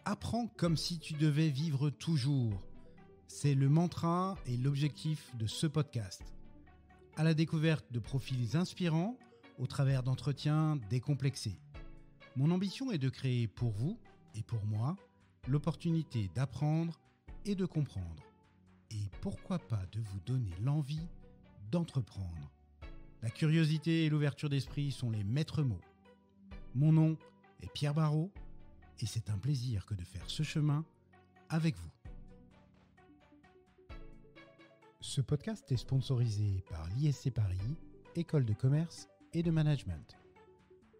Apprends comme si tu devais vivre toujours. C'est le mantra et l'objectif de ce podcast. À la découverte de profils inspirants au travers d'entretiens décomplexés. Mon ambition est de créer pour vous et pour moi l'opportunité d'apprendre et de comprendre. Et pourquoi pas de vous donner l'envie d'entreprendre. La curiosité et l'ouverture d'esprit sont les maîtres mots. Mon nom est Pierre Barrault. Et c'est un plaisir que de faire ce chemin avec vous. Ce podcast est sponsorisé par l'ISC Paris, École de commerce et de management.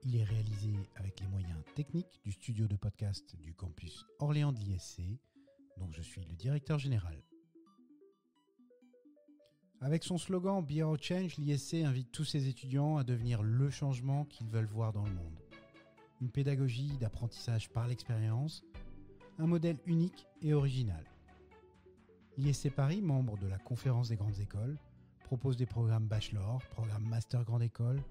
Il est réalisé avec les moyens techniques du studio de podcast du campus Orléans de l'ISC, dont je suis le directeur général. Avec son slogan Be Our Change, l'ISC invite tous ses étudiants à devenir le changement qu'ils veulent voir dans le monde. Une pédagogie d'apprentissage par l'expérience, un modèle unique et original. L'ISC Paris, membre de la Conférence des grandes écoles, propose des programmes Bachelor, programmes Master Grande École,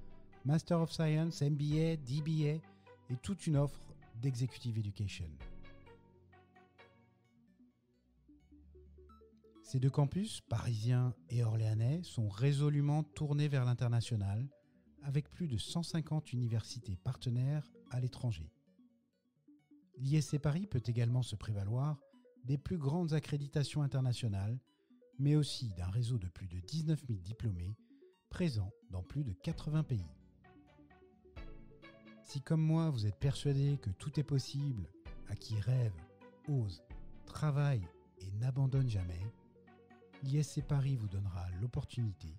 Master of Science, MBA, DBA et toute une offre d'Executive Education. Ces deux campus, parisiens et orléanais, sont résolument tournés vers l'international, avec plus de 150 universités partenaires à l'étranger. L'ISC Paris peut également se prévaloir des plus grandes accréditations internationales, mais aussi d'un réseau de plus de 19 000 diplômés présents dans plus de 80 pays. Si comme moi vous êtes persuadé que tout est possible à qui rêve, ose, travaille et n'abandonne jamais, l'ISC Paris vous donnera l'opportunité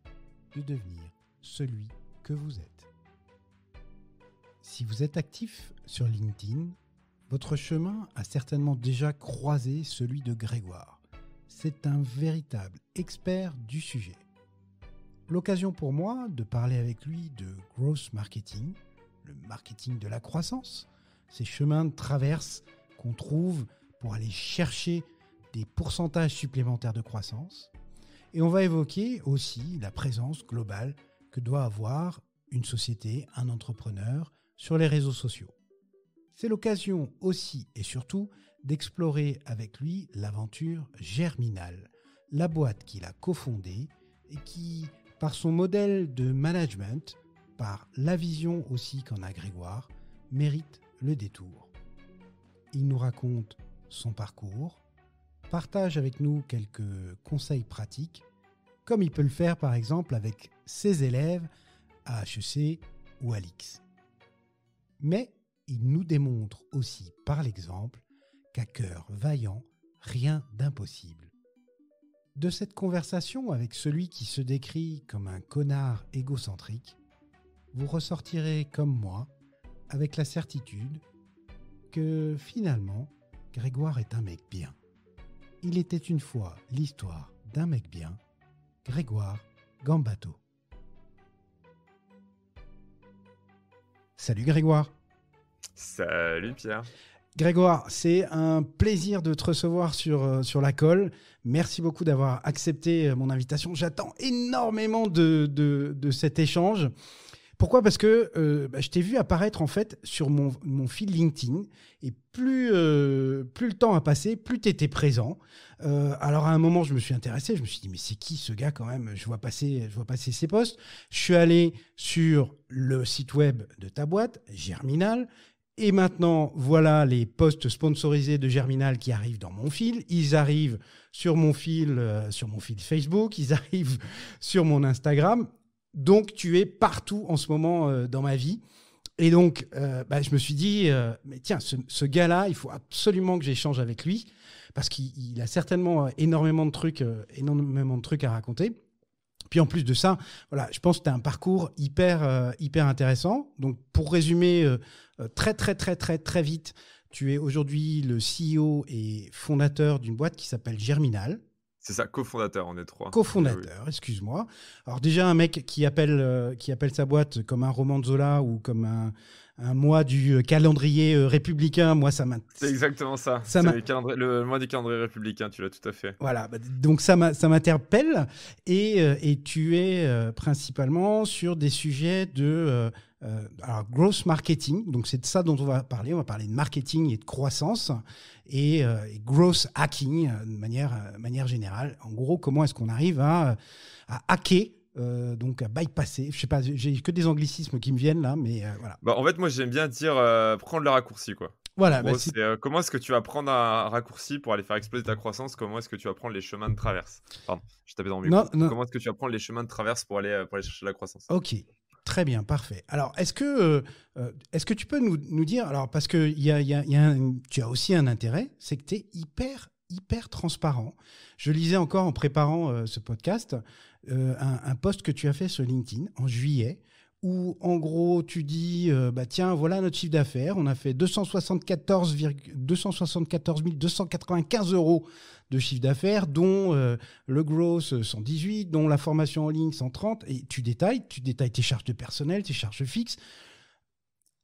de devenir celui que vous êtes. Si vous êtes actif sur LinkedIn, votre chemin a certainement déjà croisé celui de Grégoire. C'est un véritable expert du sujet. L'occasion pour moi de parler avec lui de growth marketing, le marketing de la croissance, ces chemins de traverse qu'on trouve pour aller chercher des pourcentages supplémentaires de croissance. Et on va évoquer aussi la présence globale que doit avoir une société, un entrepreneur sur les réseaux sociaux. C'est l'occasion aussi et surtout d'explorer avec lui l'aventure Germinal, la boîte qu'il a cofondée et qui, par son modèle de management, par la vision aussi qu'en a Grégoire, mérite le détour. Il nous raconte son parcours, partage avec nous quelques conseils pratiques, comme il peut le faire par exemple avec ses élèves à HEC ou à l'IX. Mais il nous démontre aussi par l'exemple qu'à cœur vaillant, rien d'impossible. De cette conversation avec celui qui se décrit comme un connard égocentrique, vous ressortirez comme moi avec la certitude que finalement, Grégoire est un mec bien. Il était une fois l'histoire d'un mec bien, Grégoire Gambato. Salut Grégoire. Salut Pierre. Grégoire, c'est un plaisir de te recevoir sur la colle. Merci beaucoup d'avoir accepté mon invitation. J'attends énormément de cet échange. Pourquoi ? Parce que je t'ai vu apparaître en fait sur mon fil LinkedIn et plus le temps a passé, plus tu étais présent. Alors à un moment, je me suis intéressé, je me suis dit mais c'est qui ce gars quand même ? Je vois passer ses posts. Je suis allé sur le site web de ta boîte, Germinal. Et maintenant, voilà les posts sponsorisés de Germinal qui arrivent dans mon fil. Ils arrivent sur mon fil Facebook, ils arrivent sur mon Instagram. Donc, tu es partout en ce moment dans ma vie. Et donc, je me suis dit, mais tiens, ce gars-là, il faut absolument que j'échange avec lui parce qu'il a certainement énormément de trucs à raconter. Puis en plus de ça, voilà, je pense que tu as un parcours hyper intéressant. Donc, pour résumer très, très, très, très, très vite, tu es aujourd'hui le CEO et fondateur d'une boîte qui s'appelle Germinal. C'est ça, cofondateur, on est trois. Cofondateur, oui. Excuse-moi. Alors déjà, un mec qui appelle sa boîte comme un roman de Zola ou comme un mois du calendrier républicain. Moi, C'est exactement ça. ça C'est m'a- le mois du calendrier républicain, tu l'as tout à fait. Voilà, donc ça m'interpelle et tu es principalement sur des sujets de alors, growth marketing, donc c'est de ça dont on va parler de marketing et de croissance et growth hacking de manière générale. En gros, comment est-ce qu'on arrive à hacker, donc à bypasser, je sais pas, j'ai que des anglicismes qui me viennent là, mais voilà. Bah, en fait, moi, j'aime bien dire prendre le raccourci, quoi. Voilà, En gros, c'est comment est-ce que tu vas prendre un raccourci pour aller faire exploser ta croissance? Comment est-ce que tu vas prendre les chemins de traverse? Pardon, je tapais dans le micro. non. Comment est-ce que tu vas prendre les chemins de traverse pour aller chercher la croissance? Ok, très bien, parfait. Alors, est-ce que tu peux nous dire, alors parce que tu as aussi un intérêt, c'est que tu es hyper transparent. Je lisais encore en préparant ce podcast un post que tu as fait sur LinkedIn en juillet où, en gros, tu dis, tiens, voilà notre chiffre d'affaires, on a fait 274 295 euros de chiffre d'affaires, dont le growth 118, dont la formation en ligne 130, et tu détailles tes charges de personnel, tes charges fixes,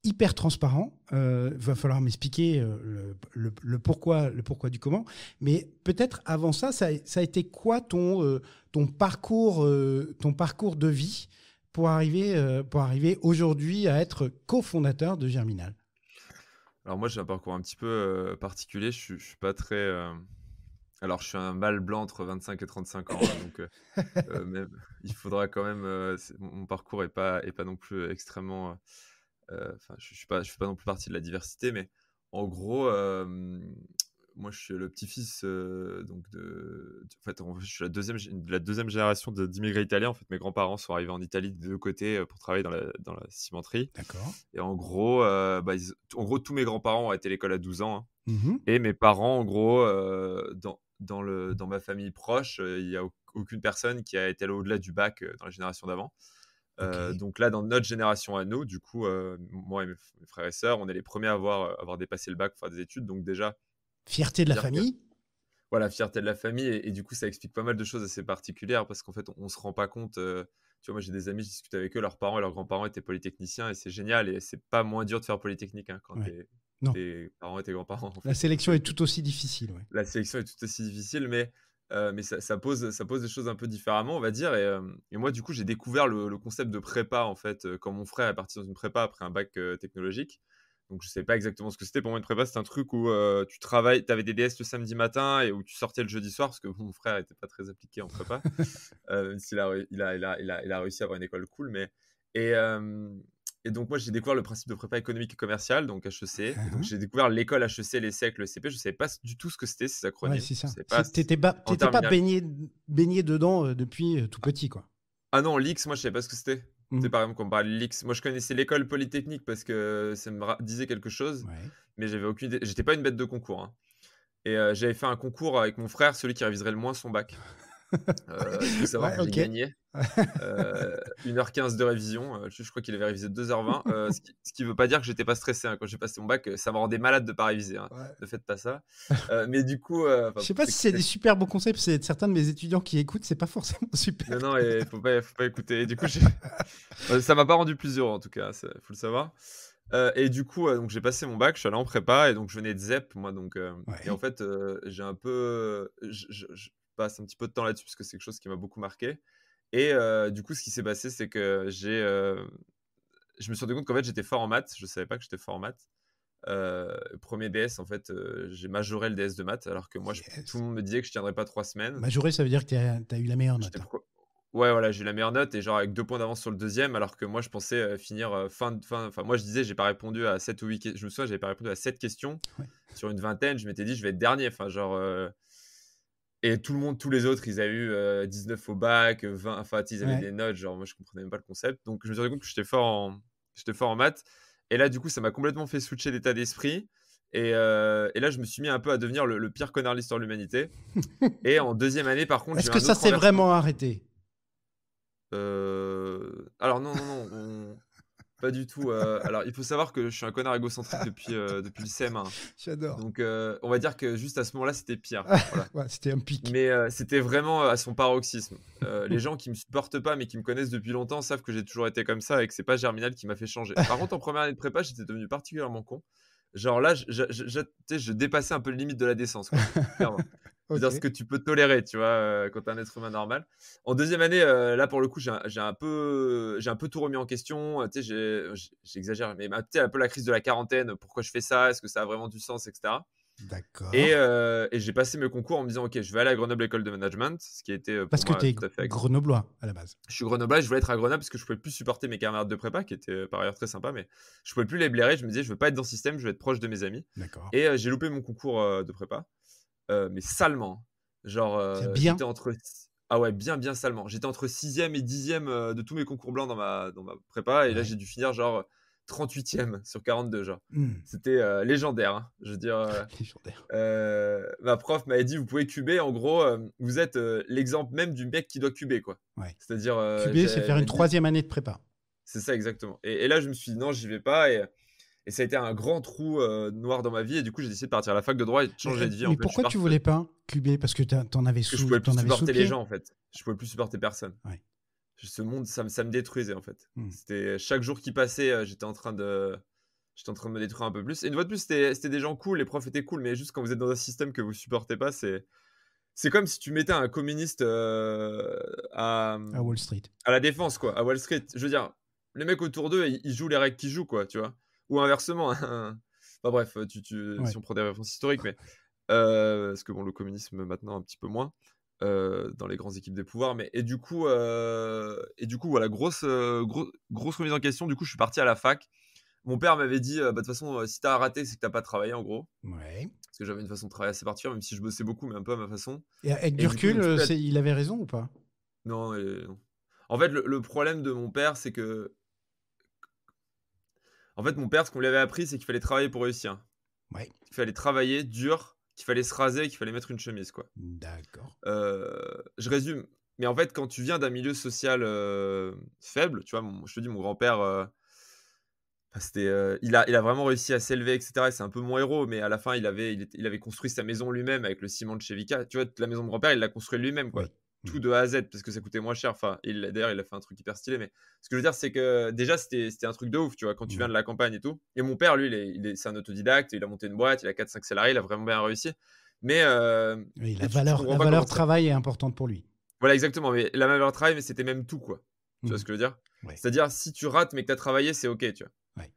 hyper transparent. Va falloir m'expliquer le pourquoi du comment, mais peut-être avant ça a été quoi ton parcours de vie pour arriver aujourd'hui à être cofondateur de Germinal? Alors moi, j'ai un parcours un petit peu particulier. Je suis pas très... Alors, je suis un mâle blanc entre 25 et 35 ans, hein, donc même, il faudra quand même... mon parcours est pas non plus extrêmement... Enfin, je fais pas non plus partie de la diversité, mais en gros, moi, je suis le petit-fils donc en fait, je suis de la deuxième génération d'immigrés italiens. En fait, mes grands-parents sont arrivés en Italie des deux côtés pour travailler dans la cimenterie. D'accord. Et en gros, en gros, tous mes grands-parents ont été à l'école à 12 ans, hein. Mhm. Et mes parents, en gros, dans ma famille proche, il n'y a aucune personne qui a été allée au-delà du bac dans la génération d'avant. Ok. Donc là, dans notre génération à nous, du coup, moi et mes frères et sœurs, on est les premiers à avoir dépassé le bac pour faire des études. Donc déjà, Fierté de la dire que, famille. voilà, fierté de la famille. Et du coup, ça explique pas mal de choses assez particulières parce qu'en fait, on se rend pas compte. Tu vois, moi, j'ai des amis, je discute avec eux, leurs parents et leurs grands-parents étaient polytechniciens et c'est génial. Et c'est pas moins dur de faire polytechnique hein, quand Ouais. Non. tes parents et tes grands-parents. En La fait, sélection est tout aussi difficile. Ouais. la sélection est tout aussi difficile, mais ça pose des choses un peu différemment, on va dire. Et moi, du coup, j'ai découvert le concept de prépa, en fait, quand mon frère est parti dans une prépa après un bac technologique. Donc, je ne savais pas exactement ce que c'était. Pour moi, une prépa, c'est un truc où tu travailles, tu avais des DS le samedi matin et où tu sortais le jeudi soir, parce que mon frère n'était pas très appliqué en prépa, même s'il il a réussi à avoir une école cool. Et, euh, et donc, moi, j'ai découvert le principe de prépa économique et commerciale, donc HEC. Et donc, j'ai découvert l'école HEC, l'ESSEC, le CP. Je ne savais pas du tout ce que c'était, ces Ouais, acronymes. c'est ça. Je savais pas T'étais en pas terminale. baigné dedans depuis tout petit, quoi. Ah non, l'X, moi, je savais pas ce que c'était. Tu sais, Mhm. par exemple, quand on parlait de l'X, moi, je connaissais l'école polytechnique parce que ça me disait quelque chose, Ouais. mais j'avais aucune idée. J'étais pas une bête de concours, hein. Et j'avais fait un concours avec mon frère, celui qui réviserait le moins son bac. Il faut savoir Ouais, que j'ai ok. gagné. 1h15 de révision. Je crois qu'il avait révisé 2h20. Ce qui veut pas dire que j'étais pas stressé hein, quand j'ai passé mon bac. Ça me rendait malade de pas réviser, hein. Ouais. Ne faites pas ça. Mais du coup, Je sais pas si c'est des super bons conseils, parce que certains de mes étudiants qui écoutent, c'est pas forcément super. non, il faut pas écouter. Et du coup, ça m'a pas rendu plus heureux en tout cas, faut le savoir. Et du coup, donc j'ai passé mon bac, je suis allé en prépa et donc je venais de ZEP, moi. Donc, et en Ouais. fait, j'ai un peu, je passe un petit peu de temps là-dessus parce que c'est quelque chose qui m'a beaucoup marqué. Et du coup, ce qui s'est passé, c'est que je me suis rendu compte qu'en fait, j'étais fort en maths. Je savais pas que j'étais fort en maths. Premier DS, en fait, j'ai majoré le DS de maths, alors que moi, tout Yes. le monde me disait que je tiendrais pas 3 semaines. Majoré, ça veut dire que t'as eu la meilleure note. J'étais Hein. Ouais, voilà, j'ai eu la meilleure note et genre avec 2 points d'avance sur le deuxième, alors que moi, je pensais finir enfin, moi, je disais, j'ai pas répondu à 7 ou 8 questions. Je me souviens, j'avais pas répondu à 7 questions Ouais. sur une vingtaine. Je m'étais dit, je vais être dernier. Enfin, genre, et tout le monde, tous les autres, ils avaient eu 19 au bac, 20, enfin, ils avaient Ouais. des notes. Genre, moi, je comprenais même pas le concept. Donc, je me suis rendu compte que j'étais fort en maths. Et là, du coup, ça m'a complètement fait switcher d'état d'esprit. Et là, je me suis mis un peu à devenir le pire connard de l'histoire de l'humanité. Et en deuxième année, par contre, j'ai Est-ce eu que un ça autre s'est renversement. vraiment arrêté? Alors non, pas du tout. Alors, il faut savoir que je suis un connard égocentrique depuis le CM1. J'adore. Donc, on va dire que juste à ce moment-là, c'était pire. Voilà. Ouais, c'était un pic. Mais c'était vraiment à son paroxysme. Les gens qui me supportent pas, mais qui me connaissent depuis longtemps, savent que j'ai toujours été comme ça et que c'est pas Germinal qui m'a fait changer. Par contre, en première année de prépa, j'étais devenu particulièrement con. Genre là, tu sais, je dépassais un peu le limite de la décence, quoi, clairement. C'est-à-dire ce OK. que tu peux tolérer, tu vois, quand tu es un être humain normal. En deuxième année, là, pour le coup, j'ai un peu tout remis en question. Tu sais, j'exagère, mais tu sais, un peu la crise de la quarantaine. Pourquoi je fais ça? Est-ce que ça a vraiment du sens, etc. D'accord. Et j'ai passé mes concours en me disant: «OK, je vais aller à Grenoble École de Management», ce qui était, pour Parce que tu moi es tout à fait grenoblois à la base? je suis grenoblois et je voulais être à Grenoble parce que je pouvais plus supporter mes camarades de prépa qui étaient, par ailleurs très sympas, mais je pouvais plus les blairer. Je me disais: «Je veux pas être dans ce système, je veux être proche de mes amis» D'accord. et j'ai loupé mon concours, de prépa, mais salement. Genre, C'est bien? j'étais entre s ah ouais, bien, bien salement. J'étais entre 6e et 10e, de tous mes concours blancs dans ma prépa et là, Ouais. j'ai dû finir genre 38e sur 42 genre. Mmh. C'était, légendaire, hein. Je veux dire, Légendaire. ma prof m'avait dit: «Vous pouvez cuber, en gros, vous êtes, l'exemple même du mec qui doit cuber, quoi». Ouais. C'est-à-dire, QB, c'est faire elle une m'a dit 3e année de prépa. c'est ça exactement et là, je me suis dit: «Non, j'y vais pas» et ça a été un grand trou, noir dans ma vie et du coup, j'ai décidé de partir à la fac de droit et de changer de vie, en Mais fait. Je suis pourquoi tu parti voulais pas QB? Parce que t'en avais parce que je pouvais plus tu avais sous le supporter les gens, pied? en fait. Je pouvais plus supporter personne. Ouais. Ce monde, ça me détruisait, en fait. Mmh. C'était chaque jour qui passait, j'étais en train de me détruire un peu plus et une fois de plus, c'était des gens cool, les profs étaient cool, mais juste quand vous êtes dans un système que vous supportez pas, c'est comme si tu mettais un communiste, À Wall Street. à la défense, quoi, à Wall Street. Je veux dire, les mecs autour d'eux, ils jouent les règles qu'ils jouent, quoi, tu vois? Ou inversement, enfin bref, Ouais. si on prend des références historiques, mais parce que bon, le communisme maintenant un petit peu moins, dans les grandes équipes de pouvoir, mais et du coup voilà, grosse remise en question. Du coup, je suis parti à la fac. Mon père m'avait dit: «Bah, de toute façon, si tu as raté, c'est que tu as pas travaillé», en gros. Ouais. Parce que j'avais une façon de travailler assez particulière, même si je bossais beaucoup, mais un peu à ma façon. Et avec du Et du coup, je recul, me suis dit: c'est il avait raison ou pas? «Non, non». En fait, le problème de mon père, c'est que en fait, mon père, ce qu'on lui avait appris, c'est qu'il fallait travailler pour réussir. Ouais. Qu'il fallait travailler dur, qu'il fallait se raser, qu'il fallait mettre une chemise, quoi. D'accord. Je résume, mais en fait, quand tu viens d'un milieu social, faible, tu vois? Je te dis, mon grand-père, enfin, c'était, il a vraiment réussi à s'élever et cetera et c'est un peu mon héros, mais à la fin, il avait construit sa maison lui-même avec le ciment de chez Vicat. Tu vois? La maison de mon grand-père, il l'a construit lui-même, quoi. Oui. Mmh. Tout de A à Z parce que ça coûtait moins cher. Enfin, d'ailleurs, il a fait un truc hyper stylé, mais ce que je veux dire, c'est que déjà, c'était un truc de ouf, tu vois? Quand tu viens Ouais. de la campagne et tout et mon père, lui, c'est un autodidacte, il a monté une boîte, il a 4-5 salariés, il a vraiment bien réussi, mais Oui, tu sais, tu comprends la pas valeur comment ça travail est importante pour lui. voilà, exactement, mais la même heure de travail, mais c'était même tout, quoi. Tu vois Mmh. ce que je veux dire? Ouais. C'est-à-dire, si tu rates, mais que tu as travaillé, c'est OK, tu vois? Ouais.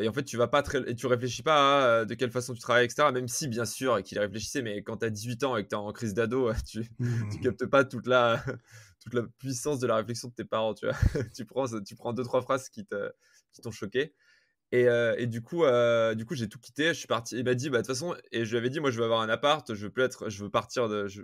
Et en fait, tu vas pas très et tu réfléchis pas à, de quelle façon tu travailles et cetera, même si bien sûr qu'il y réfléchissait, mais quand tu as 18 ans et que tu es en crise d'ado, tu Mmh. captes pas toute la toute la puissance de la réflexion de tes parents, tu vois? Tu prends 2-3 phrases qui t'ont choqué et du coup, j'ai tout quitté, je suis parti. Il m'a dit: «Bah, de toute façon» et je lui avais dit: «Moi, je veux avoir un appart, je veux partir de je»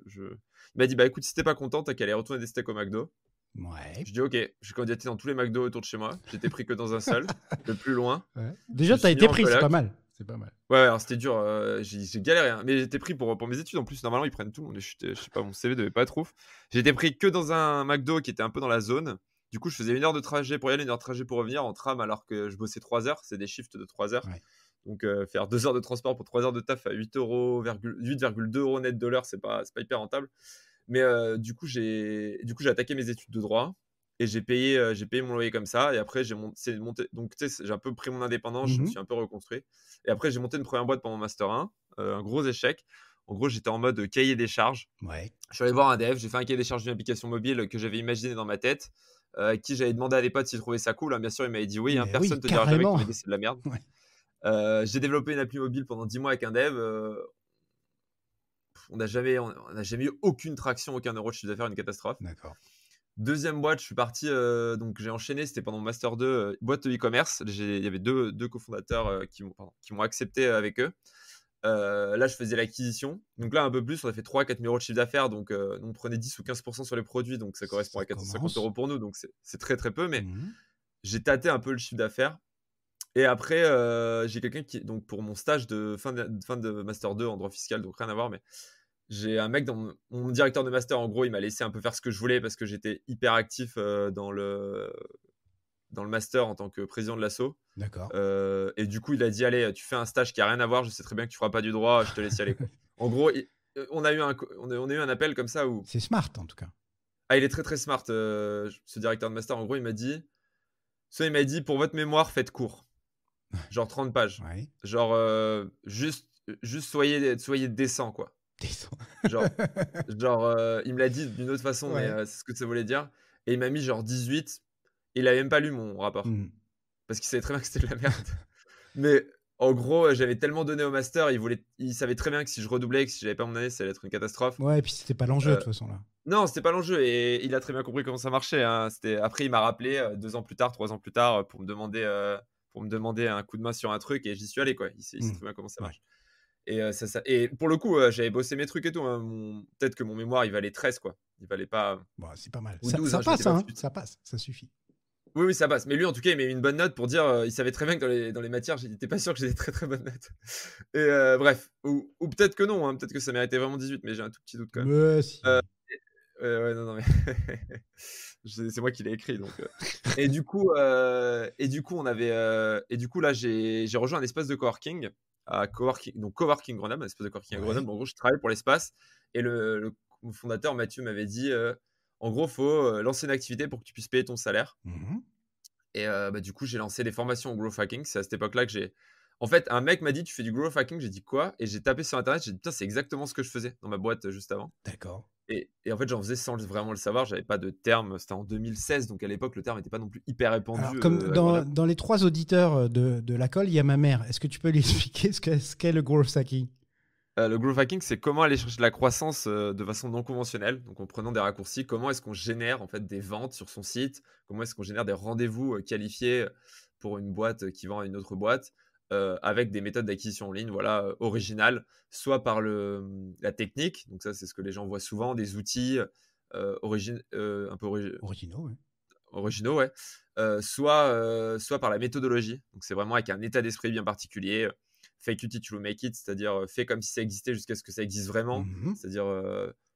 il m'a dit: «Bah, écoute, si tu es pas content, tu qu'à aller retourner des steaks au McDo». Ouais. Je dis: «OK». J'ai candidaté dans tous les McDo autour de chez moi. J'étais pris que dans un seul, le plus loin. Ouais. Je me Déjà, tu as suis mis été en pris, c'est coloc. pas mal. C'est pas mal. Ouais, ouais, alors c'était dur, j'ai galéré, hein, mais j'étais pris pour mes études en plus. Normalement, ils prennent tout le monde et je sais pas, mon CV devait pas être ouf. J'ai été pris que dans un McDo qui était un peu dans la zone. Du coup, je faisais 1 heure de trajet pour y aller, 1 heure de trajet pour revenir en tram alors que je bossais 3 heures. C'est des shifts de 3 heures. Ouais. Donc faire 2 heures de transport pour 3 heures de taf à 8,2 € net de l'heure, c'est pas hyper rentable. Mais du coup, j'ai attaqué mes études de droit et j'ai payé mon loyer comme ça et après c'est monté donc tu sais, j'ai un peu pris mon indépendance, je me Mmh. suis un peu reconstruit et après j'ai monté une première boîte pour mon master 1, un gros échec. En gros, j'étais en mode cahier des charges. Ouais. Je suis allé voir un dev, j'ai fait un cahier des charges d'une application mobile que j'avais imaginé dans ma tête, à qui j'avais demandé à des potes s'ils trouvaient ça cool, hein. Bien sûr, il m'avait dit: «Oui, hein, Mais oui, personne te dira jamais que carrément. ton idée, c'est de la merde». Ouais. J'ai développé une appli mobile pendant 10 mois avec un dev, on n'a jamais eu aucune traction, aucun euro de chiffre d'affaires, une catastrophe. D'accord. Deuxième boîte, je suis parti, donc j'ai enchaîné, c'était pendant mon master 2, boîte de e-commerce. Il y avait deux cofondateurs, qui m'ont accepté avec eux. Là, je faisais l'acquisition. Donc là, un peu plus, on a fait 3 000 à 4 000 € de chiffre d'affaires. Donc, on prenait 10 ou 15% sur les produits. Donc, ça correspond Ça à 450 commence. € pour nous. Donc, c'est très, très peu. Mais Mmh. j'ai tâté un peu le chiffre d'affaires. Et après, j'ai quelqu'un qui, donc, pour mon stage de fin de master 2 en droit fiscal, donc rien à voir, mais j'ai un mec dans mon directeur de master, en gros, il m'a laissé un peu faire ce que je voulais parce que j'étais hyper actif, dans le master en tant que président de l'asso. D'accord. Et du coup, il a dit, allez, tu fais un stage qui a rien à voir, je sais très bien que tu feras pas du droit, je te laisse y aller, quoi. En gros, on a eu un appel comme ça où C'est smart, en tout cas. il est très très smart, ce directeur de master. En gros, il m'a dit, pour votre mémoire, faites court, genre 30 pages, Ouais. genre juste soyez décent, quoi. Descends. Genre, il me l'a dit d'une autre façon, mais Ouais. c'est ce que ça voulait dire. Et il m'a mis genre 18. Il avait même pas lu mon rapport Mhm. parce qu'il savait très bien que c'était de la merde. Mais en gros, j'avais tellement donné au master, il savait très bien que si je redoublais, que si j'avais pas mon année, ça allait être une catastrophe. Ouais, et puis c'était pas l'enjeu, de Euh, toute façon, là. non, c'était pas l'enjeu et il a très bien compris comment ça marchait, hein. Après, il m'a rappelé 2 ans plus tard, 3 ans plus tard, pour me demander un coup de main sur un truc et j'y suis allé, quoi. Il sait très bien comment ça Ouais. marche. Et, et pour le coup, j'avais bossé mes trucs et tout, hein. Peut-être que mon mémoire, il valait 13, quoi. Il valait pas. Bon, c'est pas mal. Ou Ça, 12, ça hein, je m'étais passe, pas hein. foutu. Ça passe. Ça suffit. Oui, oui, ça passe. Mais lui, en tout cas, il m'a mis une bonne note pour dire, il savait très bien que dans les matières, j'étais pas sûr que j'ai des très très bonnes notes. Et bref, ou peut-être que non, hein. Peut-être que ça méritait vraiment 18, mais j'ai un tout petit doute quand même. Mais si. Ouais, non, non, mais c'est moi qui l'ai écrit, donc. Et du coup, et du coup là, j'ai rejoint un espace de coworking donc Coworking Grenoble, un espace de coworking à Ouais. Grenoble. En gros, je travaille pour l'espace et le fondateur Mathieu m'avait dit, en gros, faut lancer une activité pour que tu puisses payer ton salaire. Mhm. Et du coup, j'ai lancé des formations au growth hacking. C'est à cette époque-là que j'ai. En fait, un mec m'a dit, tu fais du growth hacking. J'ai dit quoi? Et j'ai tapé sur internet. J'ai dit, putain, c'est exactement ce que je faisais dans ma boîte juste avant. D'accord. Et en fait, j'en faisais sans vraiment le savoir. J'avais pas de terme. C'était en 2016, donc à l'époque, le terme n'était pas non plus hyper répandu Alors, comme à Grenoble. dans les 3 auditeurs de la colle, il y a ma mère. Est-ce que tu peux lui expliquer ce qu'est le growth hacking? Le growth hacking, c'est comment aller chercher de la croissance de façon non conventionnelle, donc en prenant des raccourcis. Comment est-ce qu'on génère en fait des ventes sur son site? Comment est-ce qu'on génère des rendez-vous qualifiés pour une boîte qui vend à une autre boîte avec des méthodes d'acquisition en ligne, voilà, originales, soit par la technique. Donc ça, c'est ce que les gens voient souvent, des outils un peu Originaux, ouais. originaux, ouais. Soit par la méthodologie. Donc c'est vraiment avec un état d'esprit bien particulier. Fake it till you make it, c'est-à-dire fais comme si ça existait jusqu'à ce que ça existe vraiment. Mhm. C'est-à-dire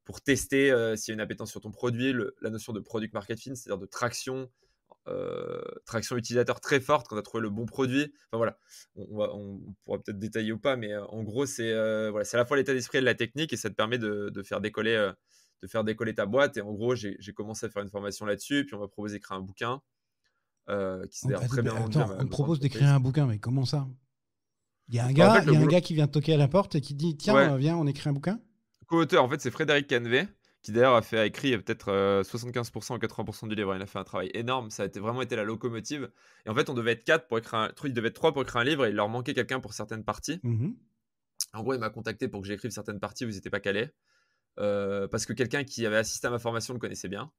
pour tester s'il y a une appétence sur ton produit, la notion de product market fit, c'est-à-dire de traction utilisateur très forte quand on a trouvé le bon produit. Enfin voilà, on pourra peut-être détailler ou pas, mais en gros, c'est voilà, c'est à la fois l'état d'esprit et de la technique et ça te permet de faire décoller ta boîte. Et en gros, j'ai commencé à faire une formation là-dessus, puis on m'a proposé d'écrire un bouquin qui s'est d'ailleurs très bien vendu à Attends, on ma te grande propose d'écrire entreprise. un bouquin, mais comment ça? Il y a un Bah, en gars, fait, il y a un gars qui vient te toquer à la porte et qui te dit ouais, tiens, viens, on écrit un bouquin? co-auteur, en fait, c'est Frédéric Canvet, qui d'ailleurs a écrit peut-être 75% ou 80% du livre. Il a fait un travail énorme, ça a vraiment été la locomotive. Et en fait, on devait être 4 pour écrire il devait être 3 pour écrire un livre et il leur manquait quelqu'un pour certaines parties. Mhm. En gros, il m'a contacté pour que j'écrive certaines parties où ils n'étaient pas calés. Parce que quelqu'un qui avait assisté à ma formation le connaissait bien.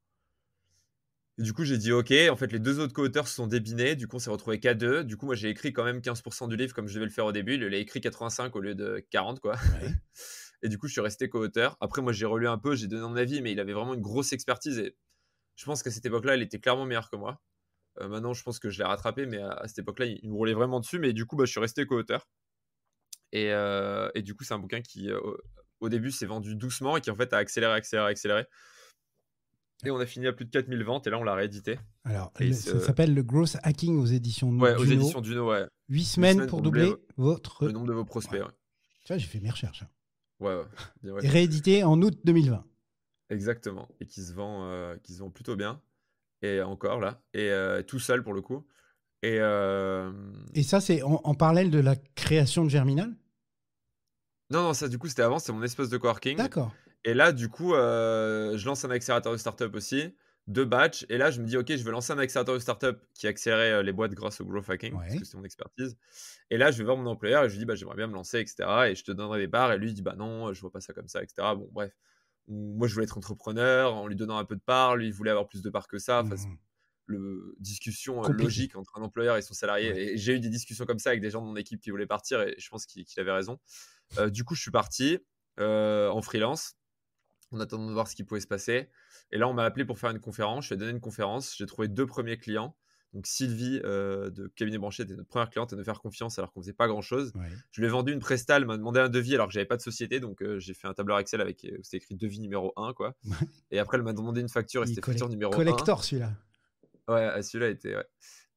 Et du coup, j'ai dit OK. En fait, les 2 autres co-auteurs se sont débinés. Du coup, on s'est retrouvés qu'à 2. Du coup, moi, j'ai écrit quand même 15% du livre comme je devais le faire au début. Il a écrit 85 au lieu de 40, quoi. Ouais. Et du coup, je suis resté co-auteur. Après, moi, j'ai relu un peu, j'ai donné mon avis, mais il avait vraiment une grosse expertise. Et je pense qu'à cette époque-là, il était clairement meilleur que moi. Maintenant, je pense que je l'ai rattrapé, mais à cette époque-là, il me roulait vraiment dessus. Mais du coup, je suis resté co-auteur. Et du coup, c'est un bouquin qui, au début, s'est vendu doucement et qui, en fait, a accéléré, accéléré, accéléré. Et on a fini à plus de 4000 ventes. Et là, on l'a réédité. Alors, Et ça s'appelle le growth hacking aux éditions ouais, aux Duno. éditions Duno, ouais. 8 8 semaines pour doubler votre. le nombre de vos prospects. Ouais. Ouais. Tu vois, j'ai fait mes recherches. Ouais, ouais. Bien, ouais. Et réédité en août 2020. Exactement. Et qui se vend plutôt bien. Et encore là. Et tout seul pour le coup. Et ça, c'est en parallèle de la création de Germinal? non, ça du coup c'était avant, c'est mon espace de coworking. D'accord. Et là du coup, je lance un accélérateur de startup aussi, 2 batchs. Et là je me dis ok, je vais lancer un accélérateur de startup qui accélérait les boîtes grâce au growth hacking, parce Ouais. que c'est mon expertise. Et là je vais voir mon employeur et je lui dis j'aimerais bien me lancer, etc. Et je te donnerai des parts. Et lui il dit non, je vois pas ça comme ça, etc. Bon bref, moi je voulais être entrepreneur en lui donnant un peu de parts, lui il voulait avoir plus de parts que ça. Enfin, Mhm. discussion Compliqué. logique entre un employeur et son salarié. Ouais. Et j'ai eu des discussions comme ça avec des gens de mon équipe qui voulaient partir et je pense qu'il avait raison. Du coup, je suis parti en freelance en attendant de voir ce qui pouvait se passer. Et là, on m'a appelé pour faire une conférence. Je suis allé donner une conférence. J'ai trouvé 2 premiers clients. Donc, Sylvie de Cabinet Branché était notre première cliente à nous faire confiance alors qu'on faisait pas grand-chose. Ouais. Je lui ai vendu une presta, elle m'a demandé un devis alors que j'avais pas de société. Donc, j'ai fait un tableur Excel avec c'était écrit devis numéro 1, quoi. Et après, elle m'a demandé une facture et c'était facture numéro 1. Collector, celui-là. Ouais, celui-là était. Ouais.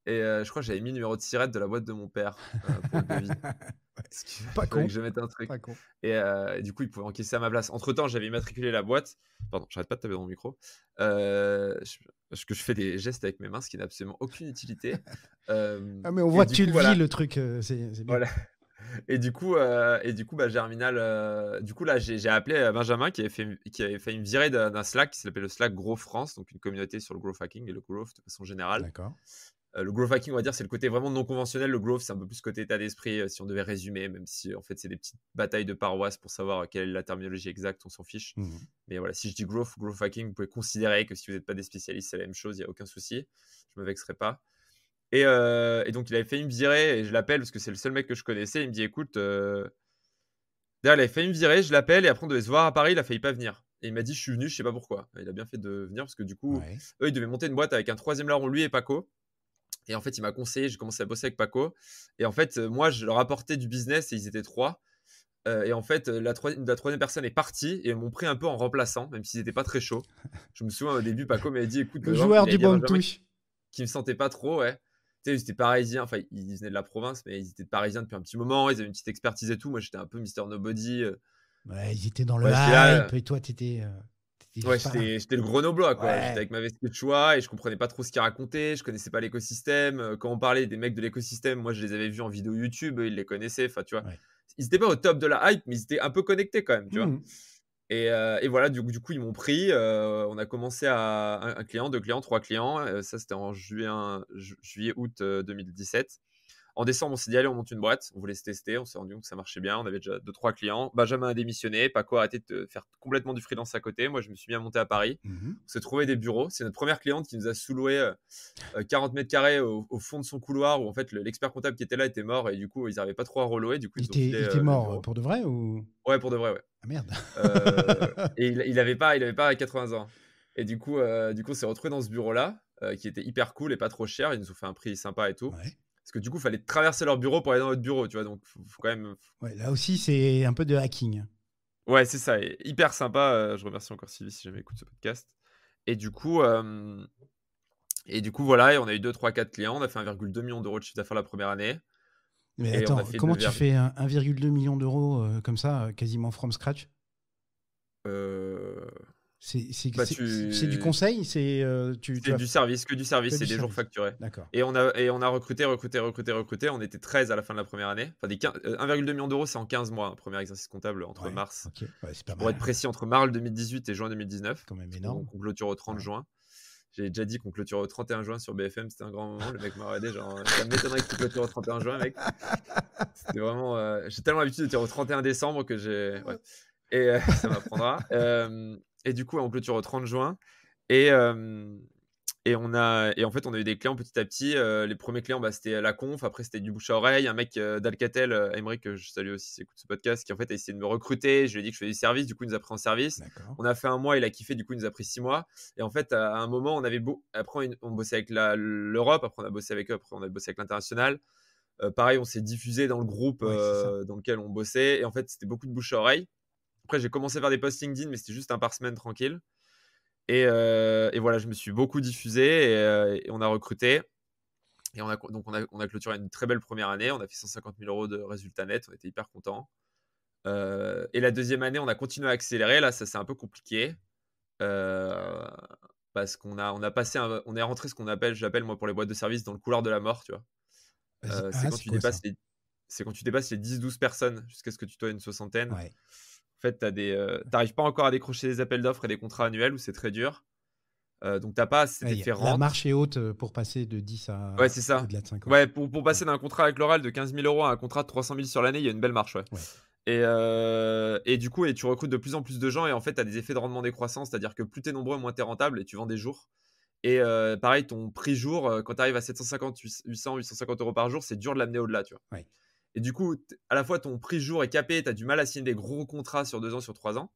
Et je crois que j'avais mis le numéro de SIRET de la boîte de mon père pour le devis. Parce qu'il Pas fallait con, que je mette un truc. pas con. Et du coup, il pouvait encaisser à ma place. Entre-temps, j'avais immatriculé la boîte. Pardon, j'arrête pas de taper dans le micro. Parce que je fais des gestes avec mes mains, ce qui n'a absolument aucune utilité. Ah, mais on Et voit que du tu coup, le voilà. vis, le truc, c'est bien. Voilà. Et du coup, bah, Germinal, du coup, là, j'ai appelé Benjamin qui avait failli me virer d'un Slack qui s'appelle le Slack Grow France, donc une communauté sur le growth hacking et le growth de façon générale. D'accord. Le growth hacking, on va dire, c'est le côté vraiment non conventionnel. Le growth, c'est un peu plus côté état d'esprit, si on devait résumer, même si en fait, c'est des petites batailles de paroisse pour savoir quelle est la terminologie exacte, on s'en fiche. Mais voilà, si je dis growth hacking, vous pouvez considérer que si vous n'êtes pas des spécialistes, c'est la même chose, il n'y a aucun souci. Je me vexerai pas. Et donc, il avait failli me virer et je l'appelle parce que c'est le seul mec que je connaissais. Il me dit écoute, d'ailleurs, il avait failli me virer, je l'appelle et après, on devait se voir à Paris. Il a failli pas venir. Et il m'a dit je suis venu, je sais pas pourquoi. Il a bien fait de venir parce que du coup, Ouais. eux, ils devaient monter une boîte avec un troisième larron, lui et Paco. Et en fait, il m'a conseillé, j'ai commencé à bosser avec Paco. Et en fait, moi, je leur apportais du business et ils étaient 3. Et en fait, la troisième personne est partie et m'ont pris un peu en remplaçant, même s'ils n'étaient pas très chauds. Je me souviens au début, Paco m'avait dit écoute, Le joueur il avait du dit à banc de Benjamin touche. qui me sentait pas trop, ouais. Tu sais, ils étaient parisiens, enfin, ils venaient de la province, mais ils étaient parisiens depuis un petit moment. Ils avaient une petite expertise et tout. Moi, j'étais un peu Mister Nobody. Ouais, ils étaient dans le Ouais, j'étais là. hype et toi, t'étais Ouais, fin. j'étais le grenoblois, quoi. J'étais Ouais. avec ma veste de choix et je comprenais pas trop ce qu'ils racontaient. Je connaissais pas l'écosystème. Quand on parlait des mecs de l'écosystème, moi, je les avais vus en vidéo YouTube. Eux, ils les connaissaient. Enfin, tu vois. Ouais. Ils étaient pas au top de la hype, mais ils étaient un peu connectés quand même, tu vois. Mhm. Et voilà, du coup, ils m'ont pris. On a commencé à un client, 2 clients, 3 clients. Ça, c'était en juillet-août 2017. En décembre, on s'est dit, allez, on monte une boîte. On voulait se tester. On s'est rendu compte que ça marchait bien. On avait déjà 2-3 clients. Benjamin a démissionné. Paco a arrêté de faire complètement du freelance à côté. Moi, je me suis mis à monter à Paris. Mhm. On s'est trouvé des bureaux. C'est notre première cliente qui nous a sous-loué 40 mètres carrés au fond de son couloir où en fait l'expert comptable qui était là était mort et du coup, ils n'arrivaient pas trop à relouer. Du coup, ils nous ont filé Il était le mort bureau. pour de vrai ou... Ouais, pour de vrai, ouais. Ah merde. Et il avait pas 80 ans. Et du coup, on s'est retrouvé dans ce bureau-là, qui était hyper cool et pas trop cher. Ils nous ont fait un prix sympa et tout. Ouais. Parce que du coup, il fallait traverser leur bureau pour aller dans notre bureau, tu vois. Donc, faut quand même. Ouais, là aussi, c'est un peu de hacking. Ouais, c'est ça. Et hyper sympa. Je remercie encore Sylvie si jamais écoute ce podcast. Et du coup, voilà. Et on a eu 2, 3, 4 clients. On a fait 1,2 million d'euros de chiffre d'affaires la première année. Mais Et on a attends, fait comment 2, tu fais 1,2 million d'euros comme ça, quasiment from scratch? bah, C'est du conseil? C'est C'est du service, que du service, que c'est du des jours service. facturés. D'accord. Et on a recruté. On était 13 à la fin de la première année. Enfin, 1,2 million d'euros, c'est en 15 mois, un premier exercice comptable entre Ouais, mars. ok. Ouais, c'est pas Pour mal. être précis, entre mars 2018 et juin 2019. Quand même Parce énorme. qu'on clôture au 30 Ouais. juin. J'ai déjà dit qu'on clôture au 31 juin sur BFM, c'était un grand moment. Le mec m'a regardé, genre, ça m'étonnerait que tu clôtures au 31 juin, mec. C'était vraiment. J'ai tellement l'habitude de dire au 31 décembre que j'ai. Ouais. Et ça m'apprendra. Et du coup, on clôture au 30 juin. Et, et en fait, on a eu des clients petit à petit. Les premiers clients, bah, c'était la conf. Après, c'était du bouche à oreille. Un mec d'Alcatel, Aymeric, que je salue aussi, s'il écoute ce podcast, qui en fait a essayé de me recruter. Je lui ai dit que je faisais du service. Du coup, il nous a pris en service. D'accord. On a fait 1 mois. Il a kiffé. Du coup, il nous a pris 6 mois. Et en fait, à un moment, on avait après, on bossait avec l'Europe. Après, on a bossé avec eux. Après, on a bossé avec l'international. Pareil, on s'est diffusé dans le groupe Ouais, c'est ça. dans lequel on bossait. Et en fait, c'était beaucoup de bouche à oreille. Après, j'ai commencé à faire des posts LinkedIn, mais c'était juste un par semaine tranquille. Et voilà, je me suis beaucoup diffusé et on a recruté. Et on a clôturé une très belle première année. On a fait 150 000 euros de résultats nets. On était hyper contents. Et la deuxième année, on a continué à accélérer. Là, ça c'est un peu compliqué. Parce qu'on est rentré ce qu'on appelle, j'appelle moi pour les boîtes de service, dans le couloir de la mort, tu vois. Vas-y. C'est Ah, quand c'est quoi ça? c'est quand tu dépasses les 10-12 personnes jusqu'à ce que tu sois une soixantaine. Ouais. En fait, t'arrives pas encore à décrocher des appels d'offres et des contrats annuels où c'est très dur. Donc, t'as pas cet effet La rente. marche est haute pour passer de 10 Ouais, à c'est ça. au-delà de 50. Ouais, pour passer d'un contrat avec l'oral de 15 000 euros à un contrat de 300 000 sur l'année, il y a une belle marche. Ouais. Ouais. Et du coup, tu recrutes de plus en plus de gens et en fait, tu as des effets de rendement décroissant, c'est-à-dire que plus tu es nombreux, moins tu es rentable et tu vends des jours. Et pareil, ton prix jour, quand tu arrives à 750, 800, 850 euros par jour, c'est dur de l'amener au-delà, tu vois. Ouais. Et du coup, à la fois, ton prix jour est capé, tu as du mal à signer des gros contrats sur 2 ans, sur 3 ans.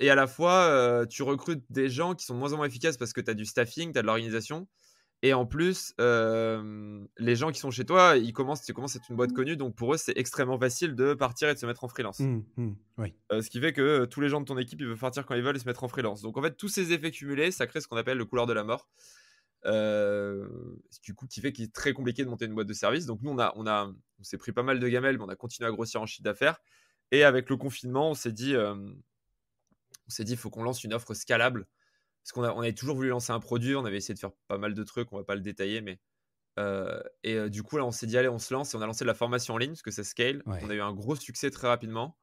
Et à la fois, tu recrutes des gens qui sont de moins en moins efficaces parce que tu as du staffing, tu as de l'organisation. Et en plus, les gens qui sont chez toi, tu commences à être une boîte connue, donc pour eux, c'est extrêmement facile de partir et de se mettre en freelance. Oui. Ce qui fait que tous les gens de ton équipe, ils veulent partir quand ils veulent et se mettre en freelance. Donc en fait, tous ces effets cumulés, ça crée ce qu'on appelle le couloir de la mort. Du coup, qui fait qu'il est très compliqué de monter une boîte de service. Donc nous, on s'est pris pas mal de gamelles, mais on a continué à grossir en chiffre d'affaires. Et avec le confinement, on s'est dit, il faut qu'on lance une offre scalable. Parce qu'on avait toujours voulu lancer un produit, on avait essayé de faire pas mal de trucs, on va pas le détailler, mais du coup, là, on s'est dit, allez, on se lance et on a lancé de la formation en ligne parce que ça scale. Ouais. On a eu un gros succès très rapidement.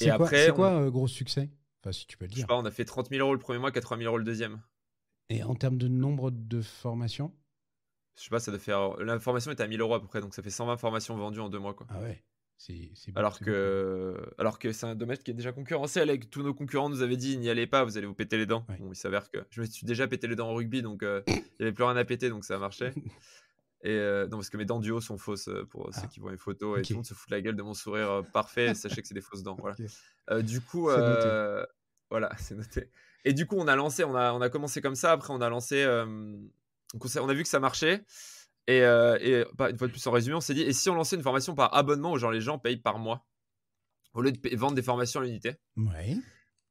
Et C'est quoi, après, c'est quoi gros succès? Enfin, si tu peux le je sais dire. pas, on a fait 30 000 euros le premier mois, 80 000 euros le deuxième. Et en termes de nombre de formations? Je sais pas, ça doit faire. La formation était à 1000 euros à peu près, donc ça fait 120 formations vendues en 2 mois, quoi. Ah ouais, c'est Alors c'est beaucoup. que c'est un domaine qui est déjà concurrentiel. Avec tous nos concurrents nous avaient dit, n'y allez pas, vous allez vous péter les dents. Ouais. Bon, il s'avère que je me suis déjà pété les dents au rugby, donc il n'y avait plus rien à péter, donc ça a marché. Et non, parce que mes dents du haut sont fausses pour ceux Ah, qui voient mes photos, et ok. tout le monde se fout de la gueule de mon sourire parfait. Sachez que c'est des fausses dents. Voilà. Ok. Du coup, C'est noté. voilà, c'est noté. Et du coup, on a commencé comme ça. Après, on a lancé. Donc on a vu que ça marchait. Et bah, une fois de plus, en résumé, on s'est dit, et si on lançait une formation par abonnement, où genre les gens payent par mois, au lieu de vendre des formations à l'unité. Ouais.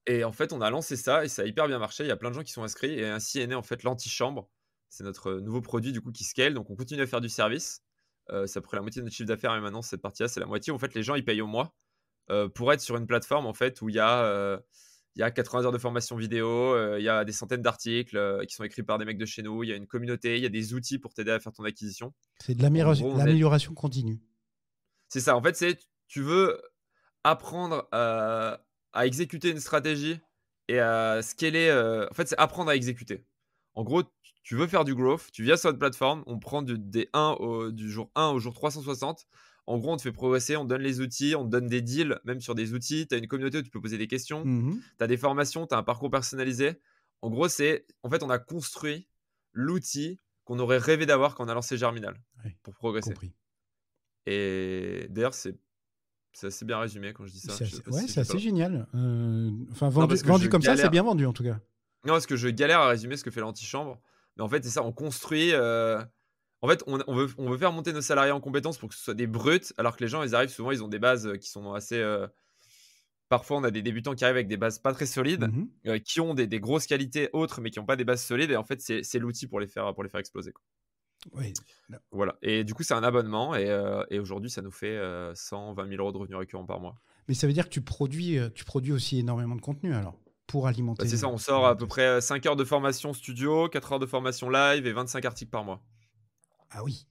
Et en fait, on a lancé ça et ça a hyper bien marché. Il y a plein de gens qui sont inscrits et ainsi est né en fait l'antichambre. C'est notre nouveau produit du coup qui scale. Donc on continue à faire du service. Ça a pris la moitié de notre chiffre d'affaires et maintenant cette partie-là c'est la moitié. En fait, les gens ils payent au mois pour être sur une plateforme en fait où il y a 80 heures de formation vidéo, il y a des centaines d'articles qui sont écrits par des mecs de chez nous. Il y a une communauté, il y a des outils pour t'aider à faire ton acquisition. C'est de En gros, l'amélioration continue. c'est ça. En fait, tu veux apprendre à exécuter une stratégie et à scaler. En fait, c'est apprendre à exécuter. En gros, tu veux faire du growth, tu viens sur notre plateforme, on prend du jour 1 au jour 360. En gros, on te fait progresser, on te donne les outils, on te donne des deals, même sur des outils. Tu as une communauté où tu peux poser des questions, Mhm. tu as des formations, tu as un parcours personnalisé. En gros, en fait, on a construit l'outil qu'on aurait rêvé d'avoir quand on a lancé Germinal Ouais, pour progresser. compris. Et d'ailleurs, c'est assez bien résumé quand je dis ça. Je sais pas si C'est assez pas. génial. Enfin, Non, parce que vendu je comme ça, c'est galère. bien vendu en tout cas. Non, parce que je galère à résumer ce que fait l'antichambre. Mais en fait, c'est ça, on construit. En fait, on veut faire monter nos salariés en compétences pour que ce soit des brutes, alors que les gens, ils arrivent souvent, ils ont des bases qui sont assez. Parfois, on a des débutants qui arrivent avec des bases pas très solides, Mhm. qui ont des grosses qualités autres, mais qui n'ont pas des bases solides. Et en fait, c'est l'outil pour les faire exploser, quoi. Ouais. Voilà. Et du coup, c'est un abonnement. Et aujourd'hui, ça nous fait 120 000 euros de revenus récurrents par mois. Mais ça veut dire que tu produis aussi énormément de contenu alors pour Bah, alimenter. c'est ça, on sort à peu près 5 heures de formation studio, 4 heures de formation live et 25 articles par mois. Ah oui.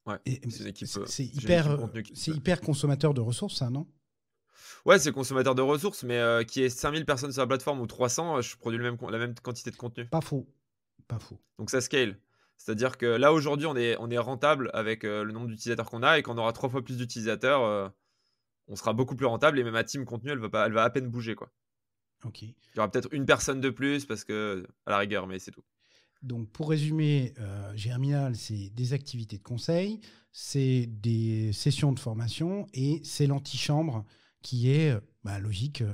Ouais, Et c'est une équipe, c'est j'ai une équipe contenu qui c'est fait. hyper consommateur de ressources, ça, non? Ouais, c'est consommateur de ressources, mais qui est 5000 personnes sur la plateforme ou 300, je produis la même quantité de contenu. Pas faux. Pas faux. Donc ça scale. C'est-à-dire que là, aujourd'hui, on est rentable avec le nombre d'utilisateurs qu'on a et quand on aura 3 fois plus d'utilisateurs, on sera beaucoup plus rentable et même ma team contenu, elle va à peine bouger, quoi. Ok. Il y aura peut-être une personne de plus parce que, à la rigueur, mais c'est tout. Donc, pour résumer, Germinal, c'est des activités de conseil, c'est des sessions de formation et c'est l'antichambre qui est logique,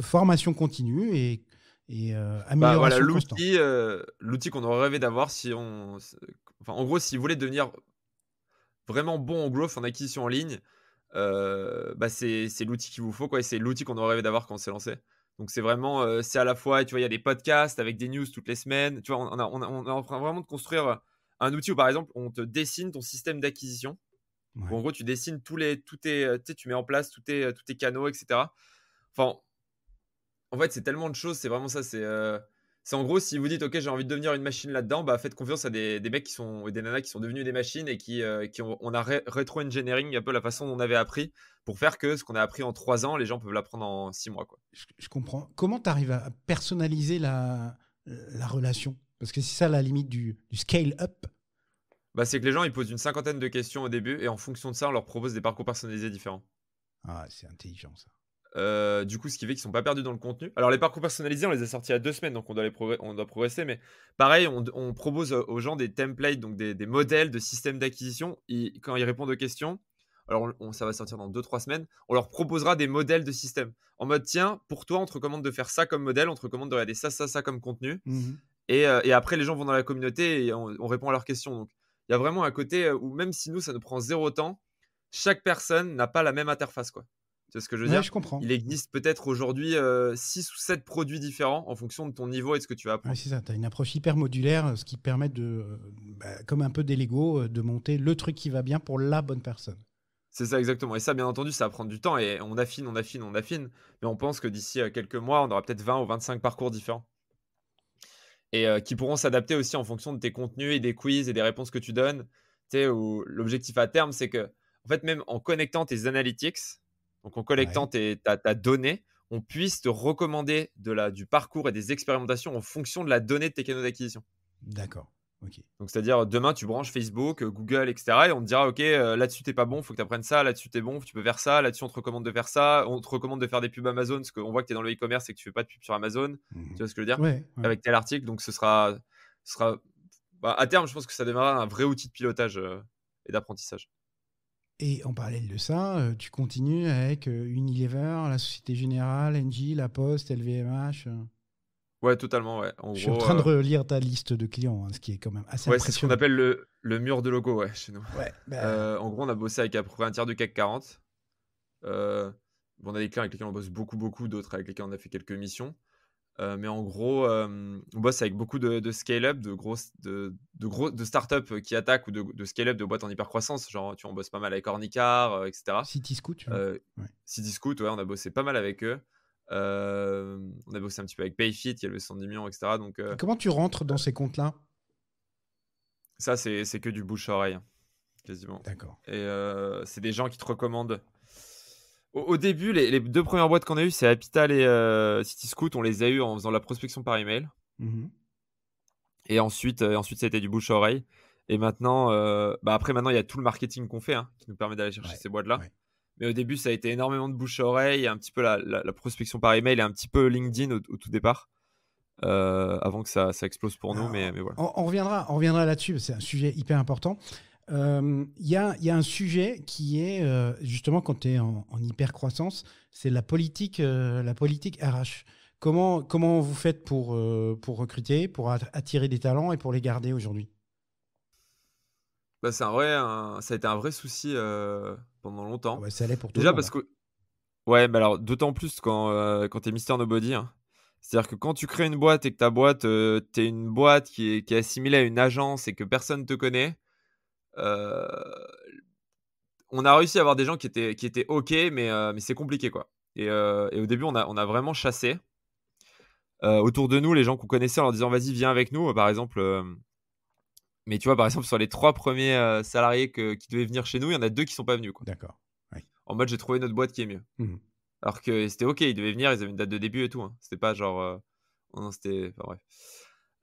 formation continue et Bah voilà, amélioration constante. l'outil qu'on aurait rêvé d'avoir si enfin, en gros, si vous voulez devenir vraiment bon en growth, en acquisition en ligne, bah c'est l'outil qu'il vous faut, quoi. Et c'est l'outil qu'on aurait rêvé d'avoir quand on s'est lancé. Donc c'est vraiment, c'est à la fois, tu vois, il y a des podcasts avec des news toutes les semaines. Tu vois, on est en train vraiment de construire un outil où, par exemple, on te dessine ton système d'acquisition. Où, en Ouais. gros, tu dessines tu sais, tu mets en place tous tes canaux, etc. Enfin, en fait, c'est tellement de choses, c'est vraiment ça. C'est en gros, si vous dites, OK, j'ai envie de devenir une machine là-dedans, bah, faites confiance à des mecs et des nanas qui sont devenus des machines et on a rétro-engineering un peu la façon dont on avait appris pour faire que ce qu'on a appris en 3 ans, les gens peuvent l'apprendre en 6 mois, quoi. Je comprends. Comment tu arrives à personnaliser la relation? Parce que c'est ça la limite du scale-up. Bah, c'est que les gens, ils posent une cinquantaine de questions au début et en fonction de ça, on leur propose des parcours personnalisés différents. Ah, c'est intelligent ça. Du coup, ce qui fait qu'ils sont pas perdus dans le contenu. Alors, les parcours personnalisés, on les a sortis il y a 2 semaines, donc on doit progresser. Mais pareil, on propose aux gens des templates, donc des modèles de système d'acquisition. Quand ils répondent aux questions, alors ça va sortir dans 2-3 semaines, on leur proposera des modèles de système. En mode, tiens, pour toi, on te recommande de faire ça comme modèle, on te recommande de regarder ça comme contenu. Mhm. Et après, les gens vont dans la communauté et on répond à leurs questions. Donc, il y a vraiment un côté où même si nous, ça nous prend 0 temps, chaque personne n'a pas la même interface, quoi. Tu vois ce que je veux Ouais, dire? je comprends. Il existe peut-être aujourd'hui 6 ou 7 produits différents en fonction de ton niveau et de ce que tu vas Ouais, apprendre. c'est ça. Tu as une approche hyper modulaire, ce qui permet de, comme un peu des Lego, de monter le truc qui va bien pour la bonne personne. C'est ça exactement et ça, bien entendu, ça va prendre du temps et on affine, on affine, on affine, mais on pense que d'ici, quelques mois, on aura peut-être 20 ou 25 parcours différents et qui pourront s'adapter aussi en fonction de tes contenus et des quiz et des réponses que tu donnes. Tu sais, où l'objectif à terme, c'est que, en fait, même en connectant tes analytics, donc en collectant Ouais, ta donnée, on puisse te recommander du parcours et des expérimentations en fonction de la donnée de tes canaux d'acquisition. d'accord. Ok. Donc, c'est-à-dire, demain, tu branches Facebook, Google, etc. Et on te dira, OK, là-dessus, t'es pas bon, il faut que tu apprennes ça. Là-dessus, t'es bon, tu peux faire ça. Là-dessus, on te recommande de faire ça. On te recommande de faire des pubs Amazon, parce qu'on voit que tu es dans le e-commerce et que tu fais pas de pub sur Amazon. Mhm. Tu vois ce que je veux dire? Ouais, ouais. Avec tel article. Donc, ce sera bah, à terme, je pense que ça deviendra un vrai outil de pilotage et d'apprentissage. Et en parallèle de ça, tu continues avec Unilever, la Société Générale, Engie, La Poste, LVMH. Ouais, totalement, ouais. En Je suis en gros, train de relire ta liste de clients, hein, ce qui est quand même assez ouais, c'est ce qu'on impressionnant. appelle le mur de logo, ouais, chez nous. Ouais, bah, En gros, on a bossé avec à peu près un tiers du CAC 40. Euh, bon, on a des clients avec lesquels on bosse beaucoup, beaucoup, d'autres avec lesquels on a fait quelques missions. Mais en gros, on bosse avec beaucoup de scale-up, de startups qui attaquent ou de scale-up de boîtes en hyper-croissance. Genre, tu vois, on bosse pas mal avec Ornicar, etc. Cityscoot, tu vois. Euh, Ouais. Cdiscount, ouais, on a bossé pas mal avec eux. On a bossé un petit peu avec Payfit, qui a levé 110 millions, etc. Donc, Et comment tu rentres dans ces comptes-là? ça, c'est que du bouche-à-oreille, hein, quasiment. D'accord. Et c'est des gens qui te recommandent. Au début, les deux premières boîtes qu'on a eues, c'est Hapital et Cityscoot. On les a eues en faisant de la prospection par email. Mhm. Et ensuite, ça a été du bouche à oreille. Et maintenant, après, maintenant, il y a tout le marketing qu'on fait hein, qui nous permet d'aller chercher Ouais, ces boîtes-là. ouais. Mais au début, ça a été énormément de bouche à oreille, et un petit peu la prospection par email et un petit peu LinkedIn au tout départ, avant que ça explose pour nous. Alors, Mais voilà. on reviendra là-dessus, c'est un sujet hyper important. Il y a un sujet qui est, justement, quand tu es en hyper-croissance, c'est la politique RH. Comment vous faites pour recruter, pour attirer des talents et pour les garder aujourd'hui? Bah, ça a été un vrai souci pendant Ah longtemps. ouais, ça l'est pour tout le Déjà monde, parce hein. que, ouais, bah alors, d'autant plus quand tu es Mister Nobody, hein. C'est-à-dire que quand tu crées une boîte et que ta boîte, tu une boîte qui est assimilée à une agence et que personne te connaît, euh, on a réussi à avoir des gens qui étaient OK, mais c'est compliqué, quoi. Et au début, on a vraiment chassé autour de nous les gens qu'on connaissait en leur disant vas-y, viens avec nous, par exemple. Mais tu vois, par exemple, sur les 3 premiers salariés qui devaient venir chez nous, il y en a 2 qui sont pas venus, quoi. D'accord. Ouais. En mode, j'ai trouvé notre boîte qui est mieux. Mhm. Alors que c'était OK, ils devaient venir, ils avaient une date de début et tout, hein. C'était pas genre. Non, c'était. Enfin, bref.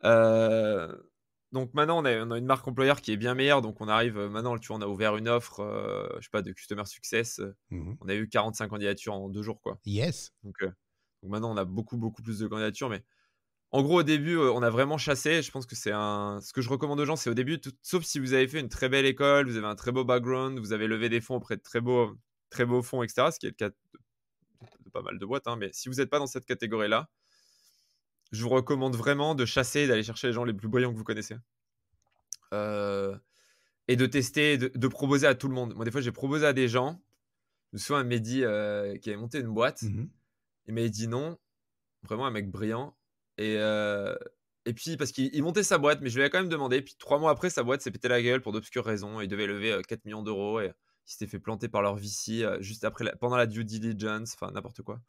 Euh, donc maintenant, on a une marque employeur qui est bien meilleure. Donc on arrive maintenant, tu vois, on a ouvert une offre, je sais pas, de Customer Success. Mhm. On a eu 45 candidatures en 2 jours, quoi. Yes. Donc maintenant, on a beaucoup, beaucoup plus de candidatures. Mais en gros, au début, on a vraiment chassé. Je pense que ce que je recommande aux gens, c'est au début, sauf si vous avez fait une très belle école, vous avez un très beau background, vous avez levé des fonds auprès de très beaux fonds, etc. Ce qui est le cas de pas mal de boîtes, hein. Mais si vous n'êtes pas dans cette catégorie-là, je vous recommande vraiment de chasser et d'aller chercher les gens les plus brillants que vous connaissez. Euh, et de tester, de proposer à tout le monde. Moi, des fois, j'ai proposé à des gens. Je me souviens, un Mehdi qui avait monté une boîte. Mhm. Il m'avait dit non. Vraiment un mec brillant. Et, euh, et puis, parce qu'il montait sa boîte, mais je lui avais quand même demandé. Puis 3 mois après, sa boîte s'est pété la gueule pour d'obscures raisons. Il devait lever 4 millions d'euros. Et il s'était fait planter par leur VC juste après pendant la due diligence. Enfin, n'importe quoi.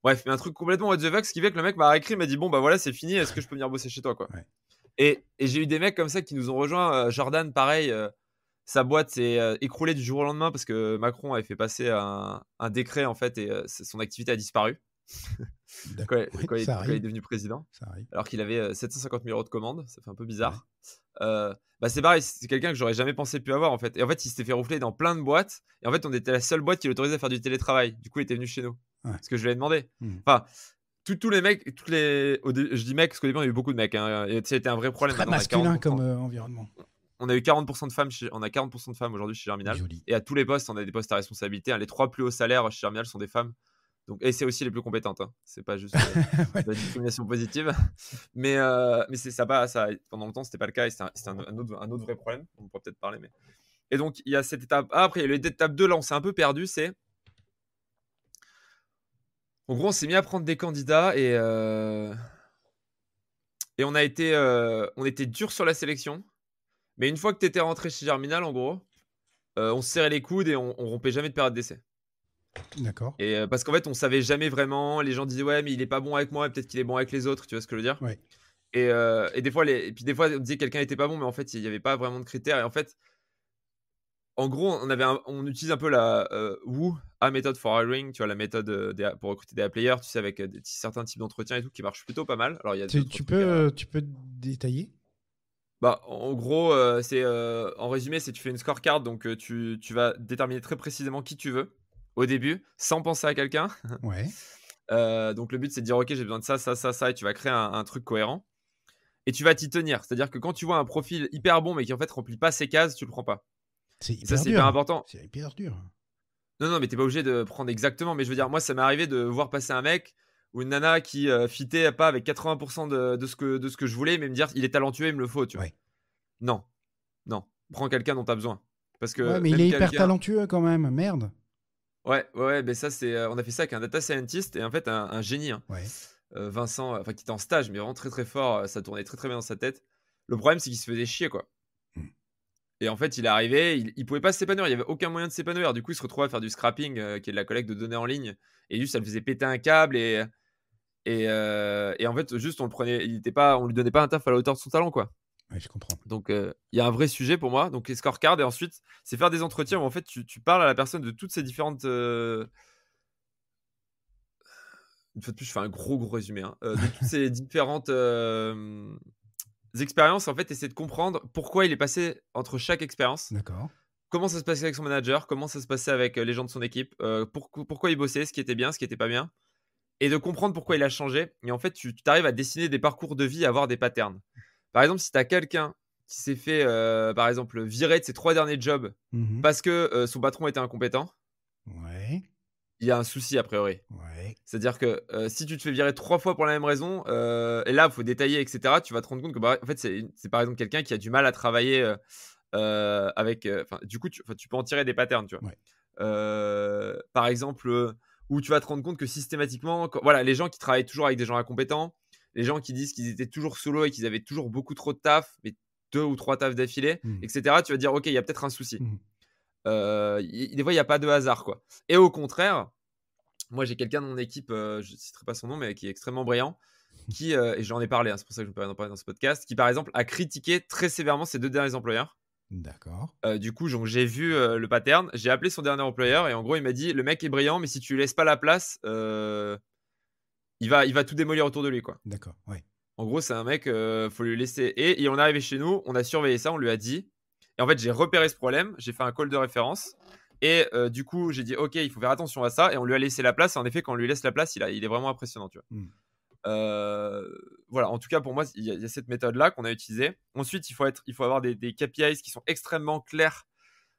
Bref, mais un truc complètement what the fuck, ce qui fait que le mec m'a écrit, il m'a dit bon, bah voilà, c'est fini, est-ce que je peux venir bosser chez toi, quoi. Ouais. Et j'ai eu des mecs comme ça qui nous ont rejoints. Jordan, pareil, sa boîte s'est écroulée du jour au lendemain parce que Macron avait fait passer un décret, en fait, et son activité a disparu quand, D'accord. Oui, quand il, ça quand il est arrive. devenu président, Ça arrive. alors qu'il avait 750 000 euros de commandes. Ça fait un peu Ouais. bizarre. Bah c'est pareil, c'est quelqu'un que j'aurais jamais pensé pu avoir, en fait. Et en fait, il s'était fait rouler dans plein de boîtes. Et en fait, on était la seule boîte qui l'autorisait à faire du télétravail. Du coup, il était venu chez nous. Ouais. Parce que je lui ai demandé. Mhm. Enfin, tous les mecs, je dis mecs parce qu'au début, on a eu beaucoup de mecs, hein, et c'était un vrai problème. Très Maintenant, on a masculin 40%. comme environnement. On a eu 40% de femmes, on a 40% de femmes aujourd'hui chez Germinal. Joli. Et à tous les postes, on a des postes à responsabilité, hein. Les 3 plus hauts salaires chez Germinal sont des femmes. Donc, et c'est aussi les plus compétentes, hein. C'est pas juste Ouais. de la discrimination positive. Mais pendant longtemps, c'était pas le cas. Et c'était un autre vrai problème. On pourra peut-être parler. Et donc, il y a cette étape. Après, il y a l'étape 2, là, on s'est un peu perdu. C'est En gros, on s'est mis à prendre des candidats et on était dur sur la sélection. Mais une fois que tu étais rentré chez Germinal, en gros, on se serrait les coudes et on rompait jamais de période d'essai. D'accord. Et parce qu'en fait, on savait jamais vraiment. Les gens disaient ouais, mais il est pas bon avec moi, peut-être qu'il est bon avec les autres. Tu vois ce que je veux dire? Ouais. Et des fois, et puis des fois, on disait que quelqu'un était pas bon, mais en fait, il y avait pas vraiment de critères. Et en fait, en gros, on utilise un peu la WHO, A Method for Hiring, tu vois, la méthode pour recruter des players, tu sais, avec certains types d'entretiens et tout qui marchent plutôt pas mal. Alors, il y a d'autres Tu trucs à. peux détailler? Bah, en gros, en résumé, c'est tu fais une scorecard, donc tu vas déterminer très précisément qui tu veux au début, sans penser à quelqu'un. Ouais. Donc le but, c'est de dire ok, j'ai besoin de ça, ça, ça, ça, et tu vas créer un truc cohérent. Et tu vas t'y tenir. C'est-à-dire que quand tu vois un profil hyper bon, mais qui en fait remplit pas ses cases, tu le prends pas. C'est Et ça, hyper c'est hyper dur. important. C'est hyper dur. Non, non, mais t'es pas obligé de prendre exactement. Mais je veux dire, moi, ça m'est arrivé de voir passer un mec ou une nana qui fitait pas avec 80% de ce que je voulais, mais me dire il est talentueux, il me le faut, tu vois. Ouais. Non, non. Prends quelqu'un dont tu as besoin. Parce Ouais, que mais il même est hyper quelqu'un. talentueux quand même. Merde. Ouais, ouais, ouais, mais ça, on a fait ça avec un data scientist et en fait, un génie, hein. Ouais. Vincent, enfin, qui était en stage, mais vraiment très très fort. Ça tournait très très bien dans sa tête. Le problème, c'est qu'il se faisait chier, quoi. Mm. Et en fait, il est arrivé, il pouvait pas s'épanouir, il y avait aucun moyen de s'épanouir. Du coup, il se retrouvait à faire du scrapping, qui est de la collecte de données en ligne. Et juste, ça le faisait péter un câble et en fait, juste, on le prenait, on lui donnait pas un taf à la hauteur de son talent, quoi. Ouais, je comprends. Donc, il y a un vrai sujet pour moi. Donc, les scorecards, et ensuite, c'est faire des entretiens où en fait, tu parles à la personne de toutes ces différentes. Une fois de plus, je fais un gros résumé, hein, de toutes ces différentes expériences. En fait, essayer de comprendre pourquoi il est passé entre chaque expérience. D'accord. Comment ça se passait avec son manager, comment ça se passait avec les gens de son équipe, pourquoi il bossait, ce qui était bien, ce qui était pas bien, et de comprendre pourquoi il a changé. Et en fait, tu arrives à dessiner des parcours de vie, à avoir des patterns. Par exemple, si tu as quelqu'un qui s'est fait, par exemple, virer de ses 3 derniers jobs Mhm. parce que son patron était incompétent, Ouais. il y a un souci a priori. Ouais. C'est-à-dire que si tu te fais virer 3 fois pour la même raison, et là, il faut détailler, etc., tu vas te rendre compte que bah, en fait, c'est par exemple quelqu'un qui a du mal à travailler avec. Du coup, tu peux en tirer des patterns, tu vois. Ouais. Par exemple, où tu vas te rendre compte que systématiquement, voilà, les gens qui travaillent toujours avec des gens incompétents, les gens qui disent qu'ils étaient toujours solo et qu'ils avaient toujours beaucoup trop de taf, mais 2 ou 3 tafs d'affilée, Mhm. etc., tu vas dire, ok, il y a peut-être un souci. Mhm. Des fois, il n'y a pas de hasard, quoi. Et au contraire, moi, j'ai quelqu'un de mon équipe, je ne citerai pas son nom, mais qui est extrêmement brillant, et j'en ai parlé, hein, c'est pour ça que je me permets d'en parler dans ce podcast, qui, par exemple, a critiqué très sévèrement ses 2 derniers employeurs. D'accord. Du coup, donc, j'ai vu le pattern, j'ai appelé son dernier employeur et en gros, il m'a dit le mec est brillant, mais si tu lui laisses pas la place, il va tout démolir autour de lui, quoi. D'accord. Ouais. En gros, c'est un mec, faut lui laisser. Et on est arrivé chez nous, on a surveillé ça, on lui a dit. Et en fait, j'ai repéré ce problème, j'ai fait un call de référence. Et du coup, j'ai dit ok, il faut faire attention à ça. Et on lui a laissé la place. Et en effet, quand on lui laisse la place, il est vraiment impressionnant, tu vois. Mhm. Voilà, en tout cas, pour moi, il y a cette méthode-là qu'on a utilisée. Ensuite, il faut avoir des KPIs qui sont extrêmement clairs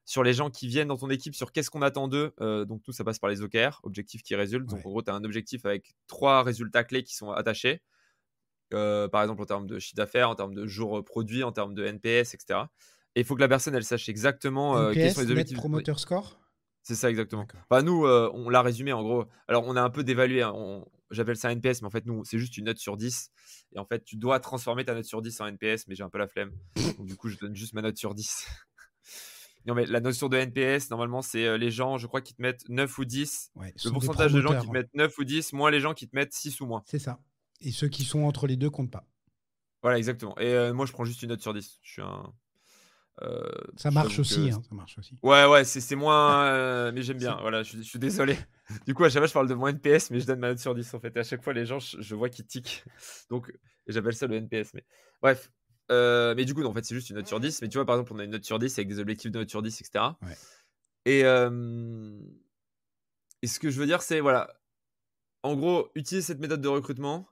sur les gens qui viennent dans ton équipe, sur qu'est-ce qu'on attend d'eux. Donc, tout ça passe par les OKR, objectifs qui résultent. Donc, Ouais. en gros, tu as un objectif avec 3 résultats clés qui sont attachés. Par exemple, en termes de chiffre d'affaires, en termes de jours produits, en termes de NPS, etc. Et il faut que la personne, elle sache exactement quels sont NPS, les Net objectifs. Promoter Score. C'est ça, exactement. D'accord. Enfin, nous, on l'a résumé en gros. Alors, on a un peu dévalué, hein. J'appelle ça NPS, mais en fait, nous, c'est juste une note sur 10. Et en fait, tu dois transformer ta note sur 10 en NPS, mais j'ai un peu la flemme. Donc, du coup, je donne juste ma note sur 10. Non, mais la notion de NPS, normalement, c'est les gens, je crois, qui te mettent 9 ou 10. Ouais. Ce Le sont des pourcentage de gens qui promoteurs. te mettent 9 ou 10, moins les gens qui te mettent 6 ou moins. C'est ça. Et ceux qui sont entre les deux comptent pas. Voilà, exactement. Et moi, je prends juste une note sur 10. Je suis un. Ça Je marche t'avoue que. aussi. Hein, ça marche aussi. Ouais, c'est moins. Mais j'aime C'est- bien. Voilà, je suis désolé. Du coup, à chaque fois, je parle de mon NPS, mais je donne ma note sur 10 en fait. Et à chaque fois, les gens, je vois qu'ils tiquent. Donc, j'appelle ça le NPS. Mais bref. Mais du coup, non, en fait, c'est juste une note sur 10. Mais tu vois, par exemple, on a une note sur 10 avec des objectifs de note sur 10, etc. Ouais. Et, et ce que je veux dire, c'est, voilà. En gros, utilise cette méthode de recrutement.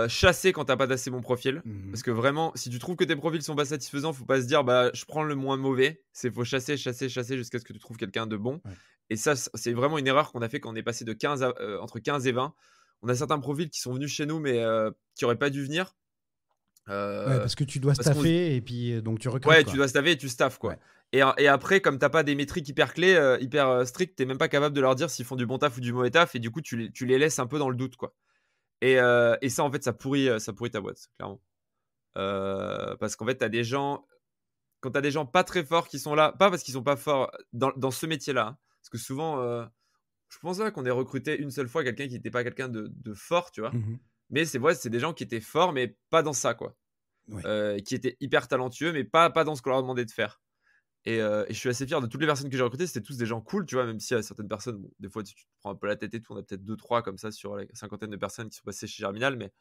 Chasser quand t'as pas d'assez bon profil. Mhm. Parce que vraiment, si tu trouves que tes profils sont pas satisfaisants, faut pas se dire bah je prends le moins mauvais. Faut chasser jusqu'à ce que tu trouves quelqu'un de bon. Ouais. Et ça, c'est vraiment une erreur qu'on a fait quand on est passé de 15 entre 15 et 20. On a certains profils qui sont venus chez nous, mais qui auraient pas dû venir. Ouais, Euh, parce que tu dois parce qu'on staffer et puis donc tu recrutes Ouais, quoi. tu dois staffer et tu staffes, Ouais. quoi. Et après, comme t'as pas des métriques hyper clés, hyper strictes, t'es même pas capable de leur dire s'ils font du bon taf ou du mauvais taf, et du coup, tu les laisses un peu dans le doute, quoi. Et ça, en fait, ça pourrit ta boîte, clairement. Parce qu'en fait, quand t'as des gens pas très forts qui sont là, pas parce qu'ils sont pas forts dans ce métier-là, hein, parce que souvent, je pense pas qu'on ait recruté une seule fois quelqu'un qui n'était pas quelqu'un de fort, tu vois. Mhm. Mais c'est des gens qui étaient forts, mais pas dans ça, quoi. Ouais. Qui étaient hyper talentueux, mais pas dans ce qu'on leur demandait de faire. Et je suis assez fier de toutes les personnes que j'ai recrutées, c'était tous des gens cool, tu vois, même si certaines personnes, bon, des fois tu te prends un peu la tête et tout, on a peut-être 2-3 comme ça sur la cinquantaine de personnes qui sont passées chez Germinal, mais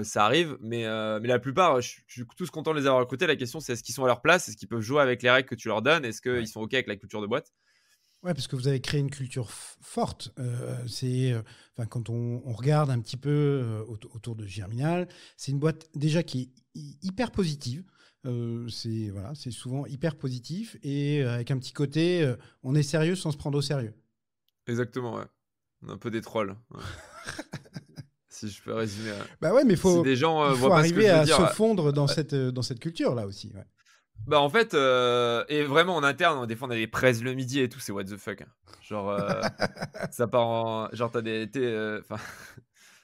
ça arrive. Mais la plupart, je suis tous content de les avoir recrutés. La question, c'est est-ce qu'ils sont à leur place, est-ce qu'ils peuvent jouer avec les règles que tu leur donnes, est-ce qu'ils sont OK avec la culture de boîte. Ouais, parce que vous avez créé une culture forte. Enfin, quand on regarde un petit peu autour de Germinal, c'est une boîte déjà qui est hyper positive. C'est souvent hyper positif et avec un petit côté, on est sérieux sans se prendre au sérieux. Exactement, ouais. On est un peu des trolls, ouais. Si je peux résumer. Bah ouais, mais Si des gens il faut voient pas ce que arriver je veux à dire. se fondre dans Ouais. cette culture-là aussi. Ouais. Bah en fait, et vraiment en interne, des fois on a des presse le midi et tout, c'est what the fuck, hein. Genre, ça part en. Genre, t'as des. Enfin,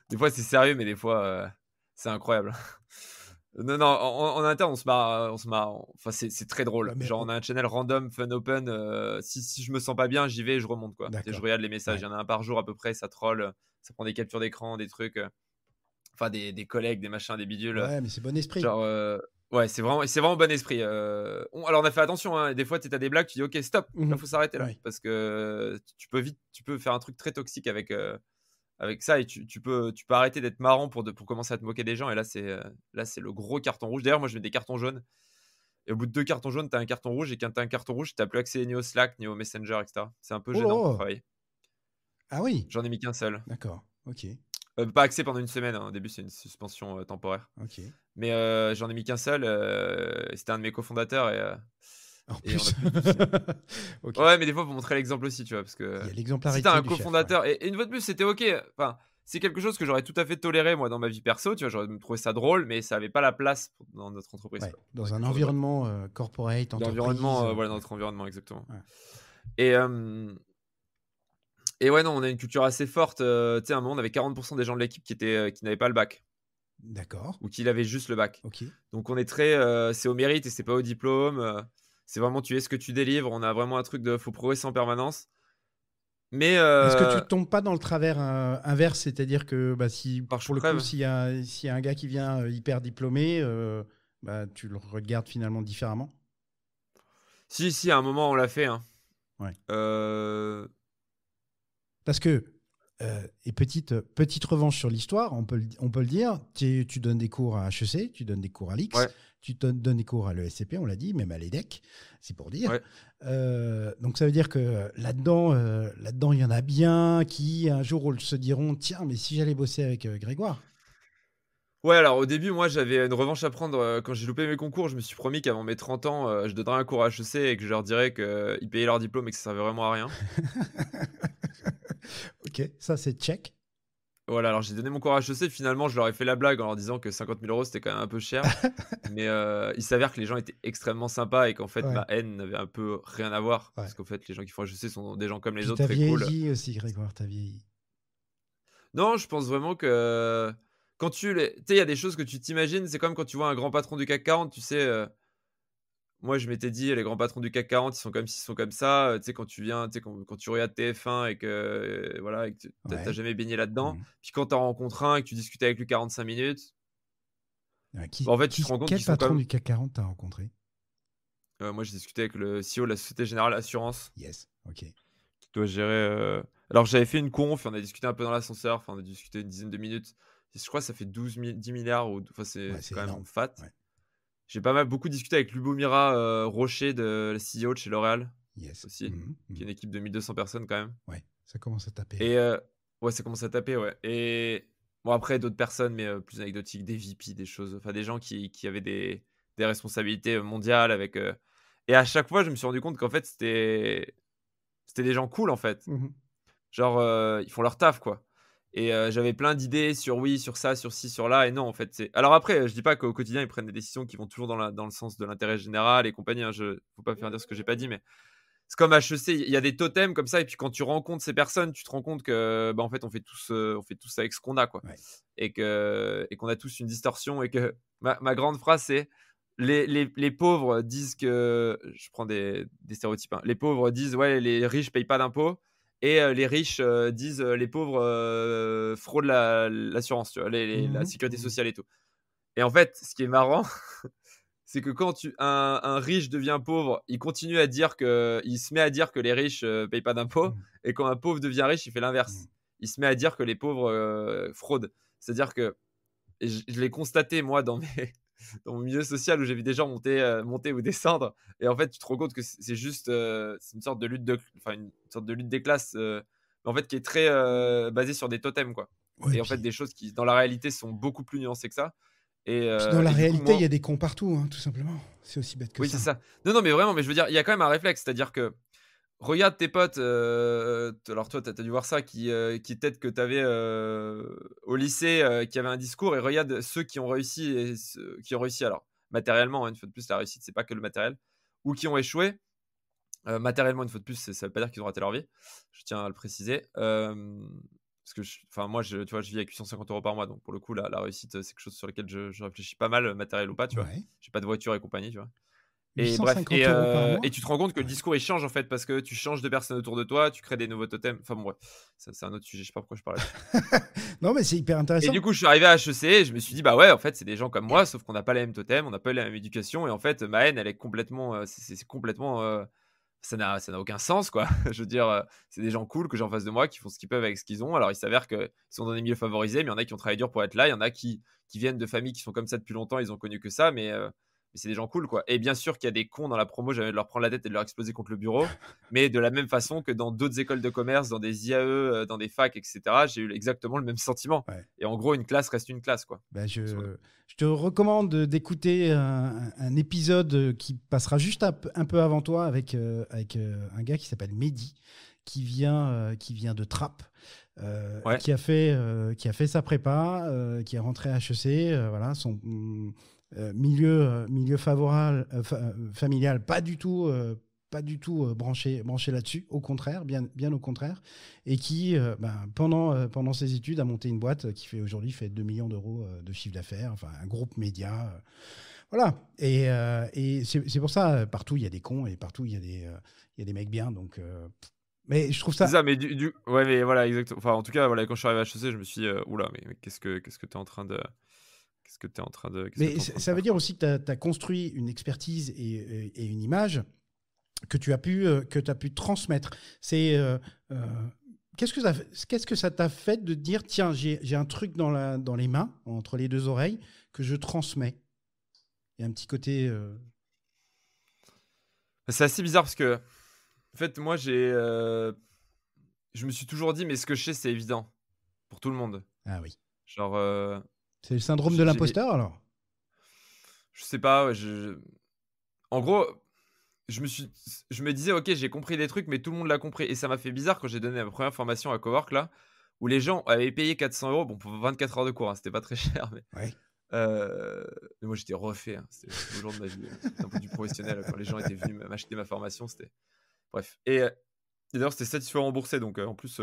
des fois c'est sérieux, mais des fois c'est incroyable. Non, non, en interne, on se marre. Enfin, c'est très drôle. Ouais, mais Genre, on a un channel random, fun open. Si je me sens pas bien, j'y vais et je remonte, quoi. Et je d'accord. regarde les messages. Ouais. Il y en a un par jour à peu près, ça troll. Ça prend des captures d'écran, des trucs. Enfin, des collègues, des machins, des bidules. Ouais, mais c'est bon esprit. Genre, ouais, c'est vraiment bon esprit. Alors, on a fait attention, hein. Des fois, tu as des blagues, tu dis, OK, stop, là, Mhm. faut s'arrêter là. Ouais. Parce que tu peux faire un truc très toxique avec ça, et tu peux arrêter d'être marrant pour commencer à te moquer des gens. Et là, c'est le gros carton rouge. D'ailleurs, moi, je mets des cartons jaunes. Et au bout de 2 cartons jaunes, tu as un carton rouge. Et quand tu as un carton rouge, tu n'as plus accès ni au Slack, ni au Messenger, etc. C'est un peu Oh gênant pour là! travailler. Ah oui, J'en ai mis qu'un seul. d'accord. Ok. Pas accès pendant une semaine, hein. Au début, c'est une suspension temporaire. Ok. Mais j'en ai mis qu'un seul. C'était un de mes cofondateurs. En Et on a plus. plus de soucis. Ok. Ouais, mais des fois, faut montrer l'exemple aussi, tu vois. Parce Il que y a si t'as l'exemplarité un du chef. Ouais. cofondateur, et une fois de plus, c'était OK. Enfin, c'est quelque chose que j'aurais tout à fait toléré, moi, dans ma vie perso. Tu vois, j'aurais trouvé ça drôle, mais ça avait pas la place dans notre entreprise, Ouais. quoi, dans la Dans un culture de boîte. environnement corporate, entreprise. L'environnement, voilà, Ouais. notre environnement, exactement. Ouais. Et, et ouais, non, on a une culture assez forte. Tu sais, à un moment, on avait 40% des gens de l'équipe qui n'avaient pas le bac, D'accord. ou qui avaient juste le bac. Ok. Donc, on est très. C'est au mérite et c'est pas au diplôme. C'est vraiment tu es ce que tu délivres. On a vraiment un truc de faut progresser en permanence. Mais Est-ce que tu tombes pas dans le travers inverse, c'est-à-dire que bah, si par je pour le coup crève. s'il y a un gars qui vient hyper diplômé, bah, tu le regardes finalement différemment? Si, à un moment, on l'a fait, hein. Ouais. Euh, Parce que et petite revanche sur l'histoire, on peut le dire, tu donnes des cours à HEC, tu donnes des cours à l'X, Ouais, tu donnes des cours à l'ESCP, on l'a dit, même à l'EDEC, c'est pour dire. ouais. Donc ça veut dire que là-dedans, il y en a bien qui un jour se diront, tiens, mais si j'allais bosser avec Grégoire. Ouais, alors au début, moi, j'avais une revanche à prendre. Quand j'ai loupé mes concours, je me suis promis qu'avant mes 30 ans, je donnerais un cours à HEC et que je leur dirais qu'ils payaient leur diplôme et que ça servait vraiment à rien. Ok, ça c'est check. Voilà, alors j'ai donné mon cours à HEC. Finalement, je leur ai fait la blague en leur disant que 50 000 euros, c'était quand même un peu cher. Mais il s'avère que les gens étaient extrêmement sympas et qu'en fait, Ouais, ma haine n'avait un peu rien à voir. ouais. Parce qu'en fait, les gens qui font HEC sont des gens comme les Puis autres, t'as très cool. vieilli aussi, Grégoire, t'as vieilli. Non, je pense vraiment que quand tu sais, il y a des choses que tu t'imagines, c'est comme quand tu vois un grand patron du CAC 40, tu sais. Moi, je m'étais dit, les grands patrons du CAC 40, ils sont comme ci, ils sont comme ça. Tu sais, quand tu viens, tu sais, quand tu regardes TF1 et que, voilà, et que tu Ouais. jamais baigné là-dedans, Mhm. puis quand tu en rencontres un et que tu discutes avec lui 45 minutes, Ouais, bah, en fait, tu te rends compte quel qu'ils sont patron comme. du CAC 40 t'as rencontré? Moi, j'ai discuté avec le CEO de la Société Générale Assurance, Yes, ok. qui doit gérer. Alors, j'avais fait une conf, et on a discuté un peu dans l'ascenseur, enfin, on a discuté une dizaine de minutes. Et je crois que ça fait 10 milliards, enfin, Ouais, c'est c'est quand même énorme. fat. Ouais. J'ai beaucoup discuté avec Lubomira Rocher, la CEO de chez L'Oréal, Yes. aussi, Mhm, qui est mhm. une équipe de 1200 personnes quand même. Ouais, ça commence à taper. Et ouais, ça commence à taper, ouais. Et bon, après, d'autres personnes, mais plus anecdotiques, des VP, des choses, enfin des gens qui avaient des responsabilités mondiales avec. Et à chaque fois, je me suis rendu compte qu'en fait, c'était des gens cool, en fait. Mhm. Genre, ils font leur taf, quoi. Et j'avais plein d'idées sur oui, sur ça, sur ci, sur là et non, en fait, c'est alors après, je dis pas qu'au quotidien, ils prennent des décisions qui vont toujours dans le sens de l'intérêt général et compagnie, hein. Faut pas faire dire ce que j'ai pas dit, mais c'est comme HEC, il y a des totems comme ça et puis quand tu rencontres ces personnes, tu te rends compte que, bah, en fait, on fait tous avec ce qu'on a, quoi. Ouais. Et qu'on a tous une distorsion et que ma grande phrase, c'est: «Les pauvres disent que» je prends des stéréotypes, hein. «Les pauvres disent: "Ouais, les riches payent pas d'impôts" et les riches, disent: "Les pauvres, fraudent l'assurance", tu vois? La Mmh. sécurité Mmh. sociale et tout. Et en fait, ce qui est marrant, c'est que quand un riche devient pauvre, il se met à dire que les riches payent pas d'impôts, Mmh. et quand un pauvre devient riche, il fait Mmh. l'inverse. Il se met à dire que les pauvres fraudent. C'est-à-dire que et je l'ai constaté moi dans mon milieu social où j'ai vu des gens monter ou descendre. Et en fait, tu te rends compte que c'est juste c'est une sorte de une sorte de lutte des classes, mais en fait qui est très basée sur des totems, quoi. Ouais, Et en fait, des choses qui, dans la réalité, sont beaucoup plus nuancées que ça. puis dans la Et du coup, réalité, il y moi, a des cons partout, hein, tout simplement. C'est aussi bête que oui, c'est ça. ça. Non, non, mais vraiment, mais je veux dire, il y a quand même un réflexe, c'est-à-dire que regarde tes potes, alors toi, tu as dû voir ça, qui peut-être que tu avais, au lycée, qui avaient un discours, et regarde ceux qui ont réussi et ceux qui ont réussi alors matériellement, hein, une fois de plus, la réussite, c'est pas que le matériel, ou qui ont échoué, matériellement, une fois de plus, ça veut pas dire qu'ils ont raté leur vie, je tiens à le préciser, parce que enfin moi, tu vois, je vis avec 850 € par mois, donc pour le coup, la réussite, c'est quelque chose sur lequel je réfléchis pas mal, matériel ou pas, tu vois? Ouais. J'ai pas de voiture et compagnie, tu vois? Et bref, 850 € par et mois? tu te rends compte que le Ouais. discours, il change, en fait, parce que tu changes de personnes autour de toi, tu crées des nouveaux totems. Enfin bon, bref, ça, c'est un autre sujet, je sais pas pourquoi je parle là-dessus. Non, mais c'est hyper Et du intéressant. coup, je suis arrivé à HEC et je me suis dit: «Bah ouais, en fait, c'est des gens comme moi, sauf qu'on n'a pas les mêmes totems, on n'a pas la même éducation, et en fait, ma haine, elle est complètement, c'est complètement, ça n'a aucun sens, quoi». Je veux dire, c'est des gens cool que j'ai en face de moi, qui font ce qu'ils peuvent avec ce qu'ils ont. Alors il s'avère qu'ils sont dans des milieux favorisés, mais il y en a qui ont travaillé dur pour être là, il y en a qui viennent de familles qui sont comme ça depuis longtemps, ils ont connu que ça, mais c'est des gens cool, quoi. Et bien sûr qu'il y a des cons dans la promo, j'ai envie de leur prendre la tête et de leur exploser contre le bureau, mais de la même façon que dans d'autres écoles de commerce, dans des IAE, dans des facs, et cetera, j'ai eu exactement le même sentiment. Ouais. Et en gros, une classe reste une classe, quoi. Bah, Grosso modo. je te recommande d'écouter un épisode qui passera juste un peu avant toi avec un gars qui s'appelle Mehdi, qui vient de Trappes, et Ouais. qui a fait sa prépa, qui est rentré à HEC. Voilà, son milieu favorable, familial, pas du tout branché là-dessus, au contraire, bien au contraire, et qui, pendant ses études, a monté une boîte qui aujourd'hui fait 2 millions d'euros de chiffre d'affaires, enfin un groupe média. Voilà. Et c'est pour ça, partout il y a des cons et partout il y a des mecs bien. Donc, mais je trouve C'est ça. ça, mais ouais, mais voilà, exactement. Enfin, en tout cas, voilà, quand je suis arrivé à HEC, je me suis dit: «Ouh là, mais qu'est-ce que tu es en train de Mais ça veut faire, dire quoi?» aussi que tu as construit une expertise et une image que tu as pu transmettre. C'est qu'est-ce que ça t'a fait de dire tiens, j'ai un truc dans les mains, entre les deux oreilles, que je transmets. Il y a un petit côté. C'est assez bizarre parce que, en fait, moi, je me suis toujours dit: «Mais ce que je sais, c'est évident pour tout le monde». Ah oui. Genre, C'est le syndrome de j'ai l'imposteur alors. je sais pas, ouais, en gros, je me disais: «OK, j'ai compris des trucs, mais tout le monde l'a compris», et ça m'a fait bizarre quand j'ai donné ma première formation à Cowork là, où les gens avaient payé 400 €, bon, pour 24 heures de cours, hein, c'était pas très cher, Ouais. mais moi j'étais refait, hein, c'était le plus beau jour de ma vie, d'un point de vue professionnel, quand les gens étaient venus m'acheter ma formation, c'était bref. Et d'ailleurs, c'était 7 fois remboursé, donc en plus,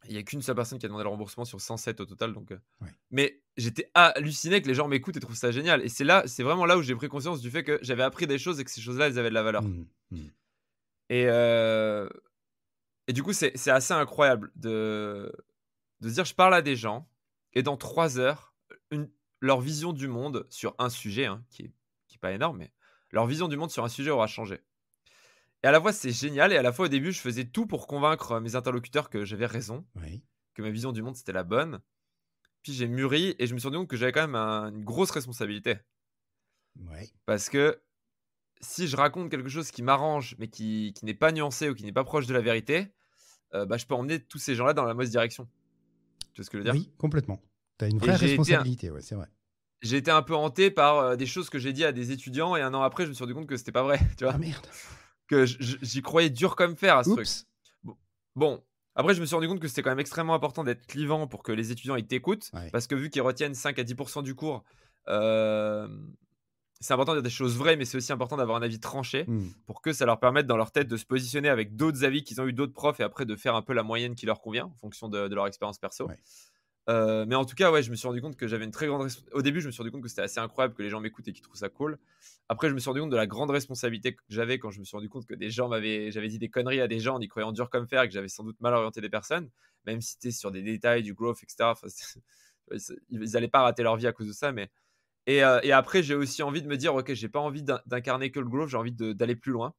il y a qu'une seule personne qui a demandé le remboursement sur 107 au total, donc Ouais. mais j'étais halluciné que les gens m'écoutent et trouvent ça génial, et c'est vraiment là où j'ai pris conscience du fait que j'avais appris des choses et que ces choses-là, elles avaient de la valeur. Mmh, mmh. Et heu et du coup, c'est assez incroyable de se dire: «Je parle à des gens et dans 3 heures, une leur vision du monde sur un sujet, hein, qui est pas énorme, mais leur vision du monde sur un sujet aura changé». Et à la fois, c'est génial, et à la fois, au début, je faisais tout pour convaincre mes interlocuteurs que j'avais raison, Oui. que ma vision du monde, c'était la bonne. Puis j'ai mûri et je me suis rendu compte que j'avais quand même une grosse responsabilité. Ouais. Parce que si je raconte quelque chose qui m'arrange, mais qui n'est pas nuancé ou qui n'est pas proche de la vérité, bah, je peux emmener tous ces gens-là dans la mauvaise direction. Tu vois ce que je veux dire? Oui, complètement. Tu as une Et vraie responsabilité, ouais, c'est vrai. j'ai été un peu hanté par, des choses que j'ai dit à des étudiants, et un an après, je me suis rendu compte que c'était pas vrai, tu Ah vois? merde. Que j'y croyais dur comme fer à ce truc. Oups. Bon bon, Après, je me suis rendu compte que c'était quand même extrêmement important d'être clivant pour que les étudiants ils t'écoutent, Ouais. parce que vu qu'ils retiennent 5 à 10 du cours, hem, c'est important de dire des choses vraies, mais c'est aussi important d'avoir un avis tranché Mmh. pour que ça leur permette dans leur tête de se positionner avec d'autres avis qu'ils ont eu d'autres profs et après de faire un peu la moyenne qui leur convient en fonction de leur expérience perso. Ouais. Mais en tout cas, ouais, je me suis rendu compte que j'avais une très grande au début, je me suis rendu compte que c'était assez incroyable que les gens m'écoutent et qu'ils trouvent ça cool. Après, je me suis rendu compte de la grande responsabilité que j'avais quand je me suis rendu compte que j'avais dit des conneries à des gens en y croyant dur comme fer et que j'avais sans doute mal orienté des personnes, même si c'était sur des détails, du growth, etc. Enfin, ils allaient pas rater leur vie à cause de ça, mais et après, j'ai aussi envie de me dire: «OK, j'ai pas envie d'incarner que le growth, j'ai envie d'aller plus loin».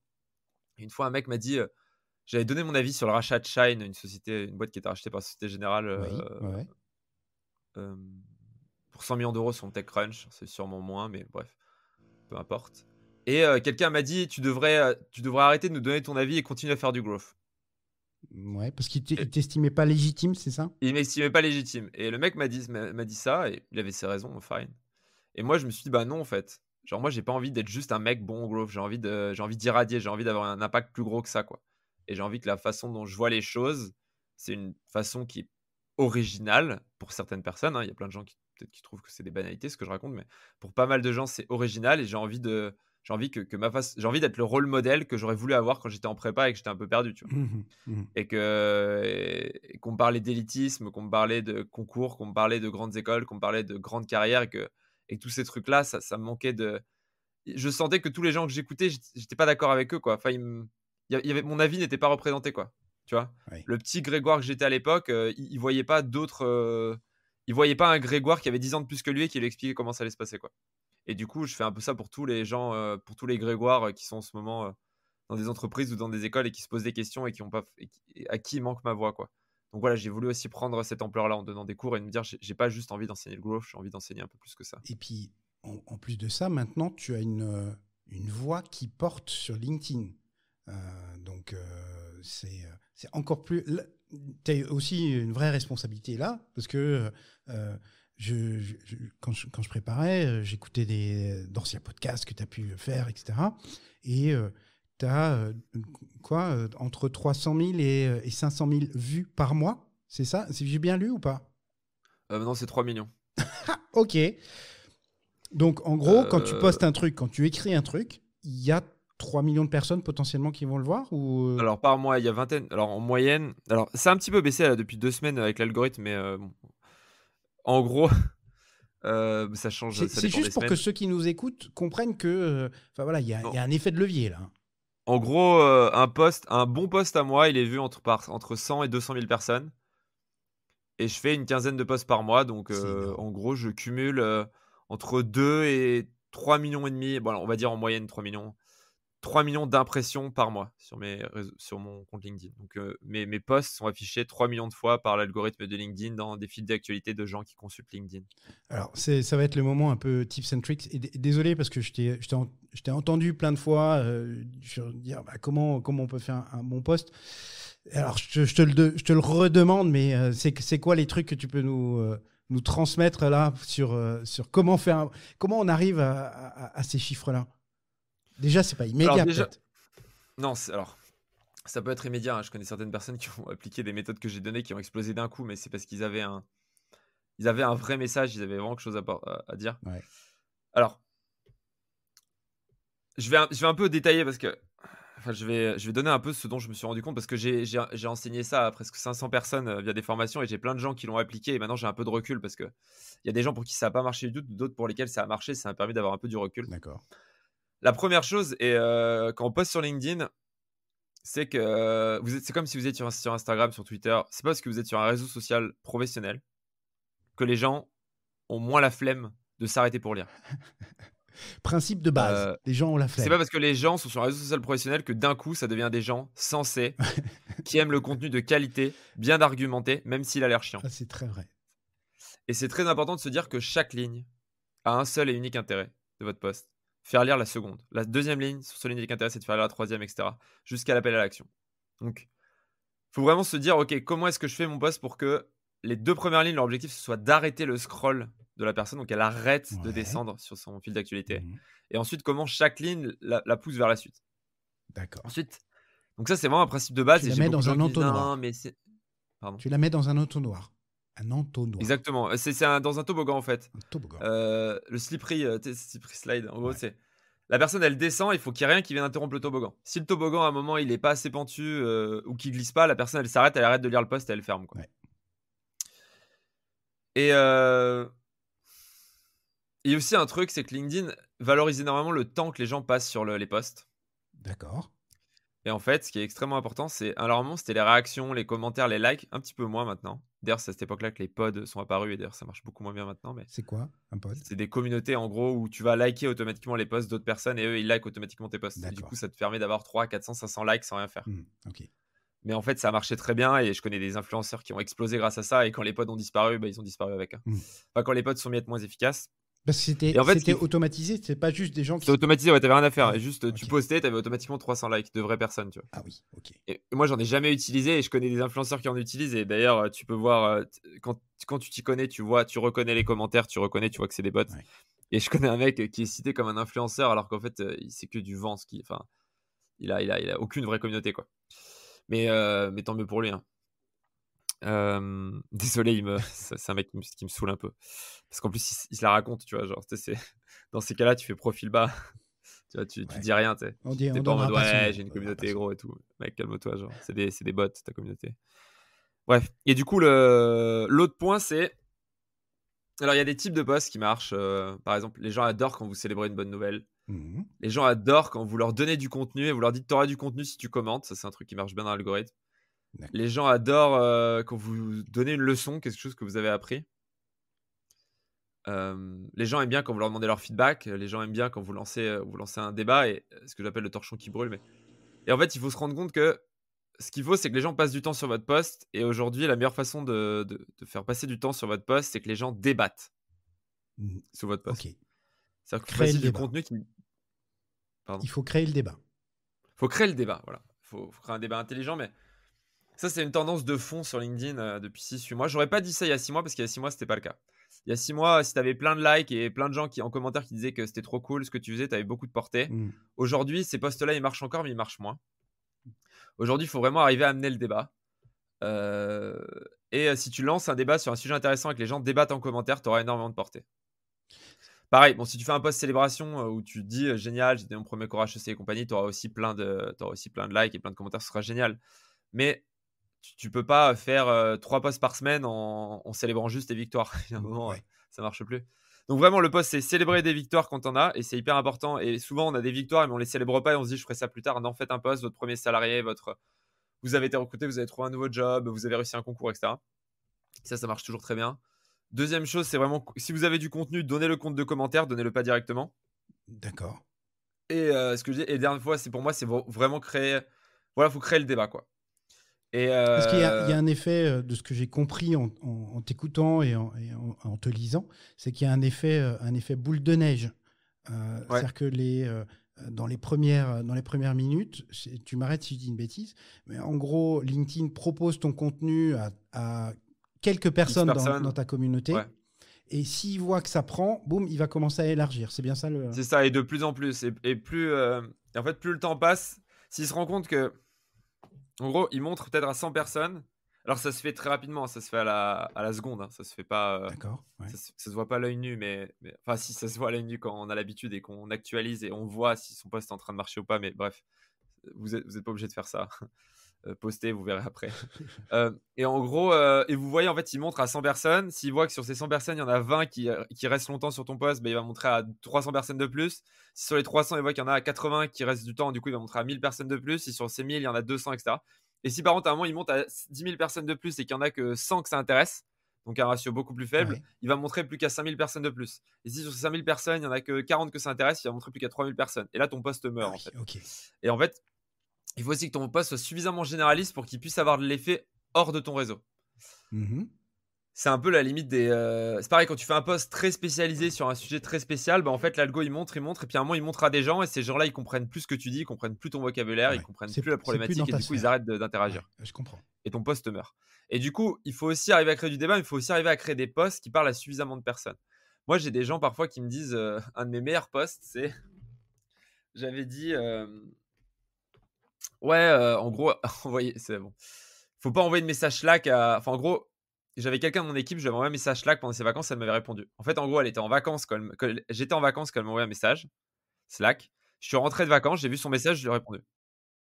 Et une fois, un mec m'a dit, j'avais donné mon avis sur le rachat de Shine, une boîte qui était rachetée par Société Générale, Oui, ouais, ouais. hem, pour 100 millions d'euros sur TechCrunch. C'est sûrement moins, mais bref, peu importe. Et quelqu'un m'a dit: «Tu devrais arrêter de nous donner ton avis et continuer à faire du growth». Ouais, parce qu'il Et t'estimait pas légitime, c'est ça? il m'estimait pas légitime et le mec m'a dit ça et il avait ses raisons, fine. Et moi, je me suis dit: «Bah non, en fait». Genre moi, j'ai pas envie d'être juste un mec bon au growth. J'ai envie d'irradier, j'ai envie d'avoir un impact plus gros que ça, quoi. Et j'ai envie que la façon dont je vois les choses, c'est une façon qui est originale pour certaines personnes, hein. Il y a plein de gens qui peut-être qui trouvent que c'est des banalités ce que je raconte, mais pour pas mal de gens, c'est original et j'ai envie que ma face j'ai envie d'être le rôle modèle que j'aurais voulu avoir quand j'étais en prépa et que j'étais un peu perdu, tu vois? Mmh. Mmh. Et qu'on me parlait d'élitisme, qu'on me parlait de concours, qu'on me parlait de grandes écoles, qu'on me parlait de grandes carrières et que tous ces trucs-là, ça me manquait de je sentais que tous les gens que j'écoutais, j'étais pas d'accord avec eux, quoi. Enfin, il y avait mon avis n'était pas représenté, quoi. Tu vois? Ouais. Le petit Grégoire que j'étais à l'époque, il voyait pas il voyait pas un Grégoire qui avait 10 ans de plus que lui et qui lui expliquait comment ça allait se passer, quoi. Et du coup, je fais un peu ça pour tous les gens, pour tous les Grégoire, qui sont en ce moment, dans des entreprises ou dans des écoles et qui se posent des questions et qui ont pas et à qui manque ma voix, quoi. Donc voilà, j'ai voulu aussi prendre cette ampleur-là en donnant des cours et me dire: «J'ai pas juste envie d'enseigner le growth, j'ai envie d'enseigner un peu plus que ça». Et puis, en plus de ça, maintenant, tu as une voix qui porte sur LinkedIn. Donc, c'est encore plus. Tu as aussi une vraie responsabilité là, parce que quand je préparais, j'écoutais d'anciens podcasts que tu as pu faire, etc. Et tu as quoi, entre 300 000 et 500 000 vues par mois, c'est ça? J'ai bien lu ou pas? Maintenant, c'est 3 millions. Ok. Donc, en gros, quand tu postes un truc, quand tu écris un truc, il y a 3 millions de personnes potentiellement qui vont le voir ou Alors par mois, il y a vingtaine alors en moyenne alors ça a un petit peu baissé là depuis 2 semaines avec l'algorithme, mais bon, en gros, ça change, ça c'est dépend des juste pour que semaines. ceux qui nous écoutent comprennent que, enfin voilà, il Non, y a un effet de levier là. en gros, un bon post à moi, il est vu entre 100 et 200 000 personnes et je fais une quinzaine de posts par mois donc C'est énorme. en gros, je cumule, entre 2 et 3,5 millions. Bon, alors, on va dire en moyenne 3 millions d'impressions par mois sur mon compte LinkedIn. Donc, mes posts sont affichés 3 millions de fois par l'algorithme de LinkedIn dans des fils d'actualité de gens qui consultent LinkedIn. Alors, ça va être le moment un peu tips and tricks. Et désolé parce que je t'ai entendu plein de fois dire bah, comment on peut faire un bon post. Alors, je te le redemande, mais c'est quoi les trucs que tu peux nous transmettre là sur comment on arrive à ces chiffres-là? Déjà, c'est pas Alors immédiat déjà peut-être. non, alors ça peut être immédiat, hein. Je connais certaines personnes qui ont appliqué des méthodes que j'ai données qui ont explosé d'un coup, mais c'est parce qu'ils avaient un vrai message, ils avaient vraiment quelque chose à dire. Ouais. Alors, je vais un peu détailler parce que enfin, je vais donner un peu ce dont je me suis rendu compte parce que j'ai enseigné ça à presque 500 personnes, via des formations et j'ai plein de gens qui l'ont appliqué et maintenant j'ai un peu de recul parce qu'il y a des gens pour qui ça a pas marché du tout, d'autres pour lesquels ça a marché, ça m'a permis d'avoir un peu du recul. D'accord. La première chose et quand on poste sur LinkedIn, c'est que c'est comme si vous êtes sur Instagram, sur Twitter. C'est pas parce que vous êtes sur un réseau social professionnel que les gens ont moins la flemme de s'arrêter pour lire. Principe de base. Heu, Les gens ont la c'est flemme. pas parce que les gens sont sur un réseau social professionnel que d'un coup ça devient des gens sensés, qui aiment le contenu de qualité, bien argumenté, même s'il a l'air chiant. Ah, c'est très vrai. Et c'est très important de se dire que chaque ligne a un seul et unique intérêt de votre post. Faire lire la seconde. La deuxième ligne, son seul et unique intérêt, c'est de faire lire la troisième, etc. Jusqu'à l'appel à l'action. Donc, faut vraiment se dire, OK, comment est-ce que je fais mon post pour que les 2 premières lignes, leur objectif, ce soit d'arrêter le scroll de la personne, donc elle arrête de Ouais. descendre sur son fil d'actualité. Mhm. Et ensuite, comment chaque ligne la pousse vers la suite. D'accord. Ensuite, donc ça, c'est vraiment un principe de Tu base et la j'ai mets beaucoup de dans gens un qui disent: «Non, entonnoir. mais c'est» Pardon. Tu la mets dans un entonnoir. Un entonnoir. Exactement. C'est dans un toboggan, en fait. Un toboggan. Le slippery slide, en gros, c'est la personne, elle descend, il faut qu'il y ait rien qui vienne interrompre le toboggan. Si le toboggan, à un moment, il est pas assez pentu ou qu'il glisse pas, la personne, elle s'arrête, elle arrête de lire le post et elle ferme, quoi. Ouais. Et il y a aussi un truc, c'est que LinkedIn valorise énormément le temps que les gens passent sur les posts. D'accord. Et en fait, ce qui est extrêmement important, c'est à un moment, c'était les réactions, les commentaires, les likes, un petit peu moins maintenant. D'ailleurs, c'est à cette époque-là que les pods sont apparus et d'ailleurs, ça marche beaucoup moins bien maintenant. Mais C'est quoi un pod? c'est des communautés, en gros, où tu vas liker automatiquement les posts d'autres personnes et eux, ils likent automatiquement tes posts. Et du D'accord. coup, ça te permet d'avoir 300, 400, 500 likes sans rien faire. Ok. Mais en fait, ça a marché très bien et je connais des influenceurs qui ont explosé grâce à ça. Et quand les pods ont disparu, bah, ils ont disparu avec. Enfin, quand les pods sont mis à être moins efficaces. Parce que c'était Et en fait, c'était automatisé, c'était pas juste des gens qui. c'était automatisé, ouais, t'avais rien à faire. Ouais, Et juste, tu ok. postais, t'avais automatiquement 300 likes de vraies personnes, tu vois. Ah oui, ok. Et moi, j'en ai jamais utilisé et je connais des influenceurs qui en utilisent. Et d'ailleurs, tu peux voir, quand tu t'y connais, tu reconnais les commentaires, tu vois que c'est des bots. Ouais. Et je connais un mec qui est cité comme un influenceur alors qu'en fait, c'est que du vent. Enfin, il a aucune vraie communauté, quoi. Mais tant mieux pour lui, hein. Désolé, c'est un mec qui me saoule un peu. Parce qu'en plus, il se la raconte, tu vois. Genre, dans ces cas-là, tu fais profil bas. Tu vois, tu dis rien, tu sais. On T'es pas en donnera mode, pas son nom, ouais, j'ai une on donnera pas communauté son nom. gros et tout. Mec, calme-toi, genre. C'est des bots, ta communauté. Bref. Et du coup, l'autre point, c'est. Alors, il y a des types de posts qui marchent. Par exemple, les gens adorent quand vous célébrez une bonne nouvelle. Les gens adorent quand vous leur donnez du contenu et vous leur dites t'auras du contenu si tu commentes. Ça, c'est un truc qui marche bien dans l'algorithme. D'accord. Les gens adorent quand vous donnez une leçon, quelque chose que vous avez appris. Les gens aiment bien quand vous leur demandez leur feedback. Les gens aiment bien quand vous lancez un débat et ce que j'appelle le torchon qui brûle. Et en fait, il faut se rendre compte que ce qu'il faut, c'est que les gens passent du temps sur votre post. Et aujourd'hui, la meilleure façon de faire passer du temps sur votre post, c'est que les gens débattent sur votre post. Ok. C'est-à-dire que vous Créer fassiez le du débat. contenu qui. Pardon. Il faut créer le débat. Il faut créer le débat, voilà. Il faut créer un débat intelligent, mais ça, c'est une tendance de fond sur LinkedIn depuis 6-8 mois. J'aurais pas dit ça il y a 6 mois parce qu'il y a 6 mois, c'était pas le cas. Il y a 6 mois, si tu avais plein de likes et plein de gens en commentaire qui disaient que c'était trop cool ce que tu faisais, tu avais beaucoup de portée. Aujourd'hui, ces posts-là, ils marchent encore, mais ils marchent moins. Aujourd'hui, il faut vraiment arriver à amener le débat. Et si tu lances un débat sur un sujet intéressant et que les gens débattent en commentaire, tu auras énormément de portée. Pareil, bon, si tu fais un post célébration où tu te dis génial, j'ai donné mon premier cours HEC et compagnie, tu auras aussi plein de likes et plein de commentaires, ce sera génial. Mais tu peux pas faire 3 posts par semaine en célébrant juste tes victoires. Il y a un moment, ça marche plus. Donc vraiment, le post, c'est célébrer des victoires quand on a, et c'est hyper important. Et souvent, on a des victoires, mais on les célèbre pas et on se dit, je ferai ça plus tard. Non, faites un post, votre premier salarié, vous avez été recruté, vous avez trouvé un nouveau job, vous avez réussi un concours, etc. Ça marche toujours très bien. Deuxième chose, c'est vraiment, si vous avez du contenu, donnez le compte de commentaires, donnez-le pas directement. D'accord. Et ce que je dis, et dernière fois, pour moi, c'est vraiment créer. Voilà, il faut créer le débat, quoi. Parce qu'il y a un effet de ce que j'ai compris en t'écoutant et en te lisant, c'est qu'il y a un effet boule de neige. C'est-à-dire que dans les premières minutes, tu m'arrêtes si je dis une bêtise, mais en gros, LinkedIn propose ton contenu à quelques personnes dans ta communauté. Ouais. Et s'il voit que ça prend, boum, il va commencer à élargir. C'est bien ça le. C'est ça, et de plus en plus. Et plus, en fait, plus le temps passe, s'il se rend compte que, en gros, il montre peut-être à 100 personnes. Alors, ça se fait très rapidement, ça se fait à la seconde. Hein, ça se fait pas. D'accord. Ouais. Ça se voit pas à l'œil nu, mais enfin, si ça se voit à l'œil nu quand on a l'habitude et qu'on actualise et on voit si son post est en train de marcher ou pas. Mais bref, vous êtes pas obligé de faire ça. Postez, vous verrez après. Et en gros, et vous voyez, en fait, il montre à 100 personnes. S'il voit que sur ces 100 personnes, il y en a 20 qui restent longtemps sur ton post, bah, il va montrer à 300 personnes de plus. Si sur les 300, il voit qu'il y en a 80 qui restent du temps, du coup, il va montrer à 1000 personnes de plus. Si sur ces 1000, il y en a 200, etc. Et si par contre, à un moment, il monte à 10 000 personnes de plus et qu'il y en a que 100 que ça intéresse, donc un ratio beaucoup plus faible, il va montrer plus qu'à 5000 personnes de plus. Et si sur ces 5000 personnes, il y en a que 40 que ça intéresse, il va montrer plus qu'à 3000 personnes. Et là, ton post meurt, en fait. Okay. Et en fait, il faut aussi que ton post soit suffisamment généraliste pour qu'il puisse avoir de l'effet hors de ton réseau. C'est un peu la limite des. C'est pareil, quand tu fais un post très spécialisé sur un sujet très spécial, bah en fait, l'algo il montre, et puis à un moment, il montre à des gens, et ces gens-là, ils comprennent plus ce que tu dis, ils comprennent plus ton vocabulaire, ils comprennent plus la problématique, et du coup, ils arrêtent d'interagir. Je comprends. Et ton post meurt. Et du coup, il faut aussi arriver à créer du débat, mais il faut aussi arriver à créer des posts qui parlent à suffisamment de personnes. Moi, j'ai des gens parfois qui me disent un de mes meilleurs posts, c'est. J'avais dit. Ouais, en gros, envoyez, c'est bon. faut pas envoyer de message Slack à. Enfin, en gros, j'avais quelqu'un de mon équipe, je lui avais envoyé un message Slack pendant ses vacances, elle m'avait répondu. En fait, en gros, elle était en vacances quand j'étais en vacances quand elle m'a envoyé un message Slack. Je suis rentré de vacances, j'ai vu son message, je lui ai répondu.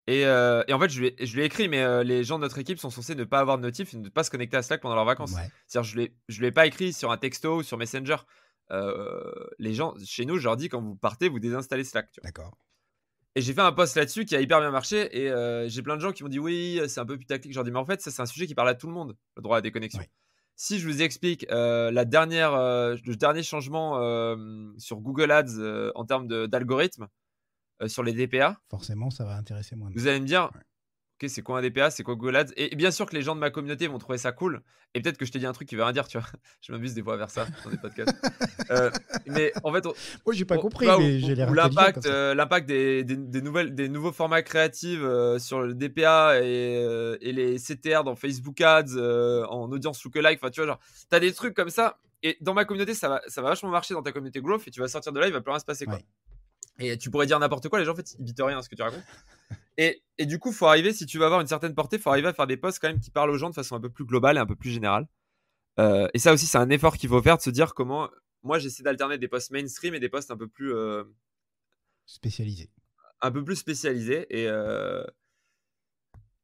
Et en fait, je lui ai écrit, mais les gens de notre équipe sont censés ne pas avoir de notif et ne pas se connecter à Slack pendant leurs vacances. Ouais, C'est-à-dire, je lui ai pas écrit sur un texto ou sur Messenger. Les gens chez nous, je leur dis quand vous partez, vous désinstallez Slack. Tu vois. d'accord. Et j'ai fait un post là-dessus qui a hyper bien marché. Et j'ai plein de gens qui m'ont dit oui, c'est un peu putaclic. Je leur dis, mais en fait, ça, c'est un sujet qui parle à tout le monde, le droit à la déconnexion. Ouais. Si je vous explique le dernier changement sur Google Ads en termes d'algorithme sur les DPA, Forcément, ça va intéresser moins de vous monde. allez me dire, Ouais. OK, c'est quoi un DPA? C'est quoi Google Ads? Et bien sûr que les gens de ma communauté vont trouver ça cool. Et peut-être que je t'ai dit un truc qui veut rien dire, tu vois? Je m'amuse des fois à faire ça dans des podcasts. Heu, mais en fait, Moi, j'ai pas tu compris, vois, mais j'ai l'air où intelligent comme ça. l'impact des nouveaux formats créatifs sur le DPA et les CTR dans Facebook Ads, en audience lookalike, enfin, tu vois, genre, tu as des trucs comme ça. Et dans ma communauté, ça va vachement marcher dans ta communauté growth et tu vas sortir de là, il va plus rien se passer, quoi. Ouais. Et tu pourrais dire n'importe quoi, les gens, en fait, ils bitent rien à ce que tu racontes. Et du coup, faut arriver, si tu veux avoir une certaine portée, faut arriver à faire des posts quand même qui parlent aux gens de façon un peu plus globale et un peu plus générale. Et ça aussi, c'est un effort qu'il faut faire de se dire comment. Moi, j'essaie d'alterner des posts mainstream et des posts Spécialisé. un peu plus spécialisés.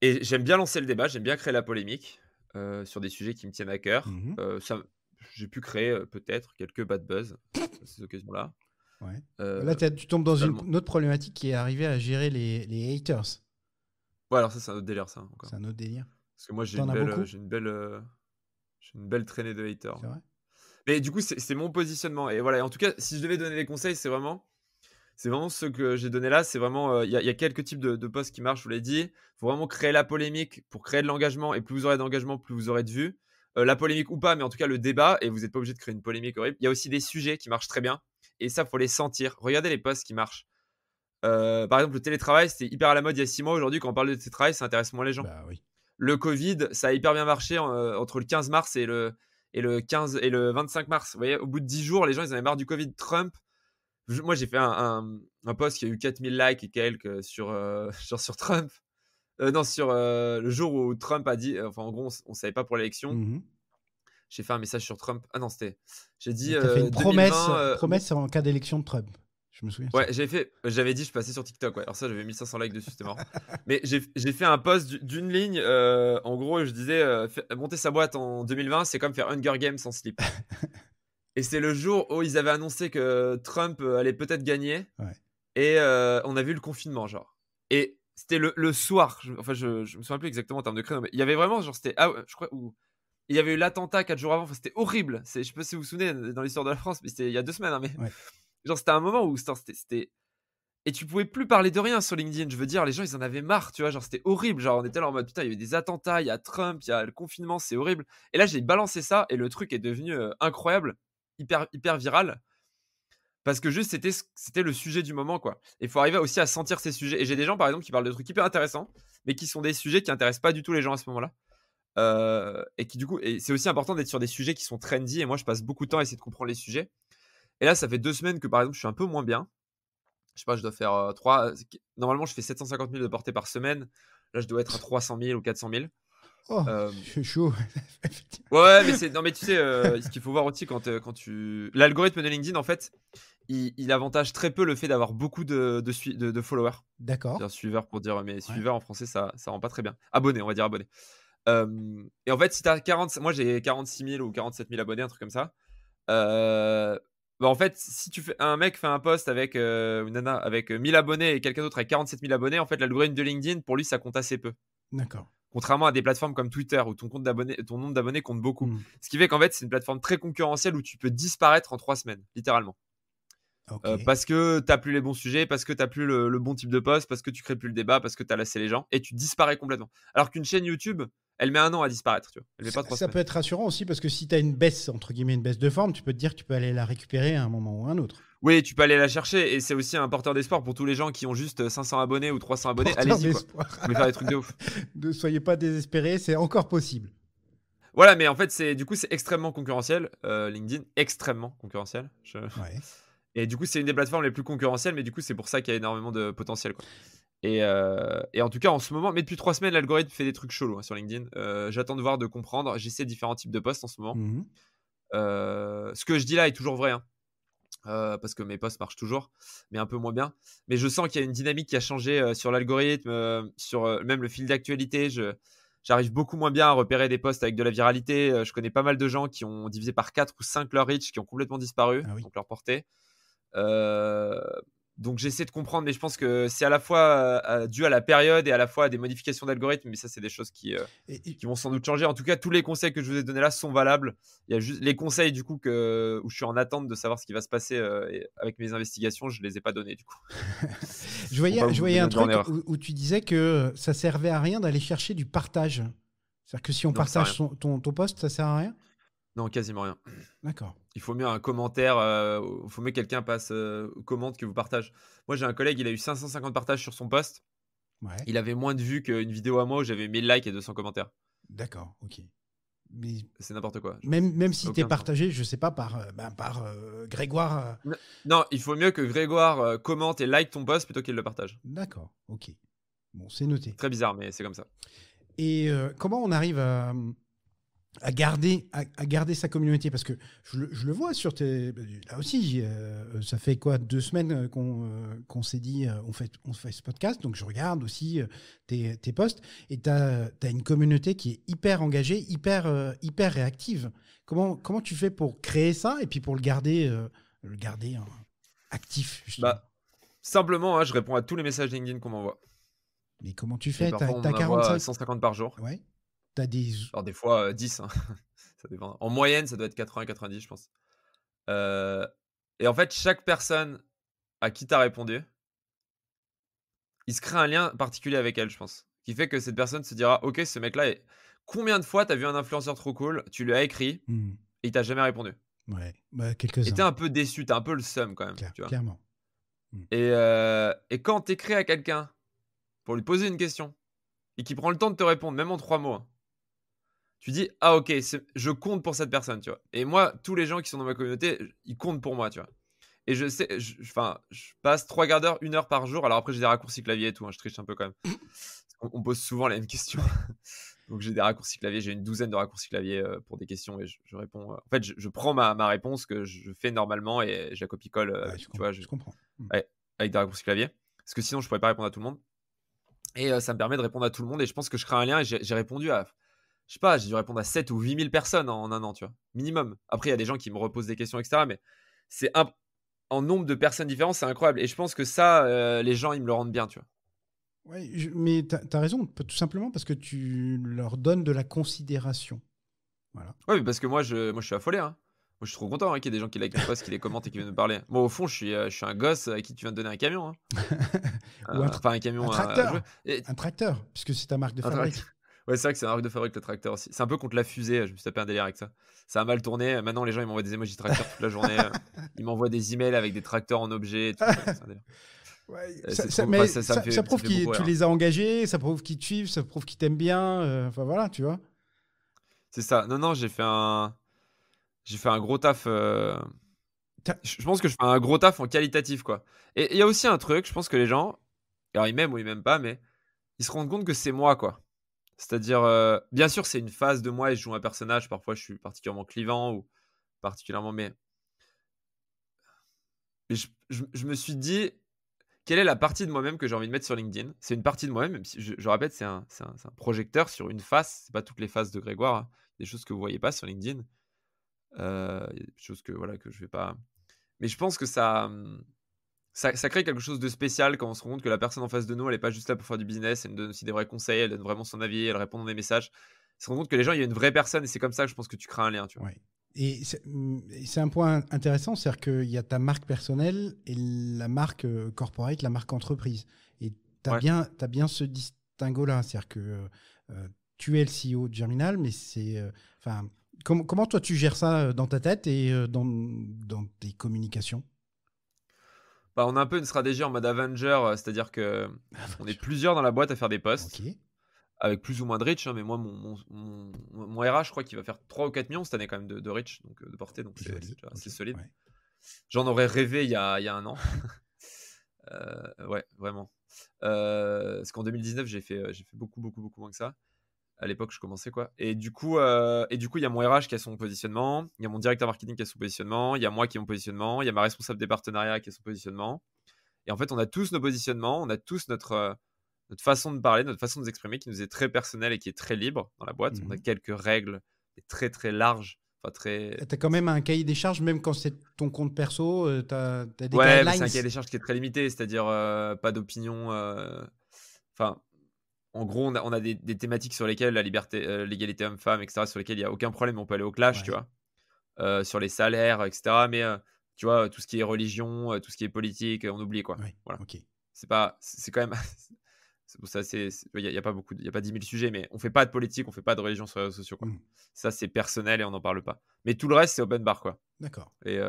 Et j'aime bien lancer le débat, j'aime bien créer la polémique sur des sujets qui me tiennent à cœur. Mhm. J'ai pu créer peut-être quelques bad buzz à ces occasions-là. Ouais. Euh, Là, tu tombes dans totalement. une autre problématique qui est arriver à gérer les haters. Ouais, alors ça, c'est un autre délire, ça, encore. C'est un autre délire. Parce que moi, j'ai T'en une as belle, beaucoup? j'ai une belle traînée de haters. C'est vrai? Mais du coup, c'est mon positionnement. Et voilà, en tout cas, si je devais donner des conseils, c'est vraiment ce que j'ai donné là. C'est vraiment, il y a quelques types de posts qui marchent, je vous l'ai dit. Il faut vraiment créer la polémique pour créer de l'engagement. Et plus vous aurez d'engagement, plus vous aurez de vues. La polémique ou pas, mais en tout cas, le débat. Et vous n'êtes pas obligé de créer une polémique horrible. Il y a aussi des sujets qui marchent très bien. Et ça, il faut les sentir. Regardez les posts qui marchent. Par exemple, le télétravail, c'était hyper à la mode il y a 6 mois. Aujourd'hui, quand on parle de télétravail, ça intéresse moins les gens. Bah oui. Le Covid, ça a hyper bien marché entre le 15 mars et le 15 et le 25 mars. Vous voyez, au bout de 10 jours, les gens, ils en avaient marre du Covid. Trump, moi, j'ai fait un post qui a eu 4000 likes et quelques sur, genre sur Trump. Non, sur le jour où Trump a dit, enfin, en gros, on savait pas pour l'élection. Mhm. J'ai fait un message sur Trump. Ah non, j'ai dit Tu as fait une 2020. promesse en cas d'élection de Trump. Je me souviens de ça. Ouais, j'avais dit, je passais sur TikTok. Ouais. Alors ça, j'avais 1500 likes dessus, c'était marrant. Mais j'ai fait un post d'une ligne. En gros, je disais, monter sa boîte en 2020, c'est comme faire Hunger Games sans slip. Et c'est le jour où ils avaient annoncé que Trump allait peut-être gagner. Ouais. Et on a vu le confinement, genre. Et c'était le soir. Je me souviens plus exactement en termes de créneau, mais il y avait vraiment, genre, c'était, ah, ouais, je crois, où il y avait eu l'attentat 4 jours avant. Enfin, c'était horrible. Je sais pas si vous vous souvenez dans l'histoire de la France, mais c'était il y a 2 semaines. Hein, mais Ouais. genre, c'était un moment où c'était. Et tu pouvais plus parler de rien sur LinkedIn. Je veux dire, les gens, ils en avaient marre, tu vois. Genre, c'était horrible. Genre, on était là en mode, putain, il y a eu des attentats, il y a Trump, il y a le confinement, c'est horrible. Et là, j'ai balancé ça et le truc est devenu incroyable, hyper viral. Parce que juste, c'était le sujet du moment, quoi. Et il faut arriver aussi à sentir ces sujets. Et j'ai des gens, par exemple, qui parlent de trucs hyper intéressants, mais qui sont des sujets qui intéressent pas du tout les gens à ce moment-là. Et qui, du coup, et c'est aussi important d'être sur des sujets qui sont trendy. Et moi, je passe beaucoup de temps à essayer de comprendre les sujets. Et là, ça fait 2 semaines que, par exemple, je suis un peu moins bien. Je sais pas, je dois faire 3. Normalement, je fais 750 000 de portée par semaine. Là, je dois être à 300 000 ou 400 000. Oh, Euh, c'est chaud. Ouais, mais non, mais tu sais, ce qu'il faut voir aussi quand tu. L'algorithme de LinkedIn, en fait, il avantage très peu le fait d'avoir beaucoup de followers. D'accord. C'est-à-dire suiveurs pour dire, mais Ouais. suiveurs en français, ça rend pas très bien. Abonnés, on va dire abonnés. Et en fait, si t'as 40, moi j'ai 46 000 ou 47 000 abonnés, un truc comme ça. Bah en fait, si un mec fait un post avec une nana avec 1000 abonnés et quelqu'un d'autre avec 47 000 abonnés, en fait, l'algorithme de LinkedIn, pour lui, ça compte assez peu. D'accord. Contrairement à des plateformes comme Twitter où ton nombre d'abonnés compte beaucoup. Mhm. Ce qui fait qu'en fait, c'est une plateforme très concurrentielle où tu peux disparaître en 3 semaines, littéralement. Ok. Parce que t'as plus les bons sujets, parce que t'as plus le bon type de post, parce que tu crées plus le débat, parce que t'as lassé les gens et tu disparais complètement. Alors qu'une chaîne YouTube, elle met 1 an à disparaître, tu vois. Elle met pas 3 Ça semaines. peut être rassurant aussi parce que si tu as une baisse, entre guillemets, une baisse de forme, tu peux te dire que tu peux aller la récupérer à un moment ou à un autre. Oui, tu peux aller la chercher et c'est aussi un porteur d'espoir pour tous les gens qui ont juste 500 abonnés ou 300 abonnés. Porteur Allez-y, quoi. d'espoir. Vous pouvez faire des trucs de ouf. Ne soyez pas désespérés, c'est encore possible. Voilà, mais en fait, c'est extrêmement concurrentiel. LinkedIn, extrêmement concurrentiel. Ouais. Et du coup, c'est une des plateformes les plus concurrentielles, mais du coup, c'est pour ça qu'il y a énormément de potentiel, quoi. Et en tout cas, en ce moment, mais depuis 3 semaines, l'algorithme fait des trucs chelous sur LinkedIn. J'attends de voir, de comprendre. J'essaie différents types de posts en ce moment. Mhm. Ce que je dis là est toujours vrai, hein, parce que mes posts marchent toujours, mais un peu moins bien. Mais je sens qu'il y a une dynamique qui a changé sur l'algorithme, sur même le fil d'actualité. J'arrive beaucoup moins bien à repérer des posts avec de la viralité. Je connais pas mal de gens qui ont divisé par 4 ou 5 leur reach, qui ont complètement disparu, Ah oui. donc leur portée. Euh, donc j'essaie de comprendre, mais je pense que c'est à la fois dû à la période et à la fois à des modifications d'algorithme, mais ça c'est des choses qui vont sans doute changer. En tout cas, tous les conseils que je vous ai donnés là sont valables. Il y a juste les conseils du coup où je suis en attente de savoir ce qui va se passer avec mes investigations, je les ai pas donnés du coup. Je Pour pas voyais, je vous voyais donner un de grande truc erreur. où tu disais que ça servait à rien d'aller chercher du partage. C'est-à-dire que si on Non, ça sert à partage rien. ton post, ça sert à rien? Non, quasiment rien. D'accord. Il faut mieux un commentaire, il faut mieux que quelqu'un passe, commente que vous partage. Moi, j'ai un collègue, il a eu 550 partages sur son post. Ouais. Il avait moins de vues qu'une vidéo à moi où j'avais 1000 likes et 200 commentaires. D'accord. Ok. Mais C'est n'importe quoi. Genre, même ça a si tu es aucun sens. partagé, je sais pas, par Grégoire. Non, il faut mieux que Grégoire commente et like ton post plutôt qu'il le partage. D'accord. Ok. Bon, c'est noté. Très bizarre, mais c'est comme ça. Et comment on arrive à garder sa communauté? Parce que je le vois sur tes. Là aussi, ça fait quoi, 2 semaines qu'on s'est dit on fait ce podcast. Donc je regarde aussi tes posts. Et tu as une communauté qui est hyper engagée, hyper réactive. Comment tu fais pour créer ça et puis pour le garder actif, justement? Bah, simplement, hein, je réponds à tous les messages LinkedIn qu'on m'envoie. Mais comment tu Et fais? parfois, on T'as m'en envoie 45. 150 par jour. Ouais. T'as des. Alors, des fois, 10. Hein. Ça dépend. En moyenne, ça doit être 80-90, je pense. Euh, Et en fait, chaque personne à qui tu as répondu, il se crée un lien particulier avec elle, je pense. Qui fait que cette personne se dira, ok, ce mec-là, combien de fois tu as vu un influenceur trop cool, tu lui as écrit Hmm. et il t'a jamais répondu. Ouais. Bah, Et t'es quelques-uns. un peu déçu, t'as un peu le seum quand même, tu vois. Clairement. Hmm. Et quand t'écris à quelqu'un pour lui poser une question et qu'il prend le temps de te répondre, même en 3 mots, hein, tu dis, ah ok, je compte pour cette personne, tu vois. Et moi, tous les gens qui sont dans ma communauté, ils comptent pour moi, tu vois. Et je sais, enfin, je passe 3 quarts d'heure, 1 heure par jour. Alors après, j'ai des raccourcis clavier et tout, hein, je triche un peu quand même. On pose souvent les mêmes questions. Ouais. Donc j'ai des raccourcis clavier, j'ai une douzaine de raccourcis clavier pour des questions et je réponds. En fait, je prends ma réponse que je fais normalement et je la copie-colle, Ouais, tu vois, je comprends. Hmm. ouais, avec des raccourcis clavier. Parce que sinon, je pourrais pas répondre à tout le monde. Et ça me permet de répondre à tout le monde. Et je pense que je crée un lien et j'ai répondu à, je sais pas, j'ai dû répondre à 7 ou 8 000 personnes en un an, tu vois, minimum. Après, il y a des gens qui me reposent des questions, etc. Mais c'est en nombre de personnes différentes, c'est incroyable. Et je pense que ça, les gens, ils me le rendent bien, tu vois. Ouais, mais t'as raison, tout simplement parce que tu leur donnes de la considération. Voilà. Ouais, mais parce que moi, je suis affolé, hein. Moi, je suis trop content, hein, qu'il y ait des gens qui like mes posts, qui les commentent et qui viennent me parler. Moi, au fond, je suis un gosse à qui tu viens de donner un camion, hein. Ou Enfin, un un camion à jouer. tracteur. Un tracteur, puisque c'est ta marque de Un fabrique. tracteur. Ouais, c'est vrai que c'est un marque de fabrique, le tracteur aussi. C'est un peu contre la fusée. Je me suis tapé un délire avec ça. Ça a mal tourné. Maintenant, les gens, ils m'envoient des emojis tracteurs toute la journée. Ils m'envoient des emails avec des tracteurs en objet et tout. C'est un délire. Ouais, C'est trop. Enfin, mais ça me ça fait, ça prouve me fait que beaucoup tu rire, hein. les as engagés, ça prouve qu'ils te suivent, ça prouve qu'ils t'aiment bien. Enfin voilà, tu vois. C'est ça. Non, non, j'ai fait un gros taf. T'as- Je pense que je fais un gros taf en qualitatif, quoi. Et il y a aussi un truc, je pense que les gens, alors ils m'aiment ou ils m'aiment pas, mais ils se rendent compte que c'est moi, quoi. C'est-à-dire, bien sûr, c'est une phase de moi et je joue un personnage. Parfois, je suis particulièrement clivant ou particulièrement. Mais je me suis dit, quelle est la partie de moi-même que j'ai envie de mettre sur LinkedIn? C'est une partie de moi-même, même si je répète, c'est un projecteur sur une face. C'est pas toutes les faces de Grégoire, hein. Des choses que vous voyez pas sur LinkedIn. Il y a des choses que, voilà, que je vais pas. Mais je pense que ça crée quelque chose de spécial quand on se rend compte que la personne en face de nous, elle n'est pas juste là pour faire du business, elle nous donne aussi des vrais conseils, elle donne vraiment son avis, elle répond à des messages. On se rend compte que les gens, il y a une vraie personne et c'est comme ça que je pense que tu crées un lien, tu vois. Ouais. Et c'est un point intéressant, c'est-à-dire qu'il y a ta marque personnelle et la marque corporate, la marque entreprise. Et tu as, Ouais. t'as bien ce distinguo-là, c'est-à-dire que tu es le CEO de Germinal, mais c'est... Enfin, comment toi tu gères ça dans ta tête et dans tes communications? Bah, on a un peu une stratégie en mode Avenger, c'est-à-dire que on est plusieurs dans la boîte à faire des Ok, posts, avec plus ou moins de reach, hein, mais moi, mon RH, je crois qu'il va faire 3 ou 4 millions cette année quand même de reach, donc de portée, donc c'est joli. déjà Ok, assez solide. ouais. J'en aurais rêvé il y a un an. Ouais, vraiment. Parce qu'en 2019, j'ai fait beaucoup, beaucoup, beaucoup moins que ça. À l'époque, je commençais quoi. Et du coup, il y a mon RH qui a son positionnement, il y a mon directeur marketing qui a son positionnement, il y a moi qui ai mon positionnement, il y a ma responsable des partenariats qui a son positionnement. Et en fait, on a tous nos positionnements, on a tous notre façon de parler, notre façon de nous exprimer qui nous est très personnelle et qui est très libre dans la boîte. On a quelques règles très, très larges. Enfin, très... Tu as quand même un cahier des charges, même quand c'est ton compte perso, tu as des Ouais, mais c'est un guidelines. cahier des charges qui est très limité, c'est-à-dire pas d'opinion. Enfin, en gros, on a des thématiques sur lesquelles la liberté, l'égalité homme-femme, etc., sur lesquelles il n'y a aucun problème, on peut aller au clash, tu Ouais. vois, sur les salaires, etc. Mais tu vois, tout ce qui est religion, tout ce qui est politique, on oublie, quoi. Ouais, Voilà. ok. C'est quand même. C'est pour ça, il y a pas beaucoup, il y a pas 10 000 sujets, mais on fait pas de politique, on fait pas de religion sur les réseaux sociaux, quoi. Mm. Ça, c'est personnel et on n'en parle pas. Mais tout le reste, c'est open bar, quoi. D'accord. Et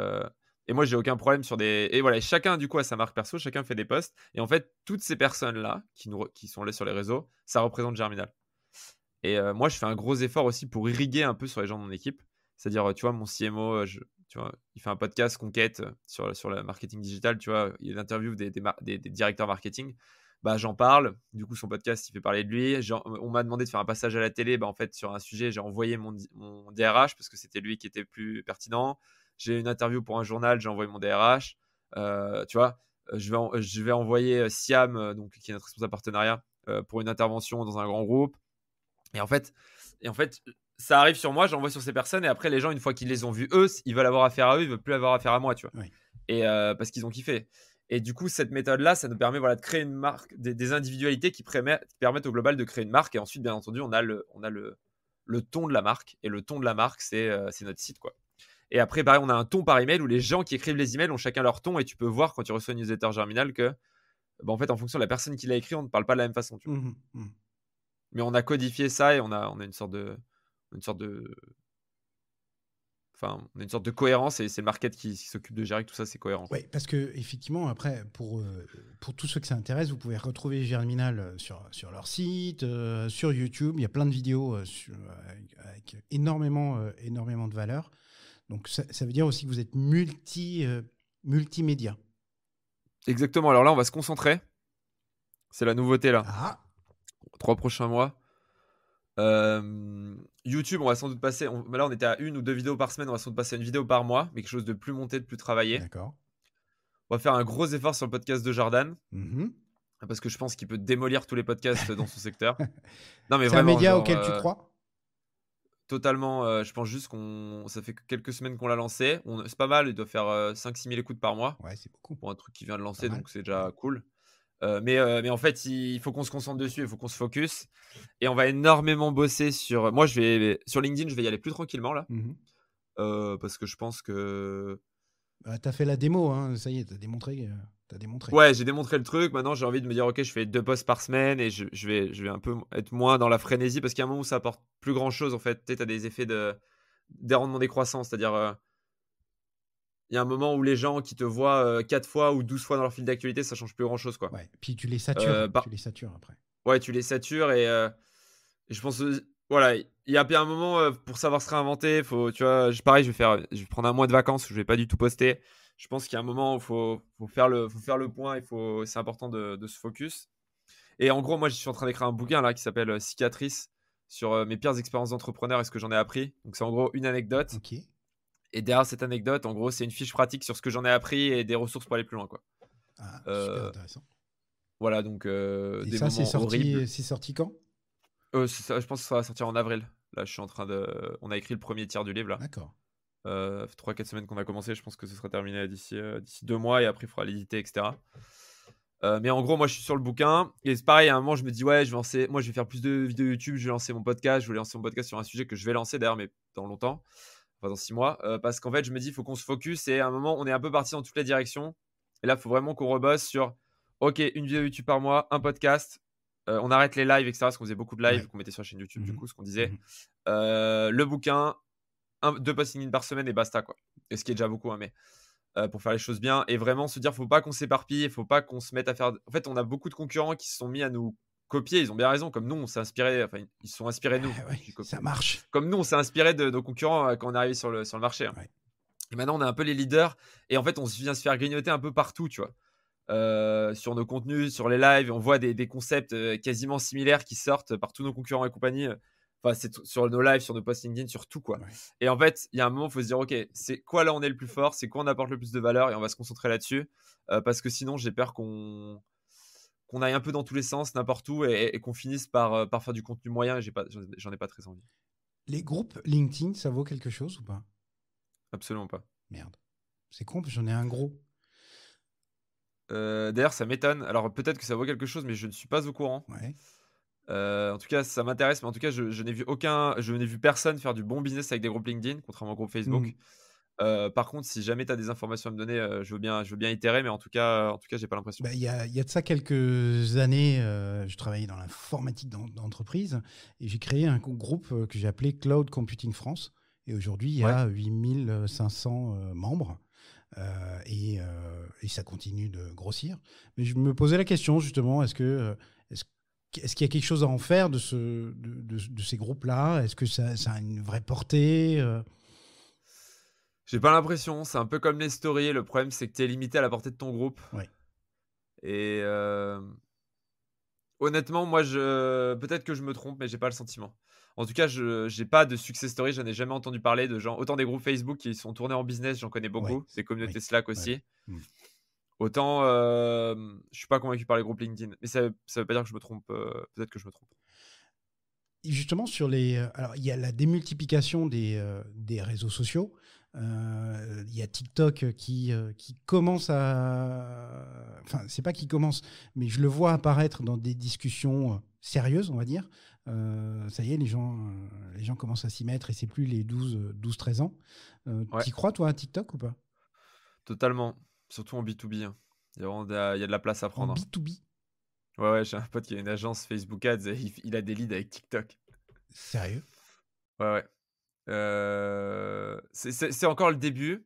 moi, j'ai aucun problème sur des. Et voilà, chacun, du coup, a sa marque perso, chacun fait des posts. Et en fait, toutes ces personnes-là qui sont là sur les réseaux, ça représente Germinal. Et moi, je fais un gros effort aussi pour irriguer un peu sur les gens de mon équipe. C'est-à-dire, tu vois, mon CMO, tu vois, il fait un podcast Conquête sur le marketing digital. Tu vois, il interviewe des directeurs marketing. Bah, j'en parle. Du coup, son podcast, il fait parler de lui. On m'a demandé de faire un passage à la télé. Bah, en fait, sur un sujet, j'ai envoyé mon DRH parce que c'était lui qui était plus pertinent. J'ai une interview pour un journal, j'ai envoyé mon DRH. Tu vois, je vais envoyer Siam, donc, qui est notre responsable partenariat, pour une intervention dans un grand groupe. Et en fait, ça arrive sur moi, j'envoie sur ces personnes, et après, les gens, une fois qu'ils les ont vus, eux, ils veulent avoir affaire à eux, ils veulent plus avoir affaire à moi, tu vois. Oui. Et parce qu'ils ont kiffé. Et du coup, cette méthode-là, ça nous permet de créer une marque, des individualités qui permettent au global de créer une marque. Et ensuite, bien entendu, on a le ton de la marque. Et le ton de la marque, c'est notre site, quoi. Et après, pareil, on a un ton par email où les gens qui écrivent les emails ont chacun leur ton. Et tu peux voir quand tu reçois une newsletter Germinal que, en fait, en fonction de la personne qui l'a écrit, on ne parle pas de la même façon, tu vois. Mais on a codifié ça et on a une sorte de cohérence, et c'est le market qui s'occupe de gérer que tout ça, c'est cohérent. Oui, parce que effectivement, après, pour tous ceux que ça intéresse, vous pouvez retrouver Germinal sur leur site, sur YouTube. Il y a plein de vidéos avec énormément de valeur. Donc, ça veut dire aussi que vous êtes multimédia. Exactement. Alors là, on va se concentrer. C'est la nouveauté, là. Ah, 3 prochains mois. YouTube, on va sans doute passer. Là, on était à 1 ou 2 vidéos par semaine. On va sans doute passer à une vidéo par mois, mais quelque chose de plus monté, de plus travaillé. d'accord. On va faire un gros effort sur le podcast de Jordan, Mhm. parce que je pense qu'il peut démolir tous les podcasts dans son secteur. Non, mais C'est un vraiment, média genre, auquel tu crois? totalement. Je pense juste ça fait que quelques semaines qu'on l'a lancé. C'est pas mal, il doit faire 5-6 000 écoutes par mois Ouais, c'est beaucoup. pour un truc qui vient de Pas lancer, mal. donc c'est déjà cool. Mais en fait, il faut qu'on se concentre dessus, il faut qu'on se focus. Et on va énormément bosser sur. Moi, sur LinkedIn, je vais y aller plus tranquillement là. Mhm. Parce que je pense que. Bah, t'as fait la démo, hein, ça y est, t'as démontré. Ouais, j'ai démontré le truc. Maintenant, j'ai envie de me dire, ok, je fais 2 posts par semaine, et je vais un peu être moins dans la frénésie, parce qu'il y a un moment où ça apporte plus grand chose en fait. Tu as des effets des rendements décroissants, c'est-à-dire. Il y a un moment où les gens qui te voient 4 fois ou 12 fois dans leur fil d'actualité, ça change plus grand chose, quoi. Ouais. Puis tu les satures. Par- Tu les satures après. Ouais, tu les satures, et je pense, voilà, il y a bien un moment, pour savoir se réinventer, faut, tu vois, pareil, je vais prendre un mois de vacances où je vais pas du tout poster. Je pense qu'il y a un moment où faut faire le point, c'est important de se focus. Et en gros, moi, je suis en train d'écrire un bouquin là qui s'appelle Cicatrice, sur mes pires expériences d'entrepreneur et ce que j'en ai appris. Donc c'est en gros une anecdote. Ok. Et derrière cette anecdote, en gros, c'est une fiche pratique sur ce que j'en ai appris et des ressources pour aller plus loin, quoi. Ah, super Euh, intéressant. voilà, donc Et des ça, moments horribles. c'est sorti quand? Je pense que ça va sortir en avril. Là, je suis en train de. On a écrit le premier tiers du livre là. D'accord. 3-4 semaines qu'on a commencé. Je pense que ce sera terminé d'ici 2 mois, et après, il faudra l'éditer, etc. Mais en gros, moi, je suis sur le bouquin. Et c'est pareil, à un moment, je me dis, ouais, moi, je vais faire plus de vidéos YouTube. Je vais lancer mon podcast. Je vais lancer mon podcast sur un sujet que je vais lancer d'ailleurs, mais dans longtemps. Enfin, dans 6 mois. Parce qu'en fait, je me dis, il faut qu'on se focus. Et à un moment, on est un peu parti dans toutes les directions. Et là, il faut vraiment qu'on rebosse sur, ok, une vidéo YouTube par mois, un podcast. On arrête les lives, etc. Parce qu'on faisait beaucoup de lives qu'on mettait sur la chaîne YouTube, du coup, ce qu'on disait. Le bouquin, 2 posts LinkedIn par semaine, et basta, quoi. Et ce qui est déjà beaucoup, hein, mais pour faire les choses bien. Et vraiment se dire, faut pas qu'on s'éparpille, faut pas qu'on se mette à faire. En fait, on a beaucoup de concurrents qui se sont mis à nous copier. Ils ont bien raison. Comme nous, on s'est inspiré. Enfin, ils se sont inspirés de nous. Ouais, ça marche. Comme nous, on s'est inspiré de nos concurrents quand on est arrivé sur le marché. Hein. Ouais. Et maintenant, on est un peu les leaders. Et en fait, on vient se faire grignoter un peu partout, tu vois. sur nos contenus, sur les lives. On voit des concepts quasiment similaires qui sortent par tous nos concurrents et compagnie. Enfin, sur nos lives, sur nos posts LinkedIn, sur tout, quoi. Ouais. Et en fait, il y a un moment, il faut se dire, OK, c'est quoi là on est le plus fort, c'est quoi on apporte le plus de valeur et on va se concentrer là-dessus. Parce que sinon, j'ai peur qu'on aille un peu dans tous les sens, n'importe où, et qu'on finisse par faire du contenu moyen. Et j'en ai pas très envie. Les groupes LinkedIn, ça vaut quelque chose ou pas? Absolument pas. Merde. C'est con, parce que j'en ai un gros. D'ailleurs, ça m'étonne. Alors, peut-être que ça vaut quelque chose, mais je ne suis pas au courant. Ouais. En tout cas, ça m'intéresse, mais en tout cas, je n'ai vu personne faire du bon business avec des groupes LinkedIn, contrairement au groupe Facebook. Par contre, si jamais tu as des informations à me donner, je veux bien itérer, mais en tout cas, j'ai pas l'impression. Bah, il y a de ça quelques années, je travaillais dans l'informatique d'entreprise et j'ai créé un groupe que j'ai appelé Cloud Computing France. Et aujourd'hui, il y Ouais. a 8500 membres et ça continue de grossir. Mais je me posais la question justement, est-ce qu'il y a quelque chose à en faire de ces groupes-là? Est-ce que ça a une vraie portée? J'ai pas l'impression. C'est un peu comme les stories. Le problème, c'est que tu es limité à la portée de ton groupe. Ouais. Et honnêtement, moi, peut-être que je me trompe, mais j'ai pas le sentiment. En tout cas, j'ai pas de success story. Je n'ai jamais entendu parler de gens. Autant des groupes Facebook qui sont tournés en business, j'en connais Ouais. beaucoup. Des communautés Oui. Slack Ouais. aussi. Mm. Autant, je suis pas convaincu par les groupes LinkedIn. Mais ça veut pas dire que je me trompe. Peut-être que je me trompe. Et justement, alors, il y a la démultiplication des réseaux sociaux. Il y a TikTok qui commence à... Enfin, c'est pas qui commence, mais je le vois apparaître dans des discussions sérieuses, on va dire. Ça y est, les gens commencent à s'y mettre et c'est plus les 12-13 ans. Ouais, T'y crois, toi, à TikTok ou pas? totalement. Surtout en B2B. Il y a vraiment il y a de la place à En prendre. B2B? Ouais, j'ai un pote qui a une agence Facebook Ads et il a des leads avec TikTok. Sérieux? Ouais. C'est encore le début.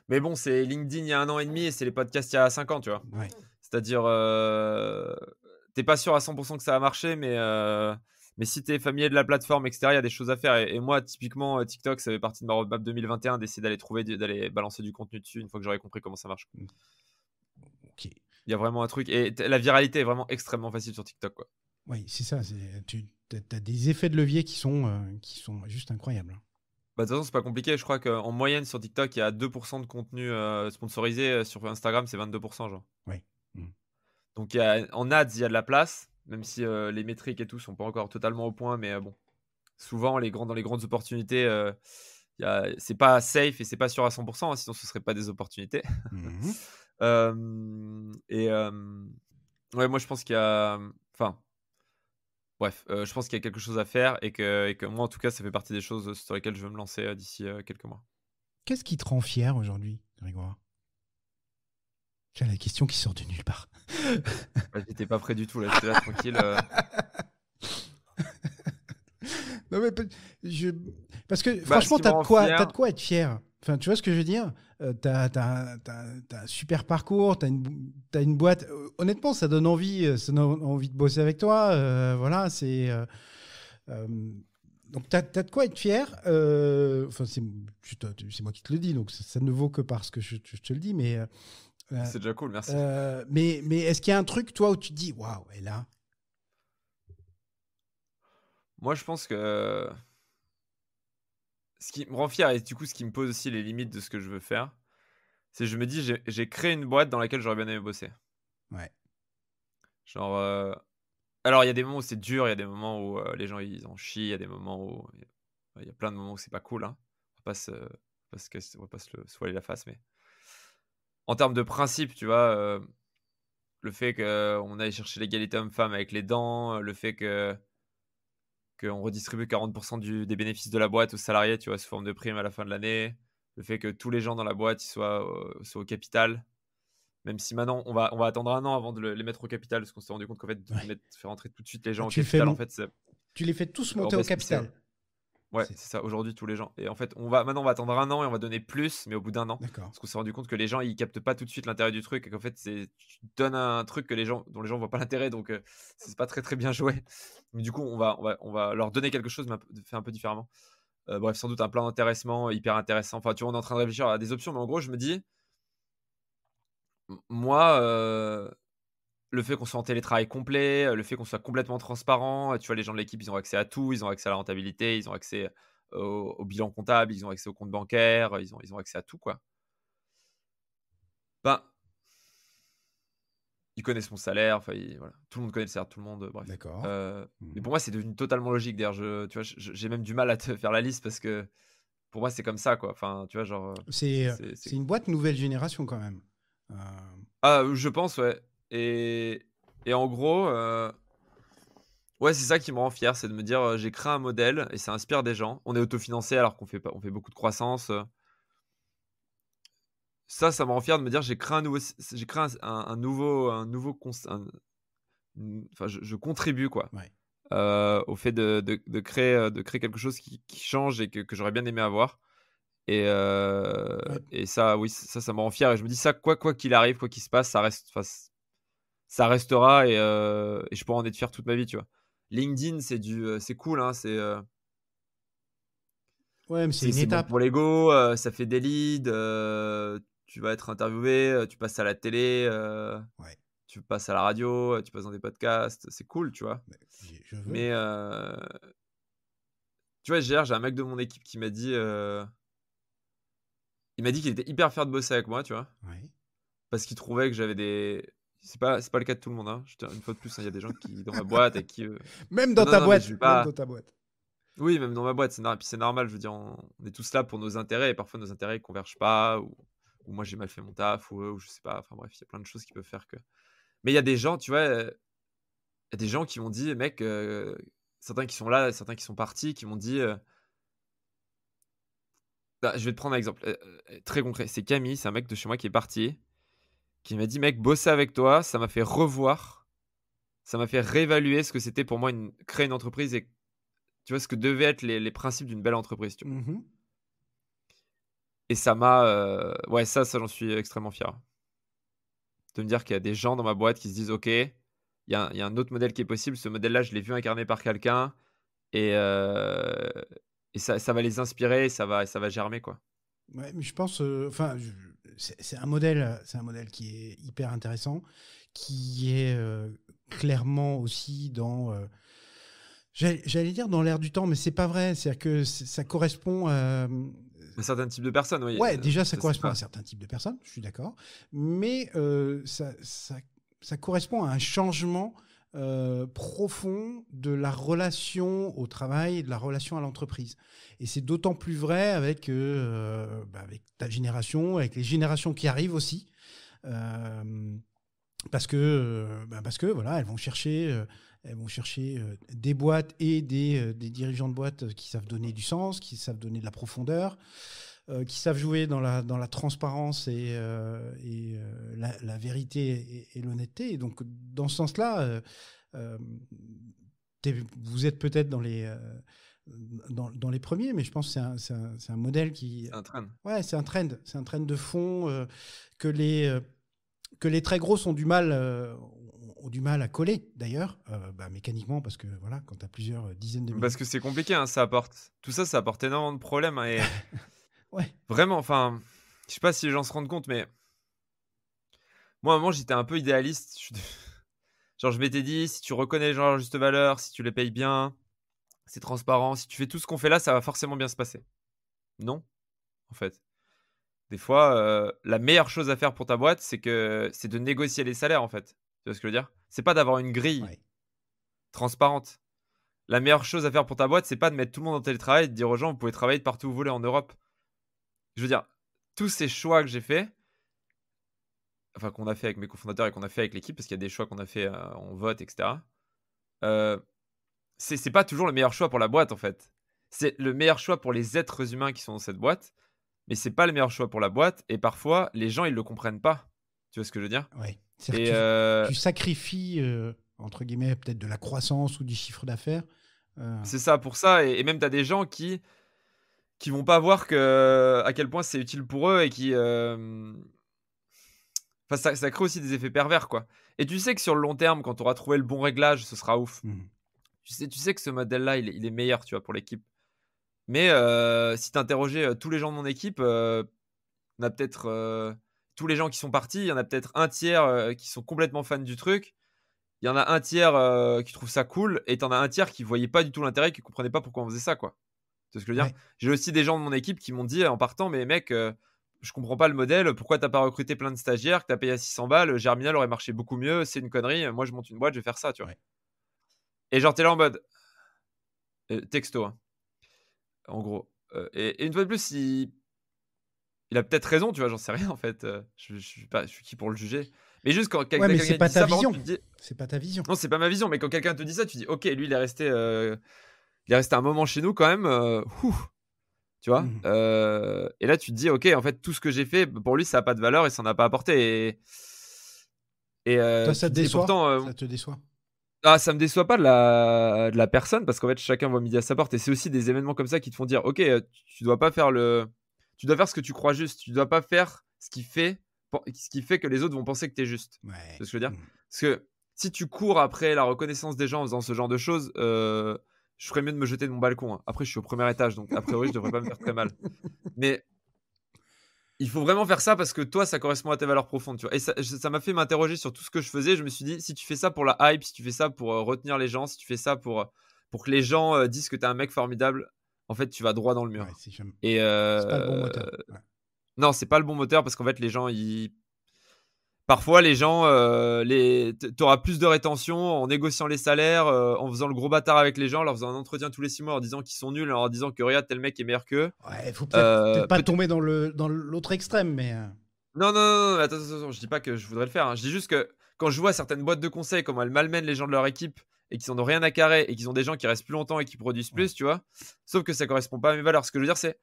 Mais bon, c'est LinkedIn il y a 1 an et demi et c'est les podcasts il y a 5 ans, tu vois. Ouais. C'est-à-dire, t'es pas sûr à 100% que ça va marcher, mais si t'es familier de la plateforme, etc., il y a des choses à faire. Et moi, typiquement, TikTok, ça fait partie de ma roadmap 2021 d'essayer d'aller balancer du contenu dessus une fois que j'aurai compris comment ça marche. Ok. Il y a vraiment un truc. Et la viralité est vraiment extrêmement facile sur TikTok, quoi. Oui, c'est ça. Tu as des effets de levier qui sont juste incroyables. Bah, de toute façon, c'est pas compliqué. Je crois qu'en moyenne sur TikTok, il y a 2% de contenu sponsorisé. Sur Instagram, c'est 22%, genre. Oui. Donc, en ads, il y a de la place, même si les métriques et tout sont pas encore totalement au point. Mais bon, souvent, dans les grandes opportunités, c'est pas safe et c'est pas sûr à 100%, hein, sinon ce serait pas des opportunités. Mhm. Ouais, moi, je pense qu'il y a. Enfin, bref, je pense qu'il y a quelque chose à faire et que moi, en tout cas, ça fait partie des choses sur lesquelles je veux me lancer d'ici quelques mois. Qu'est-ce qui te rend fier aujourd'hui, Grégoire? C'est la question qui sort de nulle part. Ouais, j'étais pas prêt du tout, là, j'étais là tranquille. Non, mais parce que Bah, franchement, ce qui me rend t'as fier, de quoi être fier. Enfin, tu vois ce que je veux dire? T'as un super parcours, t'as une boîte. Honnêtement, ça donne envie de bosser avec toi. Voilà, donc t'as de quoi être fier. Enfin, c'est moi qui te le dis, donc ça ne vaut que parce que je te le dis. Mais c'est déjà cool, merci. mais est-ce qu'il y a un truc, toi, où tu te dis, waouh, et là? Moi, je pense que ce qui me rend fier et du coup, ce qui me pose aussi les limites de ce que je veux faire, c'est que je me dis, j'ai créé une boîte dans laquelle j'aurais bien aimé bosser. Ouais. Genre, alors il y a des moments où c'est dur, il y a des moments où les gens ils en chient, il y a des moments où il y a plein de moments où c'est pas cool, hein. On va pas se voiler la face, mais en termes de principe, tu vois, le fait qu'on aille chercher l'égalité homme-femme avec les dents, le fait qu'on redistribue 40% des bénéfices de la boîte aux salariés, tu vois, sous forme de prime à la fin de l'année, le fait que tous les gens dans la boîte ils soient au capital, même si maintenant on va attendre 1 an avant de les mettre au capital, parce qu'on s'est rendu compte qu'en fait, Ouais. faire rentrer tout de suite les gens Ah, au capital, en fait, c'est tu les fais tous monter hors au d'esprit. capital. Ouais, c'est ça, aujourd'hui, tous les gens. Et en fait, maintenant, on va attendre 1 an et on va donner plus, mais au bout d'1 an. D'accord. Parce qu'on s'est rendu compte que les gens, ils captent pas tout de suite l'intérêt du truc et qu'en fait, tu donnes un truc dont les gens voient pas l'intérêt, donc c'est pas très très bien joué. Mais du coup, on va leur donner quelque chose, mais fait un peu différemment. Bref, sans doute un plan d'intéressement hyper intéressant. Enfin, tu vois, on est en train de réfléchir à des options, mais en gros, je me dis, Moi, le fait qu'on soit en télétravail complet, le fait qu'on soit complètement transparent, tu vois, les gens de l'équipe, ils ont accès à tout, ils ont accès à la rentabilité, ils ont accès au bilan comptable, ils ont accès au compte bancaire, ils ont accès à tout, quoi. Ben, ils connaissent mon salaire, enfin, voilà, tout le monde connaît le salaire de tout le monde, bref. D'accord. Mais Mhm. pour moi, c'est devenu totalement logique. D'ailleurs, tu vois, j'ai même du mal à te faire la liste parce que pour moi, c'est comme ça, quoi. Enfin, tu vois, genre, C'est une boîte nouvelle génération quand même. Euh, ah, je pense, ouais. Et en gros, ouais, c'est ça qui me rend fier, c'est de me dire, j'ai créé un modèle et ça inspire des gens. On est autofinancé alors qu'on fait pas on fait beaucoup de croissance. Ça me rend fier de me dire: j'ai créé un nouveau enfin, je contribue, quoi, ouais. au fait de créer quelque chose qui change et que j'aurais bien aimé avoir. Et Ouais. et ça, oui, ça me rend fier et je me dis ça, quoi qu'il arrive, quoi qu'il se passe, ça reste, enfin, ça restera et je pourrais en être fier toute ma vie, tu vois? LinkedIn, c'est cool, hein, Ouais, mais c'est une c'est bon étape. pour l'ego, ça fait des leads, tu vas être interviewé, tu passes à la télé, Ouais. tu passes à la radio, tu passes dans des podcasts, c'est cool, tu vois? Mais je veux. Mais tu vois, hier, j'ai un mec de mon équipe qui m'a dit, il m'a dit qu'il était hyper fier de bosser avec moi, tu vois? Ouais. Parce qu'il trouvait que j'avais des c'est pas le cas de tout le monde, hein. Je tiens une fois de plus, hein, il y a des gens qui dans ma boîte avec qui, Même non, dans non, ta non, mais je boîte. vais Même pas. dans ta boîte. Oui, même dans ma boîte, puis c'est normal, je veux dire, on est tous là pour nos intérêts et parfois nos intérêts ne convergent pas ou moi j'ai mal fait mon taf ou je sais pas, enfin bref, il y a plein de choses qui peuvent faire que mais il y a des gens, tu vois, il y a des gens qui m'ont dit: «Mec», certains qui sont là, certains qui sont partis, qui m'ont dit, bah, je vais te prendre un exemple, très concret. C'est Camille, c'est un mec de chez moi qui est parti, qui m'a dit: «Mec, bosser avec toi, ça m'a fait revoir, ça m'a fait réévaluer ce que c'était pour moi créer une entreprise et tu vois, ce que devaient être les principes d'une belle entreprise», tu vois? Mhm. Et ça m'a, ouais, ça j'en suis extrêmement fier. De me dire qu'il y a des gens dans ma boîte qui se disent: «OK, il y a un autre modèle qui est possible. Ce modèle-là, je l'ai vu incarné par quelqu'un et heu et ça va les inspirer et ça va germer, quoi». Ouais, mais je pense, enfin, c'est un modèle qui est hyper intéressant, qui est clairement aussi dans, j'allais dire dans l'air du temps, mais c'est pas vrai. C'est-à-dire que ça correspond. Un certain type de personnes, oui, Ouais, déjà, ça c'est correspond à un pas certain type de personnes, je suis d'accord, mais ça correspond à un changement profond de la relation au travail et de la relation à l'entreprise. Et c'est d'autant plus vrai avec ta génération, avec les générations qui arrivent aussi, euh, parce que voilà, elles vont chercher des boîtes et des dirigeants de boîtes qui savent donner du sens, qui savent donner de la profondeur, qui savent jouer dans la transparence et la vérité et l'honnêteté. Et donc, dans ce sens-là, euh, vous êtes peut-être dans les premiers, mais je pense que c'est un modèle qui. c'est un trend. Ouais, c'est un trend. C'est un trend de fond que les très grosses ont du mal à coller, d'ailleurs, mécaniquement, parce que voilà, quand tu as plusieurs dizaines de Parce milliers. que c'est compliqué, hein, ça apporte énormément de problèmes, hein et Ouais. vraiment, enfin, je sais pas si les gens se rendent compte, mais moi, à un moment, j'étais un peu idéaliste. Genre, je m'étais dit: «Si tu reconnais les gens à leur juste valeur, si tu les payes bien, c'est transparent, si tu fais tout ce qu'on fait là, ça va forcément bien se passer». Non, en fait. Des fois, la meilleure chose à faire pour ta boîte, c'est de négocier les salaires, en fait. Tu vois ce que je veux dire? C'est pas d'avoir une grille Ouais. transparente. La meilleure chose à faire pour ta boîte, c'est pas de mettre tout le monde en télétravail et de dire aux gens: «Vous pouvez travailler de partout où vous voulez en Europe». Je veux dire, tous ces choix que j'ai faits, enfin qu'on a fait avec mes cofondateurs et qu'on a fait avec l'équipe, parce qu'il y a des choix qu'on a fait, en vote et cetera, heu, c'est pas toujours le meilleur choix pour la boîte, en fait. C'est le meilleur choix pour les êtres humains qui sont dans cette boîte, mais c'est pas le meilleur choix pour la boîte et parfois les gens, ils le comprennent pas. Tu vois ce que je veux dire? Ouais. C'est-à-dire Et que tu sacrifies, entre guillemets, peut-être de la croissance ou du chiffre d'affaires. c'est ça, pour ça et même tu as des gens qui vont pas voir que à quel point c'est utile pour eux et enfin ça crée aussi des effets pervers, quoi. Et tu sais que sur le long terme, quand tu auras trouvé le bon réglage, ce sera ouf. Mhm. Tu sais que ce modèle-là, il est meilleur, tu vois, pour l'équipe. Mais si tu interrogeais, tous les gens de mon équipe, on a peut-être, tous les gens qui sont partis, il y en a peut-être un tiers qui sont complètement fans du truc. Il y en a un tiers qui trouve ça cool. Et t'en as un tiers qui voyait pas du tout l'intérêt, qui comprenait pas pourquoi on faisait ça, quoi. C'est ce que je veux dire. Ouais. J'ai aussi des gens de mon équipe qui m'ont dit en partant, mais mec, je comprends pas le modèle. Pourquoi t'as pas recruté plein de stagiaires, que t'as payé à 600 balles? Germinal aurait marché beaucoup mieux. C'est une connerie. Moi, je monte une boîte, je vais faire ça, tu vois. Ouais. Et genre, t'es là en mode texto, hein, en gros. Et une fois de plus, il a peut-être raison, tu vois, j'en sais rien en fait. Je suis qui pour le juger? Mais juste quand Ouais, mais quelqu'un c'est te pas dit ta ça, par contre, vision. tu te dis C'est pas ta vision. non, c'est pas ma vision, mais quand quelqu'un te dit ça, tu dis ok, lui, il est resté un moment chez nous quand même. Tu vois. Mhm. Et là, tu te dis ok, en fait, tout ce que j'ai fait pour lui, ça a pas de valeur et ça n'a pas apporté. Et Toi, ça tu te te dis, et déçoit? pourtant, Ça te déçoit? ah, ça me déçoit pas de la personne parce qu'en fait, chacun voit midi à sa porte. Et c'est aussi des événements comme ça qui te font dire ok, tu dois pas faire tu dois faire ce que tu crois juste. Tu dois pas faire ce qui fait que les autres vont penser que tu es juste. Ouais. C'est ce que je veux dire. Mhm. Parce que si tu cours après la reconnaissance des gens en faisant ce genre de choses, je ferais mieux de me jeter de mon balcon, hein. Après, je suis au premier étage, donc a priori, je devrais pas me faire très mal. Mais il faut vraiment faire ça parce que toi, ça correspond à tes valeurs profondes, tu vois. Et ça m'a fait m'interroger sur tout ce que je faisais. Je me suis dit, si tu fais ça pour la hype, si tu fais ça pour retenir les gens, si tu fais ça pour que les gens disent que tu es un mec formidable, en fait, tu vas droit dans le Ouais, mur. c'est jamais... Et c'est pas le bon moteur. Ouais. non, c'est pas le bon moteur parce qu'en fait, les gens, parfois, les gens, t'auras plus de rétention en négociant les salaires, en faisant le gros bâtard avec les gens, en leur faisant un entretien tous les 6 mois, en leur disant qu'ils sont nuls, en leur disant que regarde, tel mec est meilleur qu'eux. Ouais, faut peut-être pas Peut-être. tomber dans l'autre extrême, mais Non, non, non, non, attends, attends, attends, je dis pas que je voudrais le faire, hein. Je dis juste que quand je vois certaines boîtes de conseil, comment elles malmènent les gens de leur équipe et qu'ils en ont rien à carrer et qu'ils ont des gens qui restent plus longtemps et qui produisent ouais. plus, tu vois. Sauf que ça correspond pas à mes valeurs. Ce que je veux dire, c'est,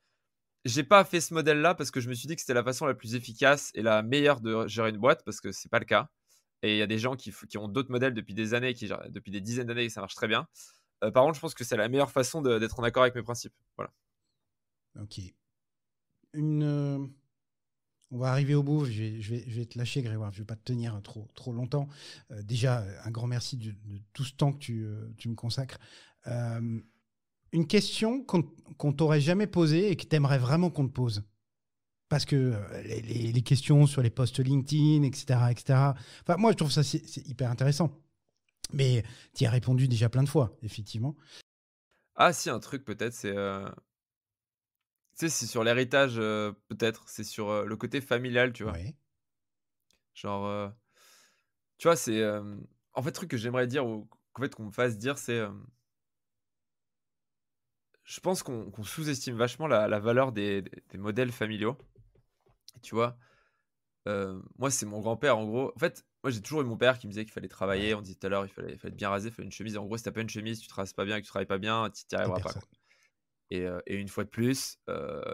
j'ai pas fait ce modèle-là parce que je me suis dit que c'était la façon la plus efficace et la meilleure de gérer une boîte parce que c'est pas le cas. Et il y a des gens qui ont d'autres modèles depuis des années, depuis des dizaines d'années et ça marche très bien. Par contre, je pense que c'est la meilleure façon d'être en accord avec mes principes. Voilà. Ok. On va arriver au bout. Je vais te lâcher, Grégoire. Je vais pas te tenir trop longtemps. Déjà, un grand merci de tout ce temps que tu me consacres. Euh, une question qu'on t'aurait jamais posée et que tu aimerais vraiment qu'on te pose. Parce que les questions sur les posts LinkedIn, etc., etc. Enfin, moi, je trouve ça c'est hyper intéressant. Mais tu y as répondu déjà plein de fois, effectivement. Ah si, un truc peut-être, tu sais, c'est sur l'héritage, peut-être. C'est sur le côté familial, tu vois. Ouais. Genre, tu vois, en fait, le truc que j'aimerais dire ou qu'en fait, qu'on me fasse dire, c'est, je pense qu'on sous-estime vachement la valeur des modèles familiaux. Tu vois? Moi, c'est mon grand-père, en gros. En fait, moi, j'ai toujours eu mon père qui me disait qu'il fallait travailler. Ouais. On disait tout à l'heure, il fallait être bien rasé, il fallait une chemise. En gros, si t'as pas une chemise, tu te rases pas bien et que tu travailles pas bien, tu y T'es arriveras pas, personne. quoi. Et une fois de plus,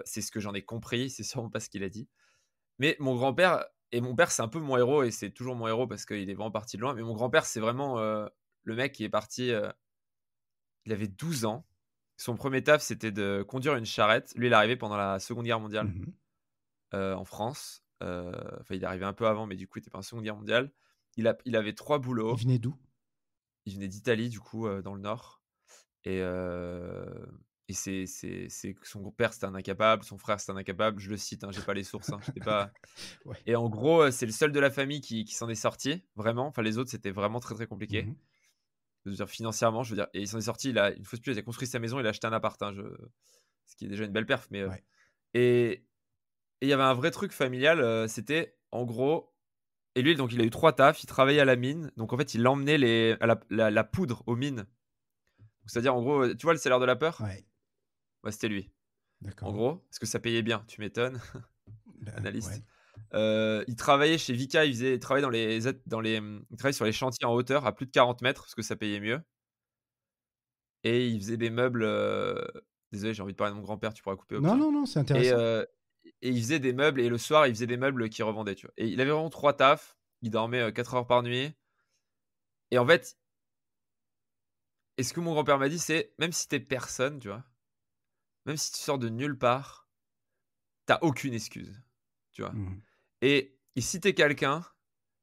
c'est ce que j'en ai compris, c'est sûrement pas ce qu'il a dit. Mais mon grand-père et mon père, c'est un peu mon héros et c'est toujours mon héros parce qu'il est vraiment parti de loin. Mais mon grand-père, c'est vraiment le mec qui est parti. Il avait 12 ans. Son premier taf, c'était de conduire une charrette. Lui, il est arrivé pendant la Seconde Guerre mondiale Mhm. en France. Enfin, il est arrivé un peu avant, mais du coup, il était pendant la Seconde Guerre mondiale. Il avait 3 Il boulots. venait d'où? Il venait d'Italie, du coup, dans le Nord. Et, son père, c'était un incapable. Son frère, c'était un incapable. Je le cite, hein, j'ai pas les sources. Hein, j'étais pas. Ouais. Et en gros, c'est le seul de la famille qui s'en est sorti, vraiment. Enfin, les autres, c'était vraiment très, très compliqué. Mhm. Je veux dire, financièrement, je veux dire. Et il s'en est sorti, une fois de plus, il a construit sa maison, il a acheté un appart, hein, ce qui est déjà une belle perf. Mais, Ouais. et et il y avait un vrai truc familial, c'était, en gros. Et lui, donc, il a eu 3 tafs, il travaillait à la mine. Donc, en fait, il emmenait la poudre aux mines. Donc, c'est-à-dire, en gros, tu vois le salaire de la peur? Ouais. Ouais, c'était lui, en D'accord. gros, parce que ça payait bien, tu m'étonnes, Ouais. analyste. Il travaillait chez Vica, il travaillait il travaillait sur les chantiers en hauteur à plus de 40 mètres parce que ça payait mieux. Et il faisait des meubles. Désolé, j'ai envie de parler de mon grand-père, tu pourras couper au Non, pire. non, non, c'est Et, intéressant. et il faisait des meubles, et le soir, il faisait des meubles qu'il revendait, tu vois. Et il avait vraiment 3 tafs, il dormait 4 heures par nuit. Et en fait, et ce que mon grand-père m'a dit, c'est même si t'es personne, tu vois, même si tu sors de nulle part, t'as aucune excuse, tu vois. Mhm. Et si t'es quelqu'un,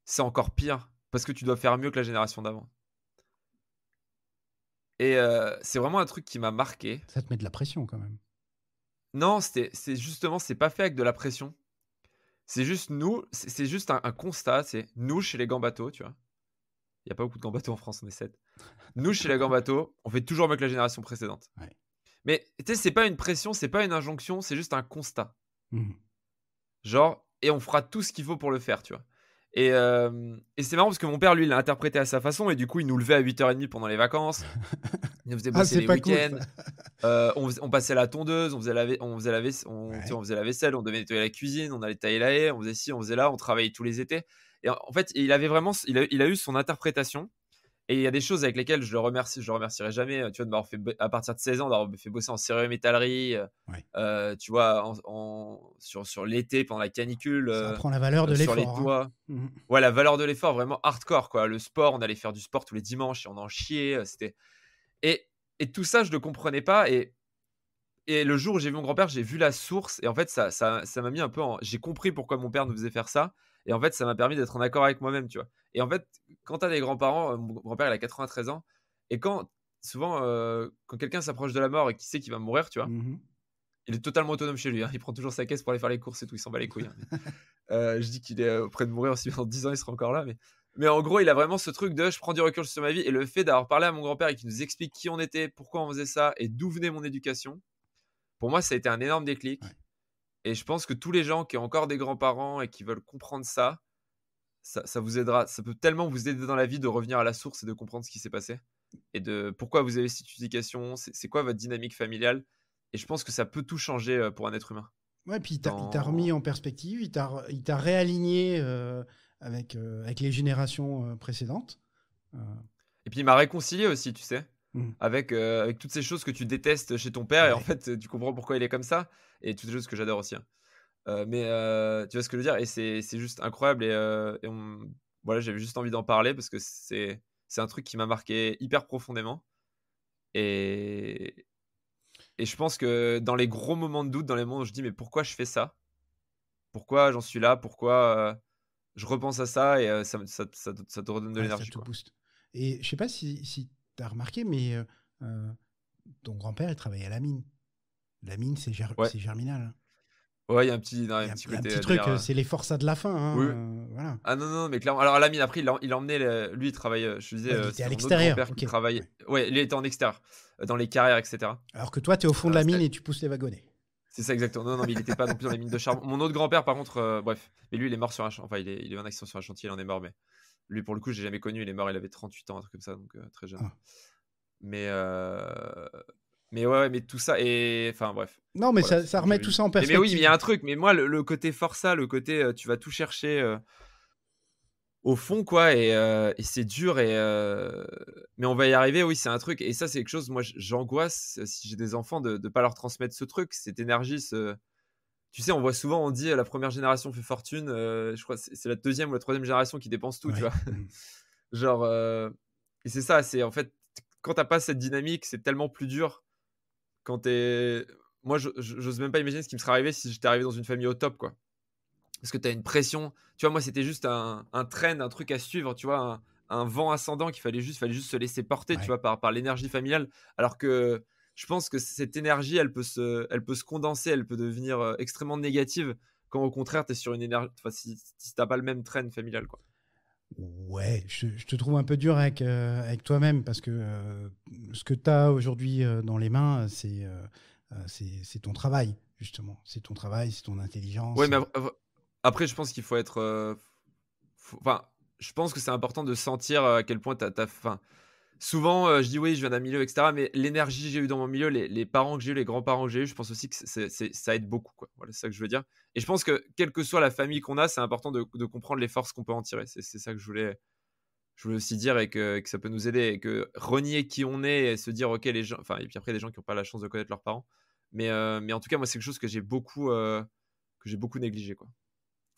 c'est encore pire parce que tu dois faire mieux que la génération d'avant. Et c'est vraiment un truc qui m'a marqué. Ça te met de la pression quand même. Non, c'est justement, c'est pas fait avec de la pression. C'est juste nous, c'est juste un constat, c'est nous chez les Gambato, tu vois? Il y a pas beaucoup de Gambato en France, on est 7. Nous chez les Gambato, on fait toujours mieux que la génération précédente. Ouais. Mais tu sais, c'est pas une pression, c'est pas une injonction, c'est juste un constat. Mmh. Genre et on fera tout ce qu'il faut pour le faire, tu vois? Et c'est marrant parce que mon père, lui, il l'a interprété à sa façon et du coup, il nous levait à 8h30 pendant les vacances. Il nous faisait Ah, bosser c'est les pas cool ça. week-ends. On passait la tondeuse, tu sais, Ouais. on faisait la vaisselle, on devait nettoyer la cuisine, on allait tailler la haie, on faisait ci, on faisait là, on travaillait tous les étés et en fait, il avait vraiment il a eu son interprétation et il y a des choses avec lesquelles je le remercierai jamais, tu vois, de m'avoir fait à partir de 16 ans, d'avoir fait bosser en cérémétallerie, Ouais. tu vois, sur l'été pendant la canicule, Ça apprend la valeur de sur les l'effort, hein. toits. Mmh. Ouais, la valeur de l'effort, vraiment hardcore, quoi. Le sport, on allait faire du sport tous les dimanches et on en chiait, c'était et et tout ça, je le comprenais pas et le jour où j'ai vu mon grand-père, j'ai vu la source et en fait, ça m'a mis un peu en j'ai compris pourquoi mon père nous faisait faire ça et en fait, ça m'a permis d'être en accord avec moi-même, tu vois? Et en fait, quand tu as des grands-parents, mon grand-père, il a 93 ans et quand souvent, quand quelqu'un s'approche de la mort et qu'il sait qu'il va mourir, tu vois? Mmh. Il est totalement autonome chez lui, hein. Il prend toujours sa caisse pour aller faire les courses et tout, il s'en bat les couilles, hein, je dis qu'il est, près de mourir aussi, dans 10 ans, il sera encore là, mais en gros, il a vraiment ce truc de: «Je prends du recul sur ma vie» et le fait d'avoir parlé à mon grand-père et qu'il nous explique qui on était, pourquoi on faisait ça et d'où venait mon éducation, pour moi, ça a été un énorme Ouais. déclic et je pense que tous les gens qui ont encore des grands-parents et qui veulent comprendre ça, ça vous aidera. Ça peut tellement vous aider dans la vie de revenir à la source et de comprendre ce qui s'est passé et de pourquoi vous avez cette éducation, c'est quoi votre dynamique familiale et je pense que ça peut tout changer, pour un être humain Ouais, puis il t'a remis dans en perspective, il t'a réaligné, avec les générations, précédentes. Heu, et puis il m'a réconcilié aussi, tu sais? mmh. Avec toutes ces choses que tu détestes chez ton père et en Ouais. fait, tu comprends pourquoi il est comme ça et toutes ces choses que j'adore aussi, hein. Tu vois ce que je veux dire? Et c'est juste incroyable et voilà, j'avais juste envie d'en parler parce que c'est un truc qui m'a marqué hyper profondément et et je pense que dans les gros moments de doute, dans les moments où je dis: «Mais pourquoi je fais ça? Pourquoi j'en suis là? Pourquoi?» Je repense à ça et ça te redonne de Ouais, ça l'énergie, te quoi. booste et je sais pas si tu as remarqué, mais heu, ton grand-père, il travaillait à la mine. La mine, Ouais, c'est Germinal, hein. ouais, il y a Il y un a petit il y a un côté, petit truc, délire, c'est les forçats de la faim, oui, oui. hein, voilà. Ah non, non, mais clairement. Alors à la mine, après, il a emmené lui, il travaille, je te disais, Ouais, il était à c'était mon autre l'extérieur, grand-père qui OK, travaillait ouais. ouais, lui, il était en extérieur, dans les carrières et cetera. Alors que toi, tu es au fond de la mine C'est et tu pousses les wagonnets. c'est ça exactement. Non, non, mais il était pas non plus dans les mines de charbon. Mon autre grand-père, par contre, bref, mais lui, il est mort sur un enfin, il a eu un accident sur un chantier, il en est mort, mais lui, pour le coup, j'ai jamais connu. Il est mort, il avait 38 ans, un truc comme ça, donc très jeune. Ah. Mais mais ouais, ouais, mais tout ça et enfin bref, Non, mais voilà, ça c'est ça tout que remet j'avais tout dit. ça en Mais oui, mais il y perspective. a un truc, mais moi, le côté forçat, le côté, tu vas tout chercher, au fond, quoi et c'est dur mais on va y arriver, oui, c'est un truc et ça, c'est quelque chose, moi, j'angoisse, si j'ai des enfants de pas leur transmettre ce truc, cette énergie, tu sais, on voit souvent, on dit: «La première génération fait fortune», je crois que c'est la deuxième ou la troisième génération qui dépense tout, tu Ouais. vois? Mmh. Genre, et c'est ça, c'est en fait, quand tu as pas cette dynamique, c'est tellement plus dur quand tu es moi, j'ose même pas imaginer ce qui me serait arrivé si j'étais arrivé dans une famille au top, quoi. Parce que tu as une pression. Tu vois, moi, c'était juste un trend, un truc à suivre, tu vois, un vent ascendant qu'il fallait juste se laisser porter, tu Ouais. vois, par l'énergie familiale. Alors que je pense que cette énergie, elle peut se condenser, elle peut devenir, extrêmement négative quand au contraire, tu es sur une énergie enfin, si tu pas le même trend familial, quoi. Ouais, je te trouve un peu dur avec toi-même parce que, ce que tu as aujourd'hui, dans les mains, c'est ton travail, justement. C'est ton travail, c'est ton Ouais, intelligence, mais après, je pense qu'il faut être, enfin, je pense que c'est important de sentir, à quel point tu as enfin, souvent, je dis: «Oui, je viens d'un milieu» et cetera, mais l'énergie que j'ai eue dans mon milieu, les parents que j'ai eus, les grands-parents que j'ai eus, je pense aussi que ça aide beaucoup, quoi. Voilà, c'est ça que je veux dire et je pense que quelle que soit la famille qu'on a, c'est important de comprendre les forces qu'on peut en tirer. C'est ça que je voulais aussi dire et que ça peut nous aider et que renier qui on est et se dire: «OK, les gens» enfin et puis après, des gens qui ont pas la chance de connaître leurs parents. Mais en tout cas, moi, c'est quelque chose que j'ai beaucoup négligé, quoi.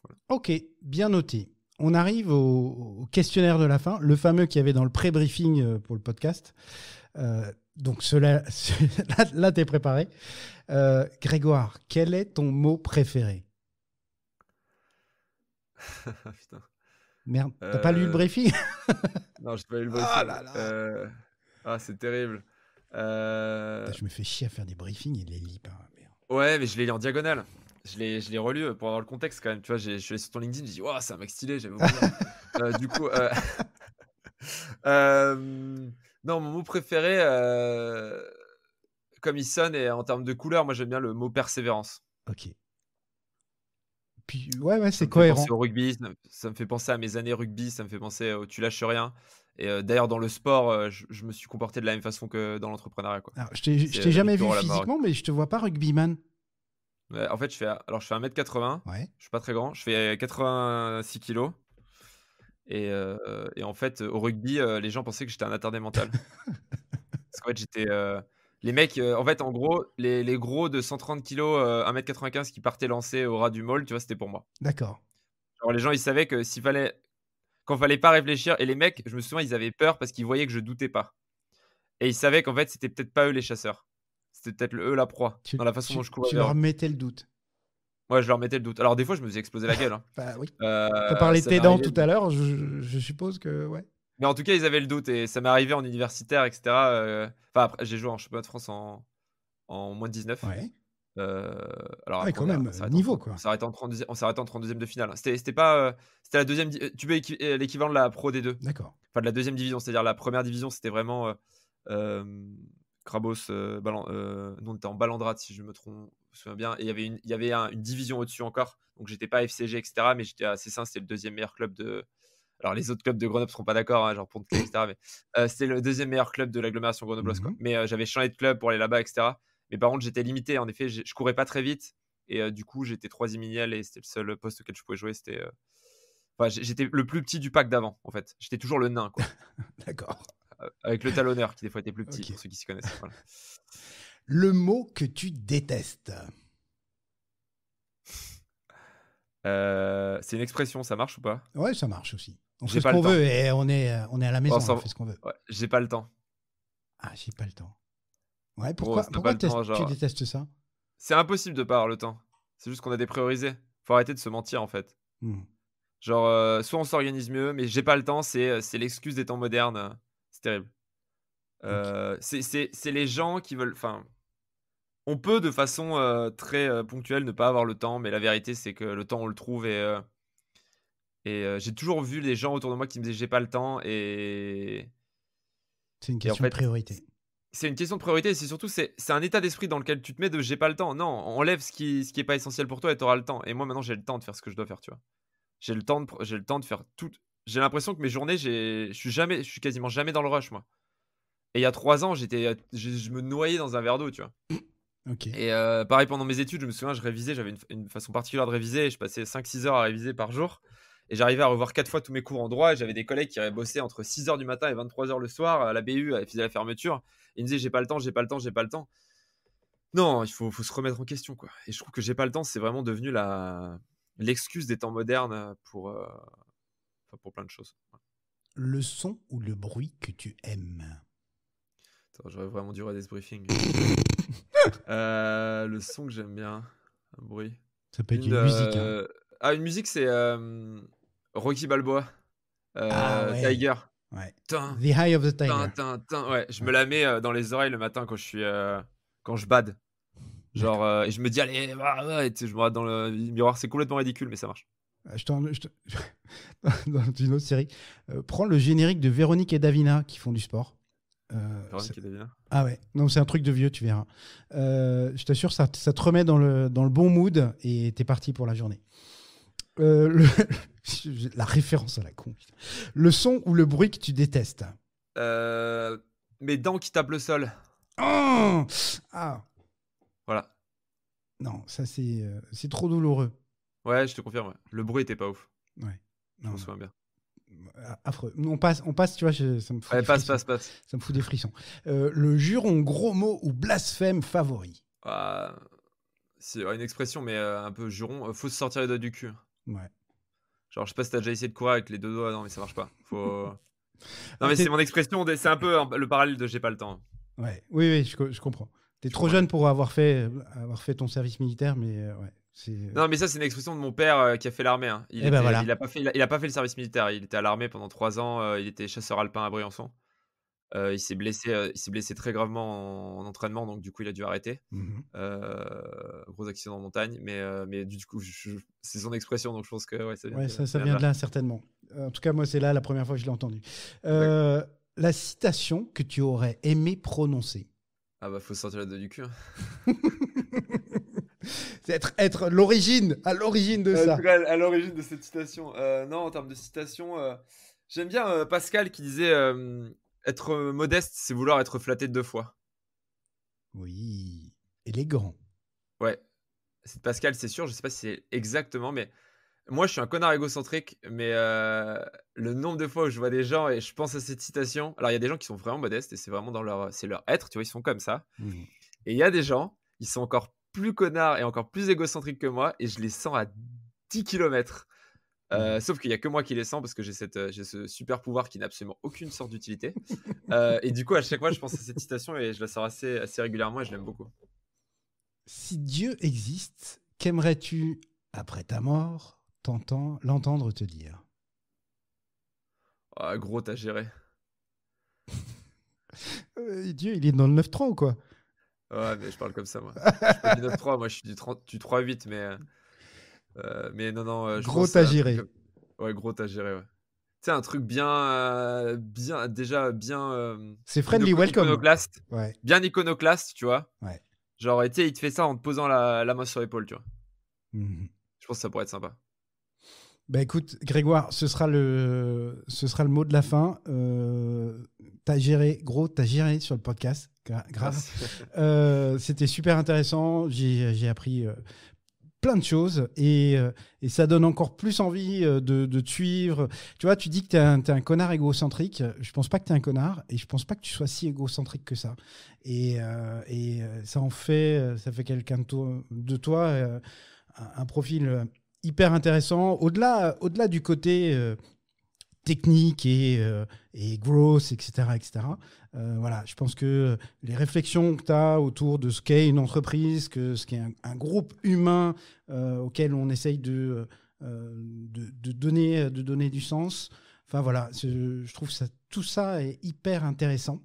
Voilà. OK, bien noté. On arrive au questionnaire de la fin, le fameux qu'il y avait dans le pré-briefing, pour le podcast. Donc cela là, tu es préparé. Grégoire, quel est ton mot préféré? Putain. Merde, tu pas lu le Heu, briefing? non, j'ai pas eu le Ah briefing. là là! C'est terrible. Putain, je me fais chier à faire des briefings et de les lis pas, merde. Ouais, mais je l'ai lu en diagonale. je l'ai relu pour avoir le contexte quand même. Tu vois, je suis allé sur ton LinkedIn, j'ai dit, waouh, c'est un mec stylé, j'avais oublié. Du coup, non, mon mot préféré, comme il sonne et en termes de couleur, moi j'aime bien le mot persévérance. Ok. Puis, ouais, Ça c'est me fait penser cohérent. au rugby, ça me fait penser à mes années rugby, ça me fait penser au tu lâches rien. Et d'ailleurs, dans le sport, je me suis comporté de la même façon que dans l'entrepreneuriat, quoi. Alors, je C'est t'ai la jamais vu victoire ou la mort. physiquement, mais je te vois pas rugbyman. Ouais, en fait, je fais 1,80 m, Ouais. je suis pas très grand, je fais 86 kilos. Et en fait, au rugby, les gens pensaient que j'étais un attardé mental. Parce qu'en fait, les mecs, en fait, en gros, les gros de 130 kilos, 1,95 m qui partaient lancer au ras du maul, tu vois, c'était pour moi. D'accord. Genre les gens, ils savaient que quand fallait pas réfléchir, et les mecs, je me souviens, ils avaient peur parce qu'ils voyaient que je doutais pas. Et ils savaient qu'en fait, c'était peut-être pas eux les chasseurs. C'était peut-être eux la proie, dans la façon dont je courais Tu vers leur eux. mettais le doute. Ouais, je leur mettais le doute. Alors des fois, je me faisais exploser la gueule, hein. Bah oui. T'as parlé de Ça m'est tes dents arrivé. tout à l'heure, je suppose que, ouais. Mais en tout cas, ils avaient le doute et ça m'est arrivé en universitaire, et cetera. Enfin, après, j'ai joué en championnat de France en moins de 19. Ouais. Heu, alors Ah ouais, après, quand même, niveau, quoi. on s'est arrêté en 32e de finale. C'était pas, c'était la deuxième e tu peux l'équivalent de la Pro D2. D'accord. Enfin, de la deuxième division, c'est-à-dire la première division, c'était vraiment, Crabos, nous on était en Balandrade si je me souviens bien, et il y avait une division au-dessus encore. Donc j'étais pas FCG et cetera, mais j'étais à Cessin, c'était le deuxième meilleur club de. Alors les autres clubs de Grenoble seront pas d'accord, hein, genre Pontet et cetera, mais c'était le deuxième meilleur club de l'agglomération grenobloise, quoi. Mhm. Mais j'avais changé de club pour aller là-bas et cetera. Mais par contre, j'étais limité. En effet, je courais pas très vite et du coup, j'étais 3e lignel et c'était le seul poste auquel je pouvais jouer. Enfin, j'étais le plus petit du pack d'avant, en fait. J'étais toujours le nain, quoi. D'accord. Avec le talonneur qui des fois était plus petit, Ok. pour ceux qui s'y connaissent. Voilà. Le mot que tu détestes. C'est une expression, ça marche ou pas? Ouais, ça marche aussi. On J'ai fait ce pas le qu'on temps. veut et on est à la maison, Oh, on fait ce qu'on veut. ouais, j'ai pas le temps. Ah, j'ai pas le temps. Ouais, Gros, pourquoi, si t'as pas le temps, tu genre, détestes ça? c'est impossible de pas avoir le temps. C'est juste qu'on a dépriorisé. Faut arrêter de se mentir, en fait. Hmm. Genre, soit on s'organise mieux, mais j'ai pas le temps, c'est l'excuse des temps modernes. C'est terrible. Ok. C'est les gens qui veulent. Enfin, on peut de façon très ponctuelle ne pas avoir le temps, mais la vérité, c'est que le temps, on le trouve. Et j'ai toujours vu les gens autour de moi qui me disaient j'ai pas le temps. C'est une Et en question de fait, priorité. c'est une question de priorité. Et c'est surtout, c'est un état d'esprit dans lequel tu te mets de j'ai pas le temps. Non, enlève ce qui est pas essentiel pour toi et tu auras le temps. Et moi, maintenant, j'ai le temps de faire ce que je dois faire, tu vois. J'ai le temps de faire tout. J'ai l'impression que mes journées, je suis quasiment jamais dans le rush, moi. Et il y a 3 ans, je me noyais dans un verre d'eau, tu vois. Ok. Et pareil pendant mes études, je me souviens, je révisais, j'avais une façon particulière de réviser, et je passais 5-6 heures à réviser par jour. Et j'arrivais à revoir 4 fois tous mes cours en droit, et j'avais des collègues qui avaient bossé entre 6 heures du matin et 23 heures le soir à la BU, ils faisaient la fermeture. Ils me disaient j'ai pas le temps, j'ai pas le temps, j'ai pas le temps. Non, il faut se remettre en question, quoi. Et je trouve que j'ai pas le temps, c'est vraiment devenu l'excuse des temps modernes pour plein de choses. Le son ou le bruit que tu aimes? Attends, j'aurais vraiment dû regarder ce briefing. Le son que j'aime bien, un bruit. Ça peut être une musique, hein. Une musique, c'est Rocky Balboa, Ah ouais. Tiger. Ouais. Tin, The Eye of the tin, Tiger. tin, tin. Ouais, je me Ouais. la mets dans les oreilles le matin quand je bade. Genre, D'accord. et je me dis, allez, et tu sais, je me regarde dans le miroir, c'est complètement ridicule, mais ça marche. Dans une autre série. Prends le générique de Véronique et Davina qui font du sport. Véronique et Davina. Ah ouais, non, c'est un truc de vieux, tu verras. Je t'assure, ça te remet dans le bon mood et t'es parti pour la journée. La référence à la con. Putain. Le son ou le bruit que tu détestes? Mes dents qui tapent le sol. Oh ah, Voilà. non, ça c'est trop douloureux. Ouais, je te confirme. Ouais. Le bruit était pas ouf. Ouais. Je Non, m'en non. souviens bien. Affreux. On passe, tu vois, ça me fout Ouais, des passe, frissons. passe, passe. Ça me fout des frissons. Le juron, gros mot ou blasphème favori? Ah, c'est une expression, mais un peu juron. Faut se sortir les doigts du cul. Ouais. Genre, je sais pas si t'as déjà essayé de courir avec les deux doigts, non, mais ça marche pas. Non, Ah, mais c'est mon expression, c'est un peu le parallèle de j'ai pas le temps. ouais. Oui, je comprends. T'es Je trop comprends jeune bien. pour avoir fait ton service militaire, mais ouais. Non, mais ça, c'est une expression de mon père qui a fait l'armée, hein. Eh ben voilà. Il a pas fait le service militaire. Il était à l'armée pendant 3 ans. Il était chasseur alpin à Briançon. Il s'est blessé très gravement en entraînement, donc du coup, il a dû arrêter. Mhm. Gros accident en montagne, mais du coup, c'est son expression, donc je pense que ouais, ça vient Ouais, de ça ça vient de vient de là. là, certainement. En tout cas, moi, c'est là la première fois que je l'ai entendu. D'accord. La citation que tu aurais aimé prononcer. Ah bah, faut sortir la doigt du cul, hein. C'est être à l'origine de En tout ça. cas, à l'origine de cette citation, non, en termes de citation, j'aime bien, Pascal qui disait, «Être, modeste, c'est vouloir être flatté 2 fois». Oui, élégant. Ouais, c'est de Pascal, c'est sûr, je sais pas si c'est exactement, mais moi, je suis un connard égocentrique, mais le nombre de fois où je vois des gens et je pense à cette citation, alors il y a des gens qui sont vraiment modestes et c'est vraiment c'est leur être, tu vois? Ils sont comme ça, Mhm. et il y a des gens, ils sont encore plus connards et encore plus égocentriques que moi et je les sens à 10 kilomètres. Mhm. Sauf qu'il y a que moi qui les sens parce que j'ai ce super pouvoir qui n'a absolument aucune sorte d'utilité. Et du coup, à chaque fois, je pense à cette citation et je la sors assez régulièrement et je l'aime beaucoup. Si Dieu existe, qu'aimerais-tu, après ta mort, l'entendre te dire? Ah, gros, tu géré. Dieu, il est dans le 9-3 ou quoi? Ouais, mais je parle comme ça, moi. Je suis pas du 9-3, moi, je suis du 3-8, mais non, non, je Gros, pense à t'as un truc géré. comme ouais, gros, tu géré, ouais. Tu sais, un truc bien, bien déjà bien, C'est friendly welcome. iconoclaste, Ouais, bien iconoclaste, tu vois? ouais. Genre, tu sais, il te fait ça en te posant la main sur l'épaule, tu vois? Mhm. Je pense que ça pourrait être sympa. Bah écoute, Grégoire, ce sera le mot de la fin. T'as géré, gros, t'as géré sur le podcast. Grave. Merci. C'était super intéressant. J'ai appris plein de choses et ça donne encore plus envie de te suivre. Tu vois, tu dis que t'es un connard égocentrique. Je pense pas que t'es un connard et je pense pas que tu sois si égocentrique que ça. Ça ça fait quelqu'un de toi un profil hyper intéressant. Au-delà du côté technique et growth, etc., etc. Voilà, je pense que les réflexions que tu as autour de ce qu'est une entreprise, ce qu'est un groupe humain auquel on essaye de donner du sens, enfin voilà, je trouve tout ça est hyper intéressant.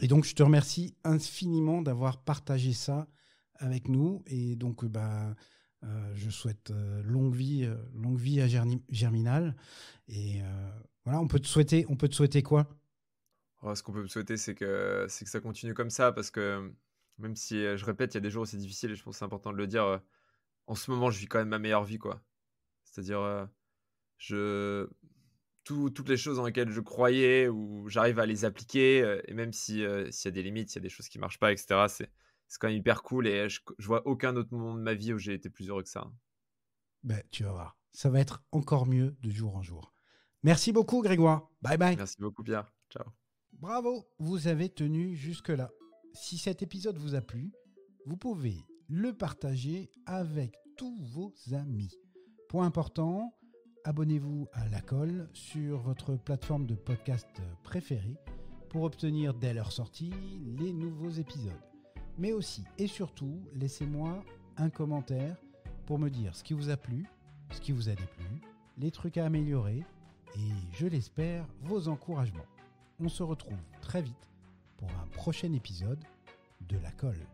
Et donc, je te remercie infiniment d'avoir partagé ça avec nous. Et donc, je souhaite longue vie à Germinal. Et voilà, on peut te souhaiter quoi? Oh, ce qu'on peut me souhaiter, c'est que ça continue comme ça parce que même si, je répète, il y a des jours où c'est difficile et je pense que c'est important de le dire, en ce moment, je vis quand même ma meilleure vie, quoi. C'est-à-dire, je toutes les choses dans lesquelles je croyais ou j'arrive à les appliquer, et même si, s'il y a des limites, s'il y a des choses qui marchent pas et cetera, c'est quand même hyper cool et je vois aucun autre moment de ma vie où j'ai été plus heureux que ça, hein. Ben, tu vas voir, ça va être encore mieux de jour en jour. Merci beaucoup, Grégoire. Bye bye. Merci beaucoup Pierre. Ciao. Bravo, vous avez tenu jusque-là. Si cet épisode vous a plu, vous pouvez le partager avec tous vos amis. Point important, abonnez-vous à La Colle sur votre plateforme de podcast préférée pour obtenir dès leur sortie les nouveaux épisodes. Mais aussi et surtout, laissez-moi un commentaire pour me dire ce qui vous a plu, ce qui vous a déplu, les trucs à améliorer et, je l'espère, vos encouragements. On se retrouve très vite pour un prochain épisode de La Colle.